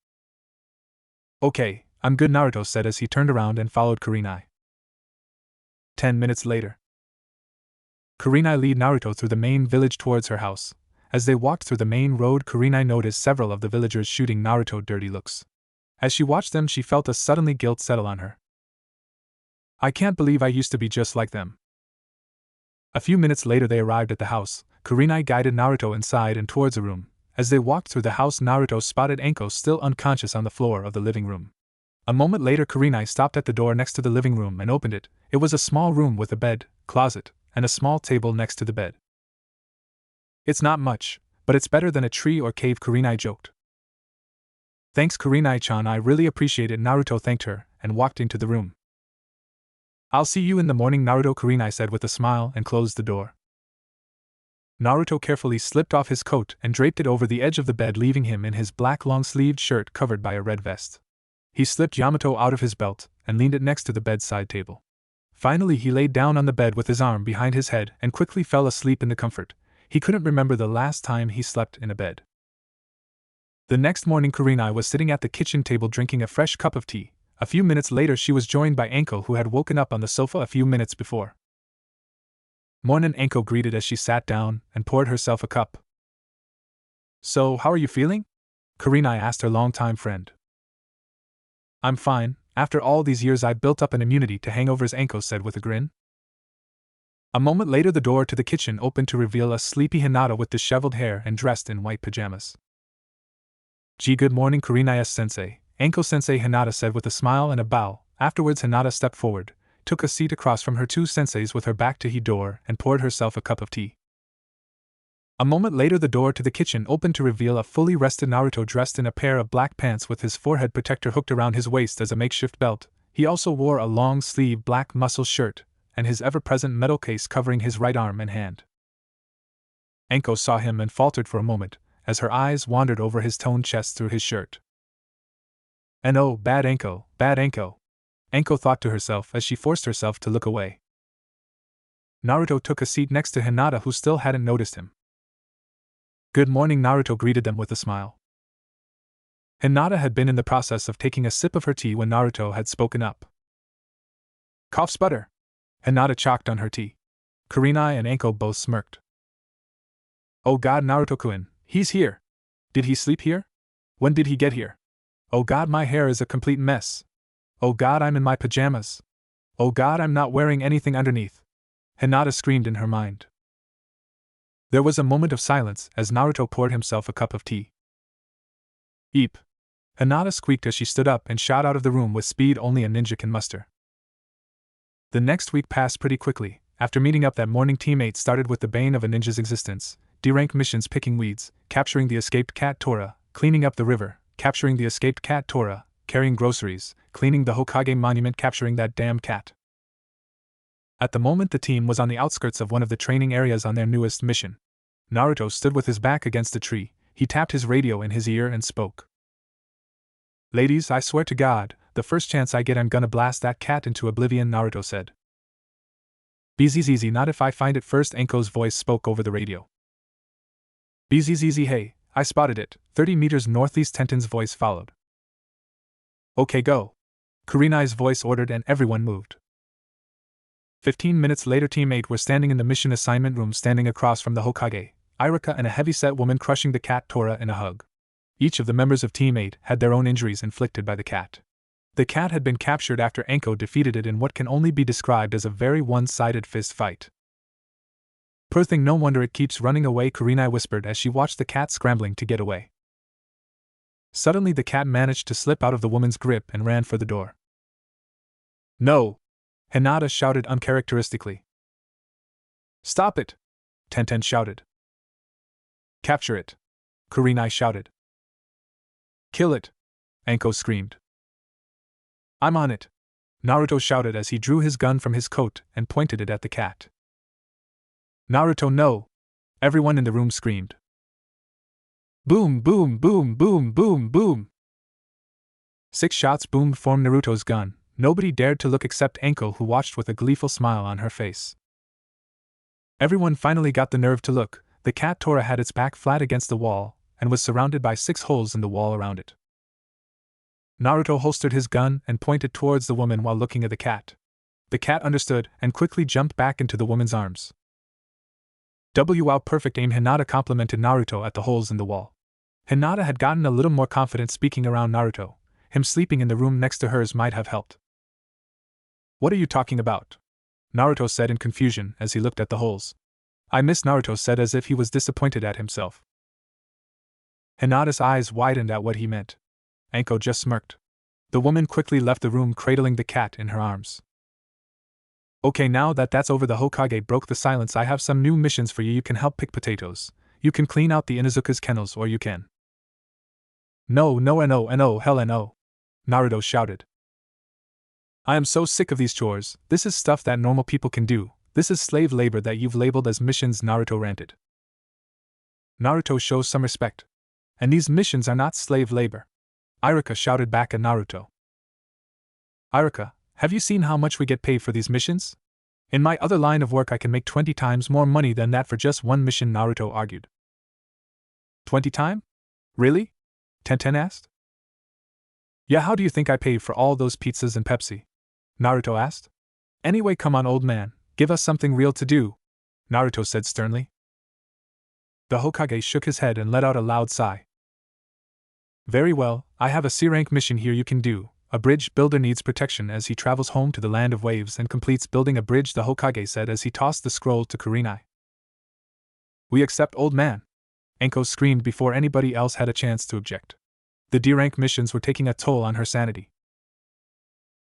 Speaker 1: Okay, I'm good, Naruto said as he turned around and followed Kurenai. 10 minutes later. Kurenai led Naruto through the main village towards her house. As they walked through the main road, Kurenai noticed several of the villagers shooting Naruto dirty looks. As she watched them, she felt a suddenly guilt settle on her. I can't believe I used to be just like them. A few minutes later they arrived at the house. Kurenai guided Naruto inside and towards a room. As they walked through the house, Naruto spotted Anko still unconscious on the floor of the living room. A moment later Kurenai stopped at the door next to the living room and opened it. It was a small room with a bed, closet, and a small table next to the bed. It's not much, but it's better than a tree or cave, Kurenai joked. Thanks, Kurenai-chan, I really appreciate it, Naruto thanked her and walked into the room. I'll see you in the morning, Naruto, Kurenai said with a smile and closed the door. Naruto carefully slipped off his coat and draped it over the edge of the bed, leaving him in his black long-sleeved shirt covered by a red vest. He slipped Yamato out of his belt and leaned it next to the bedside table. Finally he laid down on the bed with his arm behind his head and quickly fell asleep in the comfort. He couldn't remember the last time he slept in a bed. The next morning Kurenai was sitting at the kitchen table drinking a fresh cup of tea. A few minutes later she was joined by Anko, who had woken up on the sofa a few minutes before. Mornin', Anko greeted as she sat down and poured herself a cup. So, how are you feeling? Kurenai asked her longtime friend. I'm fine. After all these years I built up an immunity to hangovers, Anko said with a grin. A moment later, the door to the kitchen opened to reveal a sleepy Hinata with disheveled hair and dressed in white pajamas. Good morning, Kurinaya-sensei, Anko-sensei, Hinata said with a smile and a bow. Afterwards, Hinata stepped forward, took a seat across from her two senseis with her back to Hidor, and poured herself a cup of tea. A moment later, the door to the kitchen opened to reveal a fully rested Naruto dressed in a pair of black pants with his forehead protector hooked around his waist as a makeshift belt. He also wore a long-sleeved black muscle shirt, and his ever-present metal case covering his right arm and hand. Anko saw him and faltered for a moment, as her eyes wandered over his toned chest through his shirt. And oh, bad Anko, bad Anko. Anko thought to herself as she forced herself to look away. Naruto took a seat next to Hinata, who still hadn't noticed him. Good morning, Naruto greeted them with a smile. Hinata had been in the process of taking a sip of her tea when Naruto had spoken up. Cough sputter. Hinata chalked on her tea. Kurenai and Anko both smirked. Oh god, Naruto-kun, he's here. Did he sleep here? When did he get here? Oh god, my hair is a complete mess. Oh god, I'm in my pajamas. Oh god, I'm not wearing anything underneath. Hinata screamed in her mind. There was a moment of silence as Naruto poured himself a cup of tea. Eep! Hinata squeaked as she stood up and shot out of the room with speed only a ninja can muster. The next week passed pretty quickly. After meeting up that morning, Team 8 started with the bane of a ninja's existence: D-rank missions, picking weeds, capturing the escaped cat Tora, cleaning up the river, capturing the escaped cat Tora, carrying groceries, cleaning the Hokage monument, capturing that damn cat. At the moment, the team was on the outskirts of one of the training areas on their newest mission. Naruto stood with his back against a tree. He tapped his radio in his ear and spoke. Ladies, I swear to God, the first chance I get I'm gonna blast that cat into oblivion, Naruto said. BZZZ, not if I find it first, Anko's voice spoke over the radio. BZZZ, hey, I spotted it, 30 meters northeast, Tenten's voice followed. Okay, go. Kurenai's voice ordered and everyone moved. 15 minutes later, Team 8 were standing in the mission assignment room, standing across from the Hokage, Irika, and a heavy-set woman crushing the cat Tora in a hug. Each of the members of Team 8 had their own injuries inflicted by the cat. The cat had been captured after Anko defeated it in what can only be described as a very one-sided fist fight. Poor thing, no wonder it keeps running away, Kurenai whispered as she watched the cat scrambling to get away. Suddenly the cat managed to slip out of the woman's grip and ran for the door. No! Hinata shouted uncharacteristically. Stop it! Tenten shouted. Capture it! Kurenai shouted. Kill it! Anko screamed. I'm on it! Naruto shouted as he drew his gun from his coat and pointed it at the cat. Naruto, no! Everyone in the room screamed. Boom, boom, boom, boom, boom, boom! 6 shots boomed from Naruto's gun. Nobody dared to look except Anko, who watched with a gleeful smile on her face. Everyone finally got the nerve to look. The cat Tora had its back flat against the wall and was surrounded by 6 holes in the wall around it. Naruto holstered his gun and pointed towards the woman while looking at the cat. The cat understood and quickly jumped back into the woman's arms. Wow, perfect aim, Hinata complimented Naruto at the holes in the wall. Hinata had gotten a little more confident speaking around Naruto. Him sleeping in the room next to hers might have helped. What are you talking about? Naruto said in confusion as he looked at the holes. I miss, Naruto said as if he was disappointed at himself. Hinata's eyes widened at what he meant. Anko just smirked. The woman quickly left the room, cradling the cat in her arms. Okay, now that that's over, the Hokage broke the silence. I have some new missions for you. You can help pick potatoes. You can clean out the Inuzuka's kennels, or you can... No, hell no. Naruto shouted. I am so sick of these chores. This is stuff that normal people can do. This is slave labor that you've labeled as missions, Naruto ranted. Naruto shows some respect. And these missions are not slave labor. Irika shouted back at Naruto. Irika, have you seen how much we get paid for these missions? In my other line of work I can make 20 times more money than that for just one mission, Naruto argued. 20 times? Really? Tenten asked. Yeah, how do you think I paid for all those pizzas and Pepsi? Naruto asked. Anyway, come on, old man, give us something real to do, Naruto said sternly. The Hokage shook his head and let out a loud sigh. Very well, I have a C-rank mission here you can do, a bridge builder needs protection as he travels home to the land of waves and completes building a bridge, the Hokage said as he tossed the scroll to Kurenai. We accept, old man, Enko screamed before anybody else had a chance to object. The D-rank missions were taking a toll on her sanity.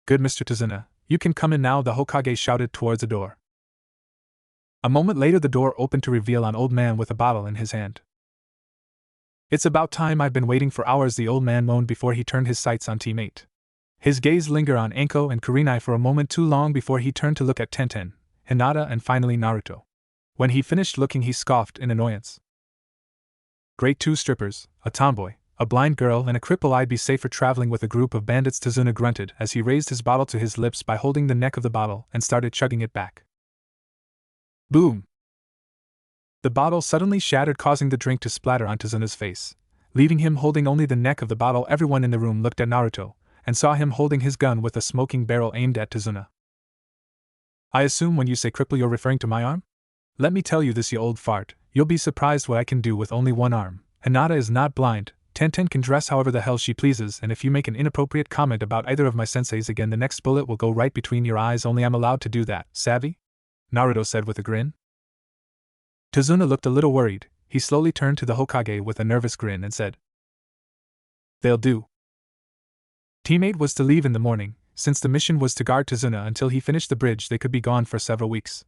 Speaker 1: Good, Mr. Tazuna, you can come in now, the Hokage shouted towards the door. A moment later the door opened to reveal an old man with a bottle in his hand. It's about time, I've been waiting for hours, the old man moaned before he turned his sights on teammate. His gaze lingered on Enko and Kurenai for a moment too long before he turned to look at Tenten, Hinata and finally Naruto. When he finished looking he scoffed in annoyance. Great, 2 strippers, a tomboy, a blind girl and a cripple, I'd be safer traveling with a group of bandits, Tazuna grunted as he raised his bottle to his lips by holding the neck of the bottle and started chugging it back. Boom! The bottle suddenly shattered, causing the drink to splatter on Tazuna's face, leaving him holding only the neck of the bottle. Everyone in the room looked at Naruto and saw him holding his gun with a smoking barrel aimed at Tazuna. I assume when you say cripple you're referring to my arm? Let me tell you this, you old fart, you'll be surprised what I can do with only one arm. Hinata is not blind, Tenten can dress however the hell she pleases, and if you make an inappropriate comment about either of my senseis again the next bullet will go right between your eyes. Only I'm allowed to do that, savvy? Naruto said with a grin. Tazuna looked a little worried. He slowly turned to the Hokage with a nervous grin and said, They'll do. Teammate was to leave in the morning. Since the mission was to guard Tazuna until he finished the bridge, they could be gone for several weeks.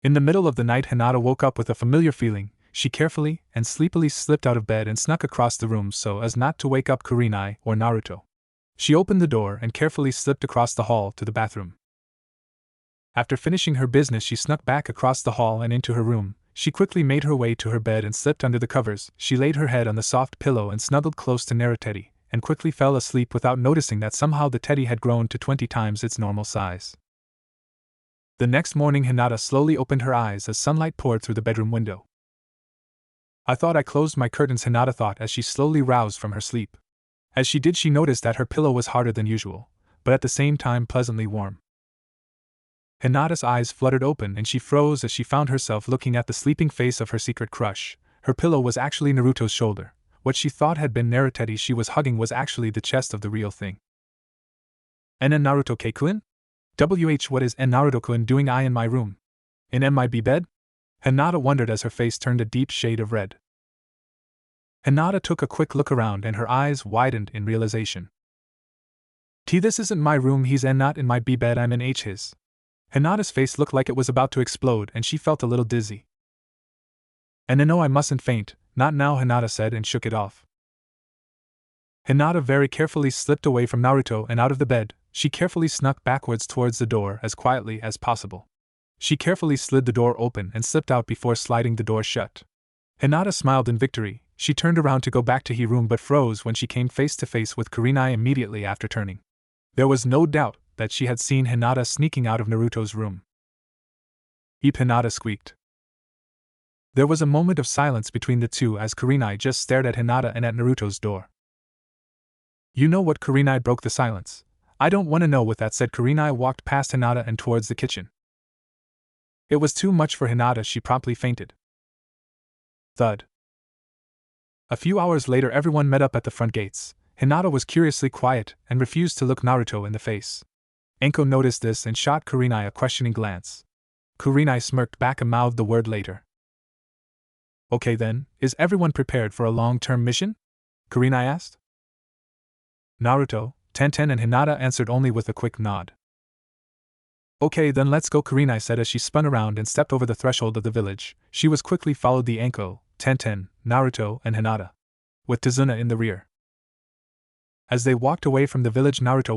Speaker 1: In the middle of the night Hinata woke up with a familiar feeling. She carefully and sleepily slipped out of bed and snuck across the room so as not to wake up Kurenai or Naruto. She opened the door and carefully slipped across the hall to the bathroom. After finishing her business she snuck back across the hall and into her room. She quickly made her way to her bed and slipped under the covers. She laid her head on the soft pillow and snuggled close to Naruto, and quickly fell asleep without noticing that somehow the teddy had grown to 20 times its normal size. The next morning Hinata slowly opened her eyes as sunlight poured through the bedroom window. I thought I closed my curtains, Hinata thought as she slowly roused from her sleep. As she did she noticed that her pillow was harder than usual, but at the same time pleasantly warm. Hinata's eyes fluttered open and she froze as she found herself looking at the sleeping face of her secret crush. Her pillow was actually Naruto's shoulder. What she thought had been Naruto she was hugging was actually the chest of the real thing. And Naruto K-kun? What is Naruto-kun doing in my room? In my bed? Hinata wondered as her face turned a deep shade of red. Hinata took a quick look around and her eyes widened in realization. This isn't my room, he's not in my bed, I'm in his. Hinata's face looked like it was about to explode and she felt a little dizzy. And no, I mustn't faint, not now, Hinata said and shook it off. Hinata very carefully slipped away from Naruto and out of the bed. She carefully snuck backwards towards the door as quietly as possible. She carefully slid the door open and slipped out before sliding the door shut. Hinata smiled in victory. She turned around to go back to her room but froze when she came face to face with Kurenai immediately after turning. There was no doubt that she had seen Hinata sneaking out of Naruto's room. Eep, Hinata squeaked. There was a moment of silence between the two as Kurenai just stared at Hinata and at Naruto's door. You know what? Kurenai broke the silence. I don't want to know. With that said, Kurenai walked past Hinata and towards the kitchen. It was too much for Hinata, she promptly fainted. Thud. A few hours later everyone met up at the front gates. Hinata was curiously quiet and refused to look Naruto in the face. Enko noticed this and shot Kurenai a questioning glance. Kurenai smirked back and mouthed the word later. Okay then, is everyone prepared for a long-term mission? Kurenai asked. Naruto, Tenten and Hinata answered only with a quick nod. Okay then let's go, Kurenai said as she spun around and stepped over the threshold of the village. She was quickly followed by Enko, Tenten, Naruto and Hinata, with Tazuna in the rear. As they walked away from the village, Naruto